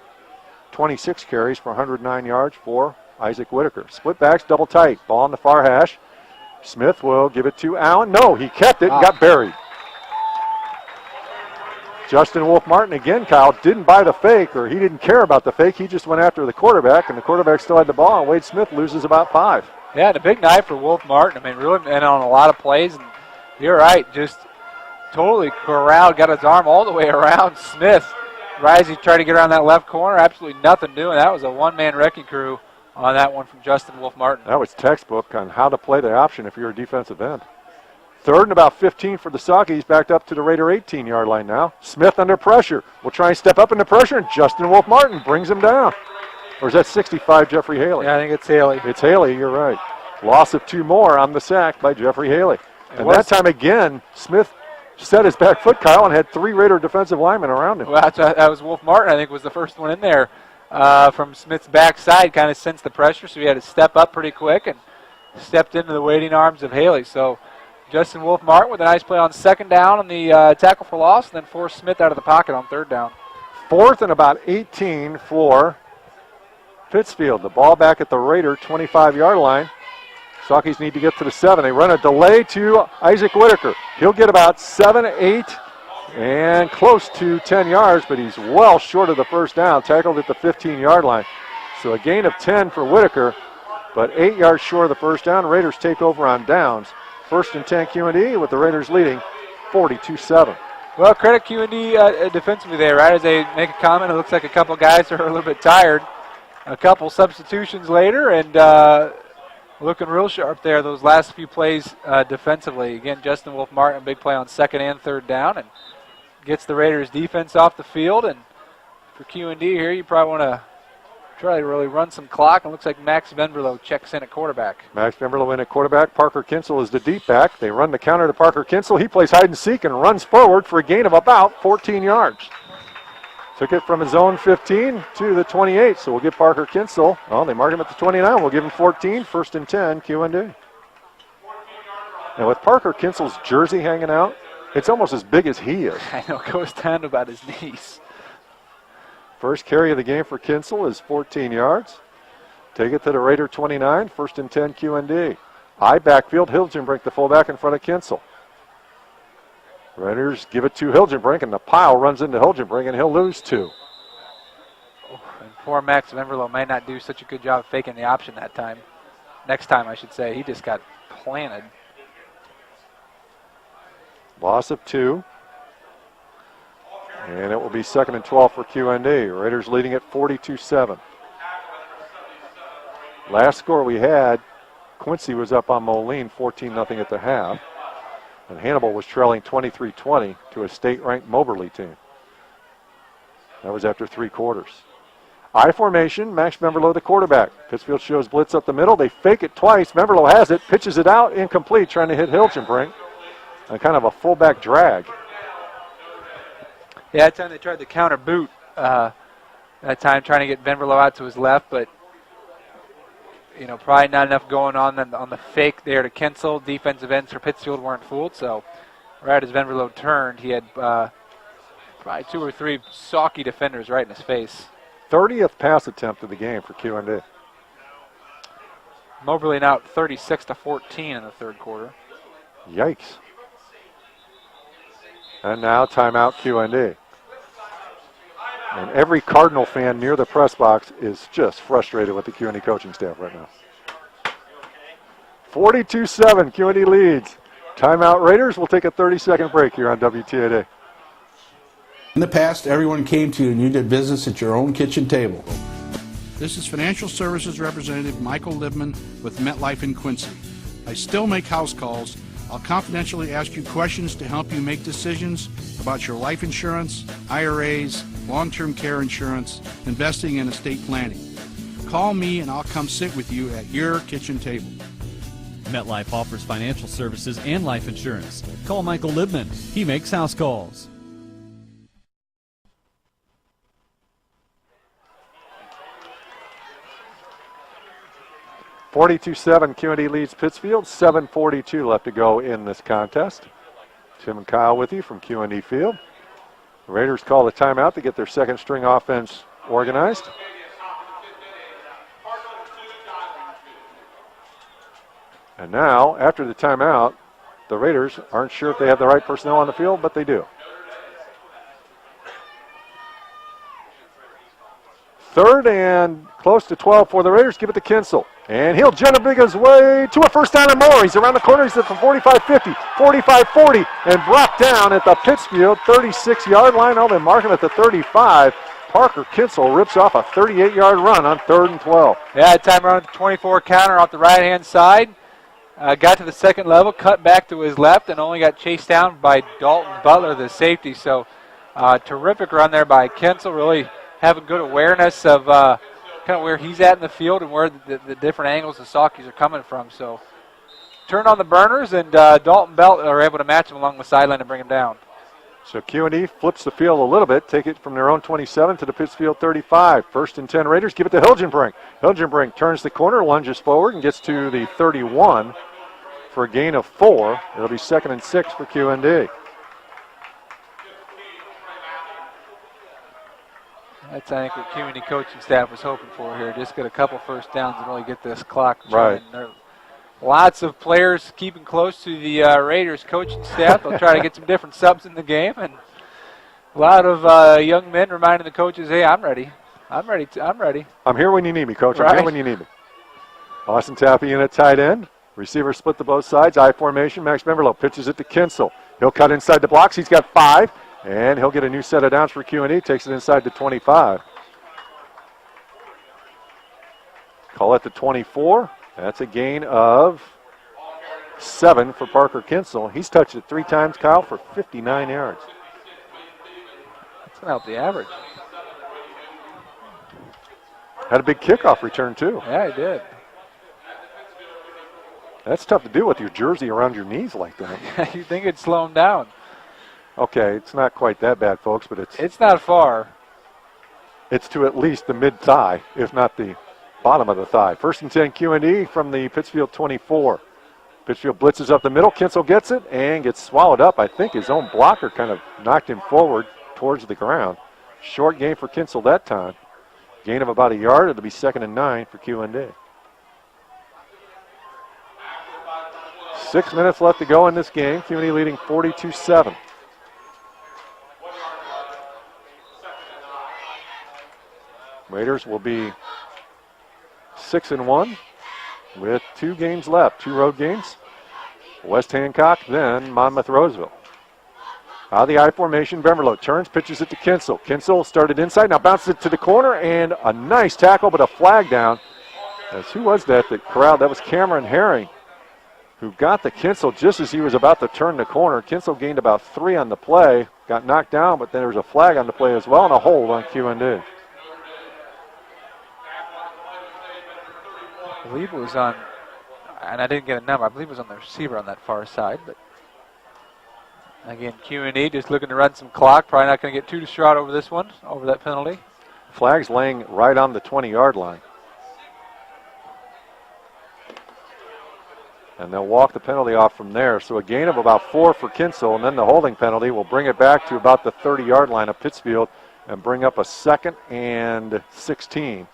26 carries for 109 yards for Isaac Whitaker. Split backs, double tight. Ball on the far hash. Smith will give it to Allen. No, he kept it and got buried. Justin Wolf-Martin again, Kyle, didn't buy the fake, or he didn't care about the fake. He just went after the quarterback, and the quarterback still had the ball, and Wade Smith loses about 5. Yeah, and a big night for Wolf-Martin. I mean, really, and on a lot of plays. And you're right, just totally corralled, got his arm all the way around Smith. Risey tried to get around that left corner, absolutely nothing doing. That was a one-man wrecking crew on that one from Justin Wolf-Martin. That was textbook on how to play the option if you're a defensive end. Third and about 15 for the Saukeys, backed up to the Raider 18-yard line now. Smith under pressure. Will try and step up into pressure, and Justin Wolf-Martin brings him down. Or is that 65, Jeffrey Haley? Yeah, I think it's Haley. It's Haley, you're right. Loss of 2 more on the sack by Jeffrey Haley. And that time again, Smith set his back foot, Kyle, and had 3 Raider defensive linemen around him. Well, that was Wolf-Martin, I think, was the first one in there from Smith's backside, kind of sensed the pressure, so he had to step up pretty quick and stepped into the waiting arms of Haley. So Justin Wolf-Martin with a nice play on second down on the tackle for loss, and then forced Smith out of the pocket on third down. 4th and about 18 for Pittsfield. The ball back at the Raider 25-yard line. Saukeys need to get to the 7. They run a delay to Isaac Whitaker. He'll get about 7, 8, and close to 10 yards, but he's well short of the first down, tackled at the 15-yard line. So a gain of 10 for Whitaker, but 8 yards short of the first down. Raiders take over on downs. First and 10 QND with the Raiders leading 42-7. Well, credit QND defensively there, right? As they make a comment, it looks like a couple guys are a little bit tired. A couple substitutions later, and looking real sharp there those last few plays defensively. Again, Justin Wolf-Martin, big play on second and third down, and gets the Raiders defense off the field. And for QND here, you probably want to try to really run some clock. And it looks like Max Venverlo checks in at quarterback. Max Venverlo in at quarterback. Parker Kinsel is the deep back. They run the counter to Parker Kinsel. He plays hide and seek and runs forward for a gain of about 14 yards. Took it from his own 15 to the 28, so we'll give Parker Kinsel. Oh, they mark him at the 29. We'll give him 14, 1st and 10, QND. And with Parker Kinsel's jersey hanging out, it's almost as big as he is. I know, it goes down to about his knees. First carry of the game for Kinsel is 14 yards. Take it to the Raider 29, 1st and 10, QND. High backfield, Hilgenbrink, the fullback in front of Kinsel. Raiders give it to Hilgenbrink, and the pile runs into Hilgenbrink, and he'll lose 2. Oh, and poor Max Venverlo may not do such a good job faking the option that time. Next time, I should say. He just got planted. Loss of 2. And it will be 2nd and 12 for QND. Raiders leading at 42-7. Last score we had, Quincy was up on Moline 14-0 at the half. And Hannibal was trailing 23-20 to a state-ranked Moberly team. That was after 3 quarters. I formation, Max Venverlo the quarterback. Pittsfield shows blitz up the middle. They fake it twice. Venverlo has it, pitches it out, incomplete, trying to hit Hilgenbrink. And kind of a fullback drag. Yeah, that time they tried the counter boot. That time trying to get Venverlo out to his left, but probably not enough going on the fake there to Kinsel. Defensive ends for Pittsfield weren't fooled, so right as Venverlo turned, he had probably 2 or 3 sawky defenders right in his face. 30th pass attempt of the game for QND. Moberly now 36-14 in the third quarter. Yikes. And now timeout QND. And every Cardinal fan near the press box is just frustrated with the QND coaching staff right now. 42-7, QND leads. Timeout Raiders. We'll take a 30-second break here on WTAD. In the past, everyone came to you and you did business at your own kitchen table. This is Financial Services Representative Michael Libman with MetLife in Quincy. I still make house calls. I'll confidentially ask you questions to help you make decisions about your life insurance, IRAs, long-term care insurance, investing and estate planning. Call me and I'll come sit with you at your kitchen table. MetLife offers financial services and life insurance. Call Michael Libman. He makes house calls. (42-7), QND leads Pittsfield. 7:42 left to go in this contest. Tim and Kyle with you from QND Field. The Raiders call the timeout to get their second string offense organized. And now, after the timeout, the Raiders aren't sure if they have the right personnel on the field, but they do. Third and close to 12 for the Raiders. Give it to Kinsel. And he'll Jennerbig his way to a first down and more. He's around the corner. He's at the 45-50, 45-40, and brought down at the Pittsfield 36-yard line. Oh, they mark him at the 35. Parker Kinsel rips off a 38-yard run on 3rd and 12. Yeah, time around the 24 counter off the right-hand side. Got to the second level, cut back to his left, and only got chased down by Dalton Butler, the safety. So terrific run there by Kinsel, really having good awareness of kind of where he's at in the field and where the different angles the Saukeys are coming from. So turn on the burners, and Dalton Belt are able to match him along the sideline and bring him down. So QND flips the field a little bit, take it from their own 27 to the Pittsfield 35. 1st and 10 Raiders, give it to Hilgenbrink. Hilgenbrink turns the corner, lunges forward, and gets to the 31 for a gain of 4. It'll be 2nd and 6 for QND. That's, I think, what QND coaching staff was hoping for here. Just get a couple first downs and really get this clock right. There lots of players keeping close to the Raiders coaching staff. They'll try to get some different subs in the game, and a lot of young men reminding the coaches, "Hey, I'm ready. I'm ready. I'm ready. I'm here when you need me, Coach. Right. I'm here when you need me." Austin Tappy in at tight end. Receiver split to both sides. I formation. Max Venverlo pitches it to Kinsel. He'll cut inside the blocks. He's got 5, and he'll get a new set of downs for QND. Takes it inside the 25. Call it the 24. That's a gain of 7 for Parker Kinsel. He's touched it 3 times, Kyle, for 59 yards. That's going to help the average. Had a big kickoff return, too. Yeah, he did. That's tough to do with your jersey around your knees like that. You think it'd slow him down. Okay, it's not quite that bad, folks, but It's not far. it's to at least the mid-thigh, if not the bottom of the thigh. 1st and 10 QND from the Pittsfield 24. Pittsfield blitzes up the middle. Kinsel gets it and gets swallowed up. I think his own blocker kind of knocked him forward towards the ground. Short gain for Kinsel that time. Gain of about a yard. It'll be 2nd and 9 for QND. 6 minutes left to go in this game. QND leading 42-7. Raiders will be 6 and 1 with 2 games left, 2 road games. West Hancock, then Monmouth Roseville. Out of the I formation, Beverlo turns, pitches it to Kinsel. Kinsel started inside, now bounces it to the corner, and a nice tackle, but a flag down. As who was that corralled? That was Cameron Herring, who got the Kinsel just as he was about to turn the corner. Kinsel gained about 3 on the play, got knocked down, but then there was a flag on the play as well, and a hold on QND. I believe it was on, and I didn't get a number, I believe it was on the receiver on that far side. But again, QND just looking to run some clock. Probably not going to get too distraught over this one, over that penalty. Flag's laying right on the 20-yard line. And they'll walk the penalty off from there. So a gain of about 4 for Kinsel, and then the holding penalty will bring it back to about the 30-yard line of Pittsfield and bring up a 2nd and 16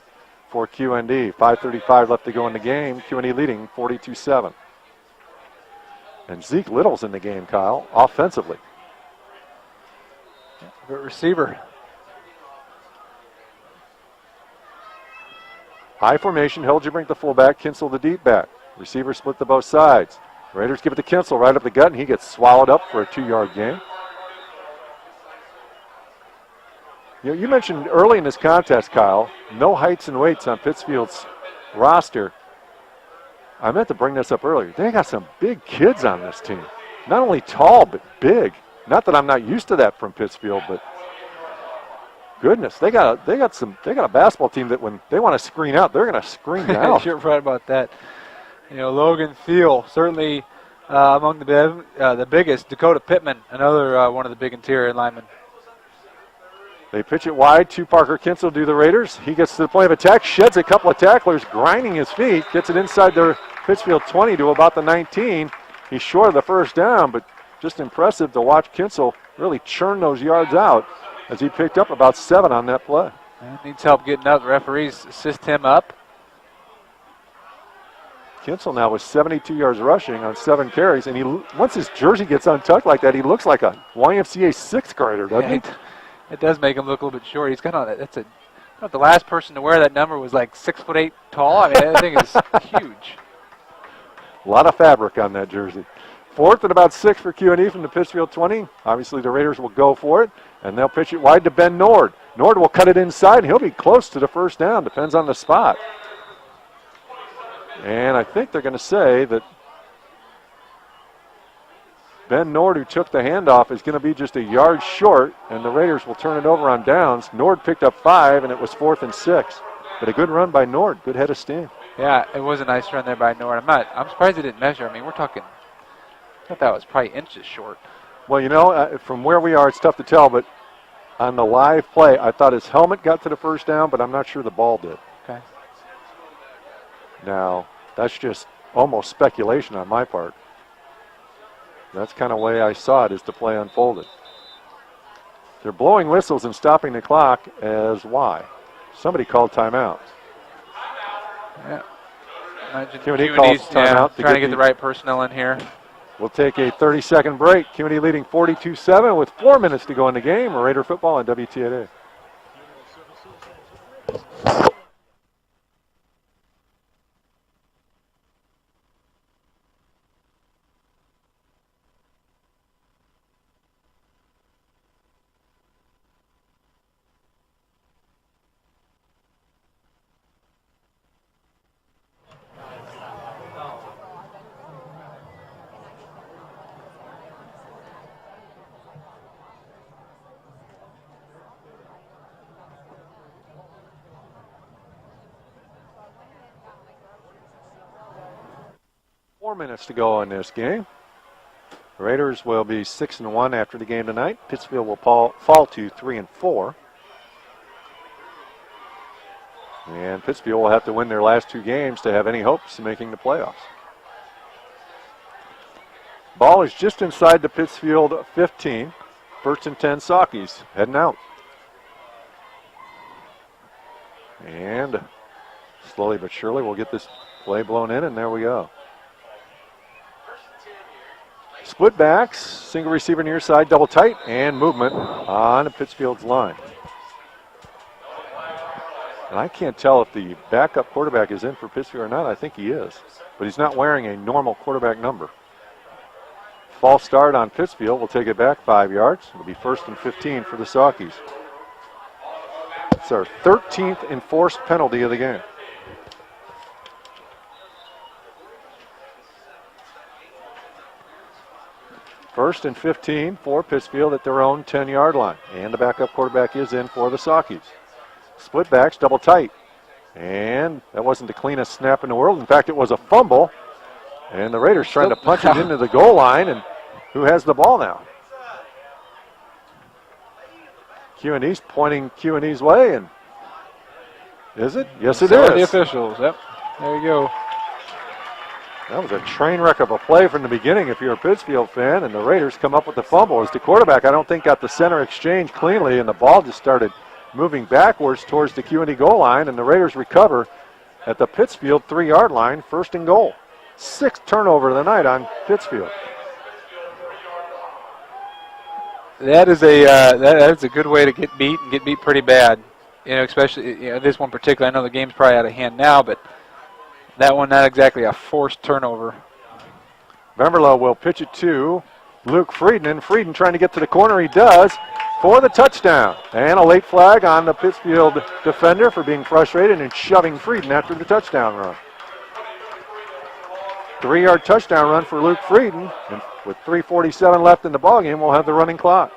for QND. 5:35 left to go in the game. QND leading 42-7. And Zeke Little's in the game, Kyle, offensively. Good receiver. High formation, Hildebrandt the fullback, Kinsel the deep back. Receiver split to both sides. Raiders give it to Kinsel right up the gut, and he gets swallowed up for a 2-yard gain. You mentioned early in this contest, Kyle, no heights and weights on Pittsfield's roster. I meant to bring this up earlier. They got some big kids on this team. Not only tall, but big. Not that I'm not used to that from Pittsfield, but goodness, they got a basketball team that when they want to screen out, they're going to screen out. You're right about that. You know, Logan Thiel, certainly among the biggest. Dakota Pittman, another one of the big interior linemen. They pitch it wide to Parker Kinsel, do the Raiders. He gets to the point of attack, sheds a couple of tacklers, grinding his feet, gets it inside their Pittsfield 20 to about the 19. He's short of the first down, but just impressive to watch Kinsel really churn those yards out as he picked up about 7 on that play. Needs help getting up. The referees assist him up. Kinsel now with 72 yards rushing on 7 carries, and once his jersey gets untucked like that, he looks like a YMCA 6th grader, doesn't he? It does make him look a little bit short. He's got on that's a. The last person to wear that number was like 6'8" tall. I mean, that thing is huge. A lot of fabric on that jersey. 4th and about 6 for QND from the Pittsfield 20. Obviously, the Raiders will go for it, and they'll pitch it wide to Ben Nord. Nord will cut it inside, and he'll be close to the first down. Depends on the spot. And I think they're going to say that Ben Nord, who took the handoff, is going to be just a yard short, and the Raiders will turn it over on downs. Nord picked up 5, and it was 4th and 6. But a good run by Nord, good head of steam. Yeah, it was a nice run there by Nord. I'm surprised he didn't measure. I mean, we're talking, I thought that was probably inches short. Well, you know, from where we are, it's tough to tell, but on the live play, I thought his helmet got to the first down, but I'm not sure the ball did. Okay. Now, that's just almost speculation on my part. That's kind of the way I saw it as the play unfolded. They're blowing whistles and stopping the clock as why? Somebody called timeout. Yeah. QND calls timeout. Trying to get the right personnel in here. We'll take a 30-second break. QND leading 42-7 with 4 minutes to go in the game. Raider football on WTNA. 4 minutes to go in this game. The Raiders will be 6-1 after the game tonight. Pittsfield will fall to 3-4. And Pittsfield will have to win their last 2 games to have any hopes of making the playoffs. Ball is just inside the Pittsfield 15. First and 10 Saukeys heading out. And slowly but surely we'll get this play blown in, and there we go. Split backs, single receiver near side, double tight, and movement on Pittsfield's line. And I can't tell if the backup quarterback is in for Pittsfield or not. I think he is, but he's not wearing a normal quarterback number. False start on Pittsfield. We'll take it back 5 yards. It'll be 1st and 15 for the Saukeys. It's our 13th enforced penalty of the game. First and 15 for Pittsfield at their own 10-yard line. And the backup quarterback is in for the Saukeys. Split backs, double tight. And that wasn't the cleanest snap in the world. In fact, it was a fumble. And the Raiders trying to punch it into the goal line. And who has the ball now? QND's pointing QND's way. And is it? Yes, it is. The officials. Yep. There you go. That was a train wreck of a play from the beginning if you're a Pittsfield fan, and the Raiders come up with the fumble. As the quarterback, I don't think, got the center exchange cleanly, and the ball just started moving backwards towards the QND goal line, and the Raiders recover at the Pittsfield 3-yard line, 1st and goal. 6th turnover of the night on Pittsfield. That is a good way to get beat and get beat pretty bad. You know, especially this one particularly. I know the game's probably out of hand now, but that one not exactly a forced turnover. Bemerlo will pitch it to Luke Frieden, and Frieden trying to get to the corner. He does for the touchdown. And a late flag on the Pittsfield defender for being frustrated and shoving Frieden after the touchdown run. 3-yard touchdown run for Luke Frieden, and with 3:47 left in the ballgame, we'll have the running clock.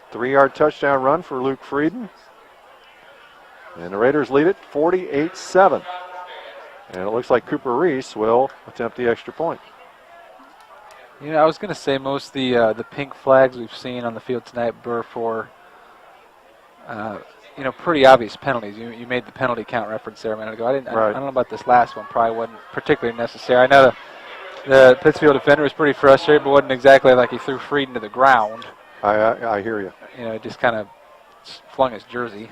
Three-yard touchdown run for Luke Frieden. And the Raiders lead it 48-7. And it looks like Cooper Reese will attempt the extra point. You know, I was going to say most of the pink flags we've seen on the field tonight were for, pretty obvious penalties. You made the penalty count reference there a minute ago. I don't know about this last one. Probably wasn't particularly necessary. I know the Pittsfield defender was pretty frustrated, but wasn't exactly like he threw Frieden to the ground. I hear you. You know, just kind of flung his jersey.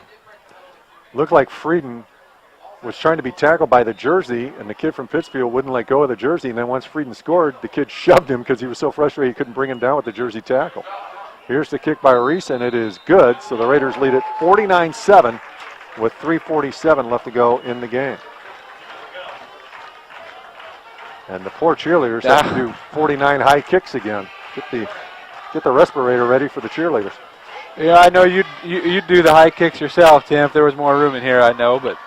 Looked like Frieden was trying to be tackled by the jersey, and the kid from Pittsfield wouldn't let go of the jersey. And then once Frieden scored, the kid shoved him because he was so frustrated he couldn't bring him down with the jersey tackle. Here's the kick by Reese, and it is good. So the Raiders lead it 49-7 with 3:47 left to go in the game. And the poor cheerleaders have to do 49 high kicks again. Get the respirator ready for the cheerleaders. Yeah, I know you'd do the high kicks yourself, Tim, if there was more room in here, I know, but.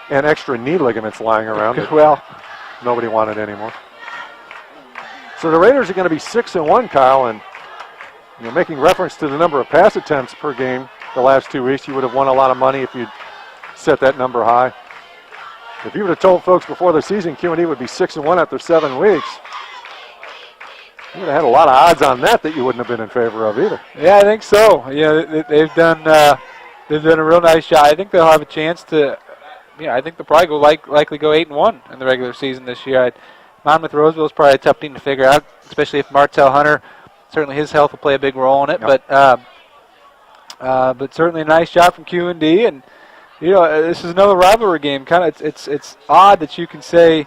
And extra knee ligaments lying around. Well, nobody wanted anymore. So the Raiders are going to be 6-1, Kyle, and making reference to the number of pass attempts per game the last 2 weeks, you would have won a lot of money if you'd set that number high. If you would have told folks before the season QND would be 6-1 after 7 weeks, you would have had a lot of odds on that you wouldn't have been in favor of either. Yeah, I think so. Yeah, they've done a real nice job. I think they'll have a chance to. I think they'll probably likely go 8-1 in the regular season this year. Monmouth Roseville's probably a tough team to figure out, especially if Martell Hunter. Certainly his health will play a big role in it, yep. But certainly a nice job from QND, and this is another rivalry game. Kind of, it's odd that you can say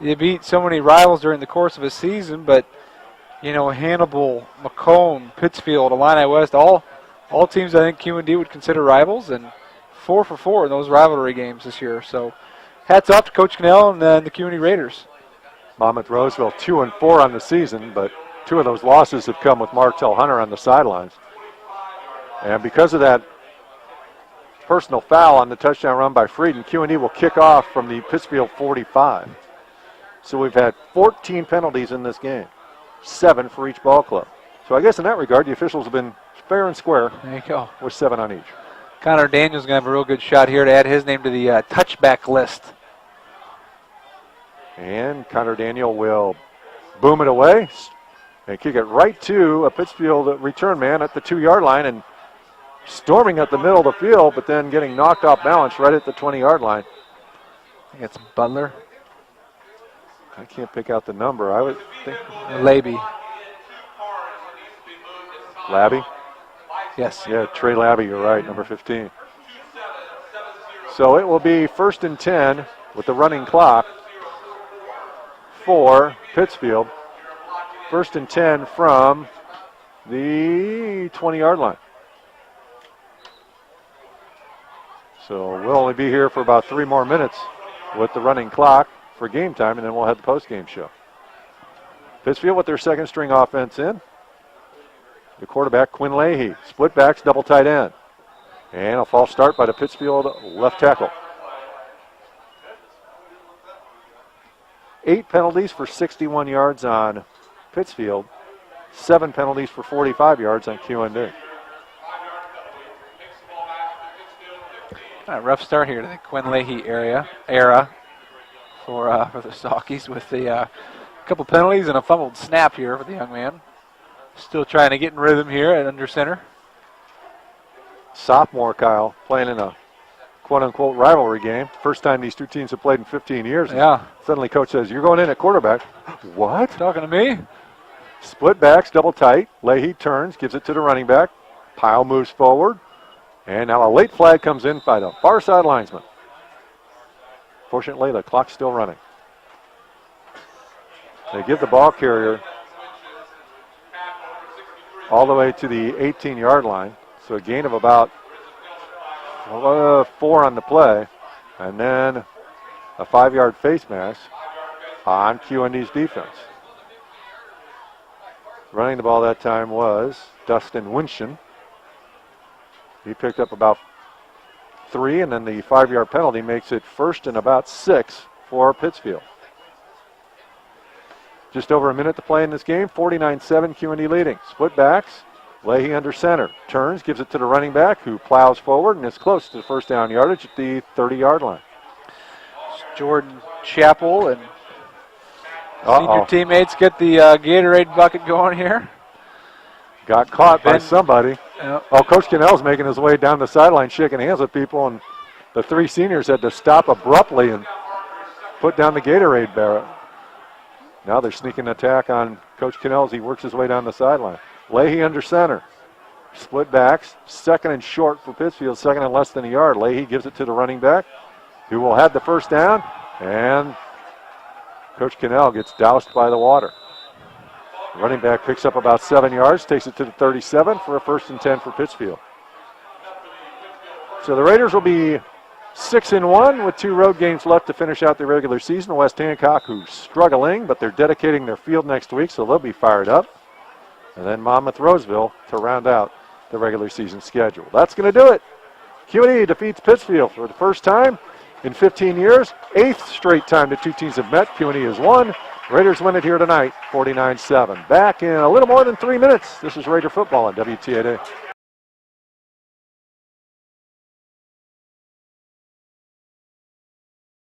you beat so many rivals during the course of a season, but Hannibal, Macomb, Pittsfield, Illini West, all teams I think QND would consider rivals, and 4 for 4 in those rivalry games this year. So, hats off to Coach Cannell and the QND Raiders. Monmouth Roseville 2-4 on the season, but 2 of those losses have come with Martell Hunter on the sidelines. And because of that personal foul on the touchdown run by Frieden, QND will kick off from the Pittsfield 45. So we've had 14 penalties in this game, 7 for each ball club. So I guess in that regard, the officials have been fair and square. There you go. With 7 on each. Connor Daniels going to have a real good shot here to add his name to the touchback list. And Connor Daniel will boom it away and kick it right to a Pittsfield return man at the 2-yard line and storming up the middle of the field, but then getting knocked off balance right at the 20-yard line. I think it's Butler. I can't pick out the number. I would think Labby. Labby. Yes. Yeah, Trey Labby, you're right, number 15. So it will be 1st and 10 with the running clock for Pittsfield. 1st and 10 from the 20-yard line. So we'll only be here for about 3 more minutes with the running clock for game time, and then we'll have the post-game show. Pittsfield with their second string offense in. The quarterback, Quinn Leahy. Split backs, double tight end. And a false start by the Pittsfield left tackle. 8 penalties for 61 yards on Pittsfield. 7 penalties for 45 yards on QND. Rough start here to the Quinn Leahy era for the Saukies with a couple penalties and a fumbled snap here for the young man. Still trying to get in rhythm here at under center. Sophomore Kyle playing in a quote-unquote rivalry game. First time these two teams have played in 15 years. Yeah. Suddenly coach says, you're going in at quarterback. What? Talking to me? Split backs, double tight. Leahy turns, gives it to the running back. Pyle moves forward. And now a late flag comes in by the far side linesman. Fortunately, the clock's still running. They give the ball carrier all the way to the 18-yard line. So a gain of about 4 on the play. And then a 5-yard face mask on QND's defense. Running the ball that time was Dustin Winston. He picked up about 3, and then the 5-yard penalty makes it 1st and about 6 for Pittsfield. Just over a minute to play in this game. 49-7, QND leading. Split backs. Leahy under center. Turns, gives it to the running back, who plows forward and is close to the first down yardage at the 30-yard line. Jordan Chappell and senior teammates get the Gatorade bucket going here. Got caught by somebody. Yep. Oh, Coach Cannell's making his way down the sideline, shaking hands with people, and the 3 seniors had to stop abruptly and put down the Gatorade barrel. Now they're sneaking attack on Coach Cannell as he works his way down the sideline. Leahy under center. Split backs. 2nd and short for Pittsfield. 2nd and less than a yard. Leahy gives it to the running back, who will have the first down, and Coach Cannell gets doused by the water. Running back picks up about 7 yards, takes it to the 37 for a 1st and 10 for Pittsfield. So the Raiders will be 6-1 with 2 road games left to finish out the regular season. West Hancock, who's struggling, but they're dedicating their field next week, so they'll be fired up. And then Monmouth Roseville to round out the regular season schedule. That's going to do it. QND defeats Pittsfield for the first time in 15 years. 8th straight time the two teams have met. QND has won. Raiders win it here tonight, 49-7. Back in a little more than 3 minutes. This is Raider football on WTAD.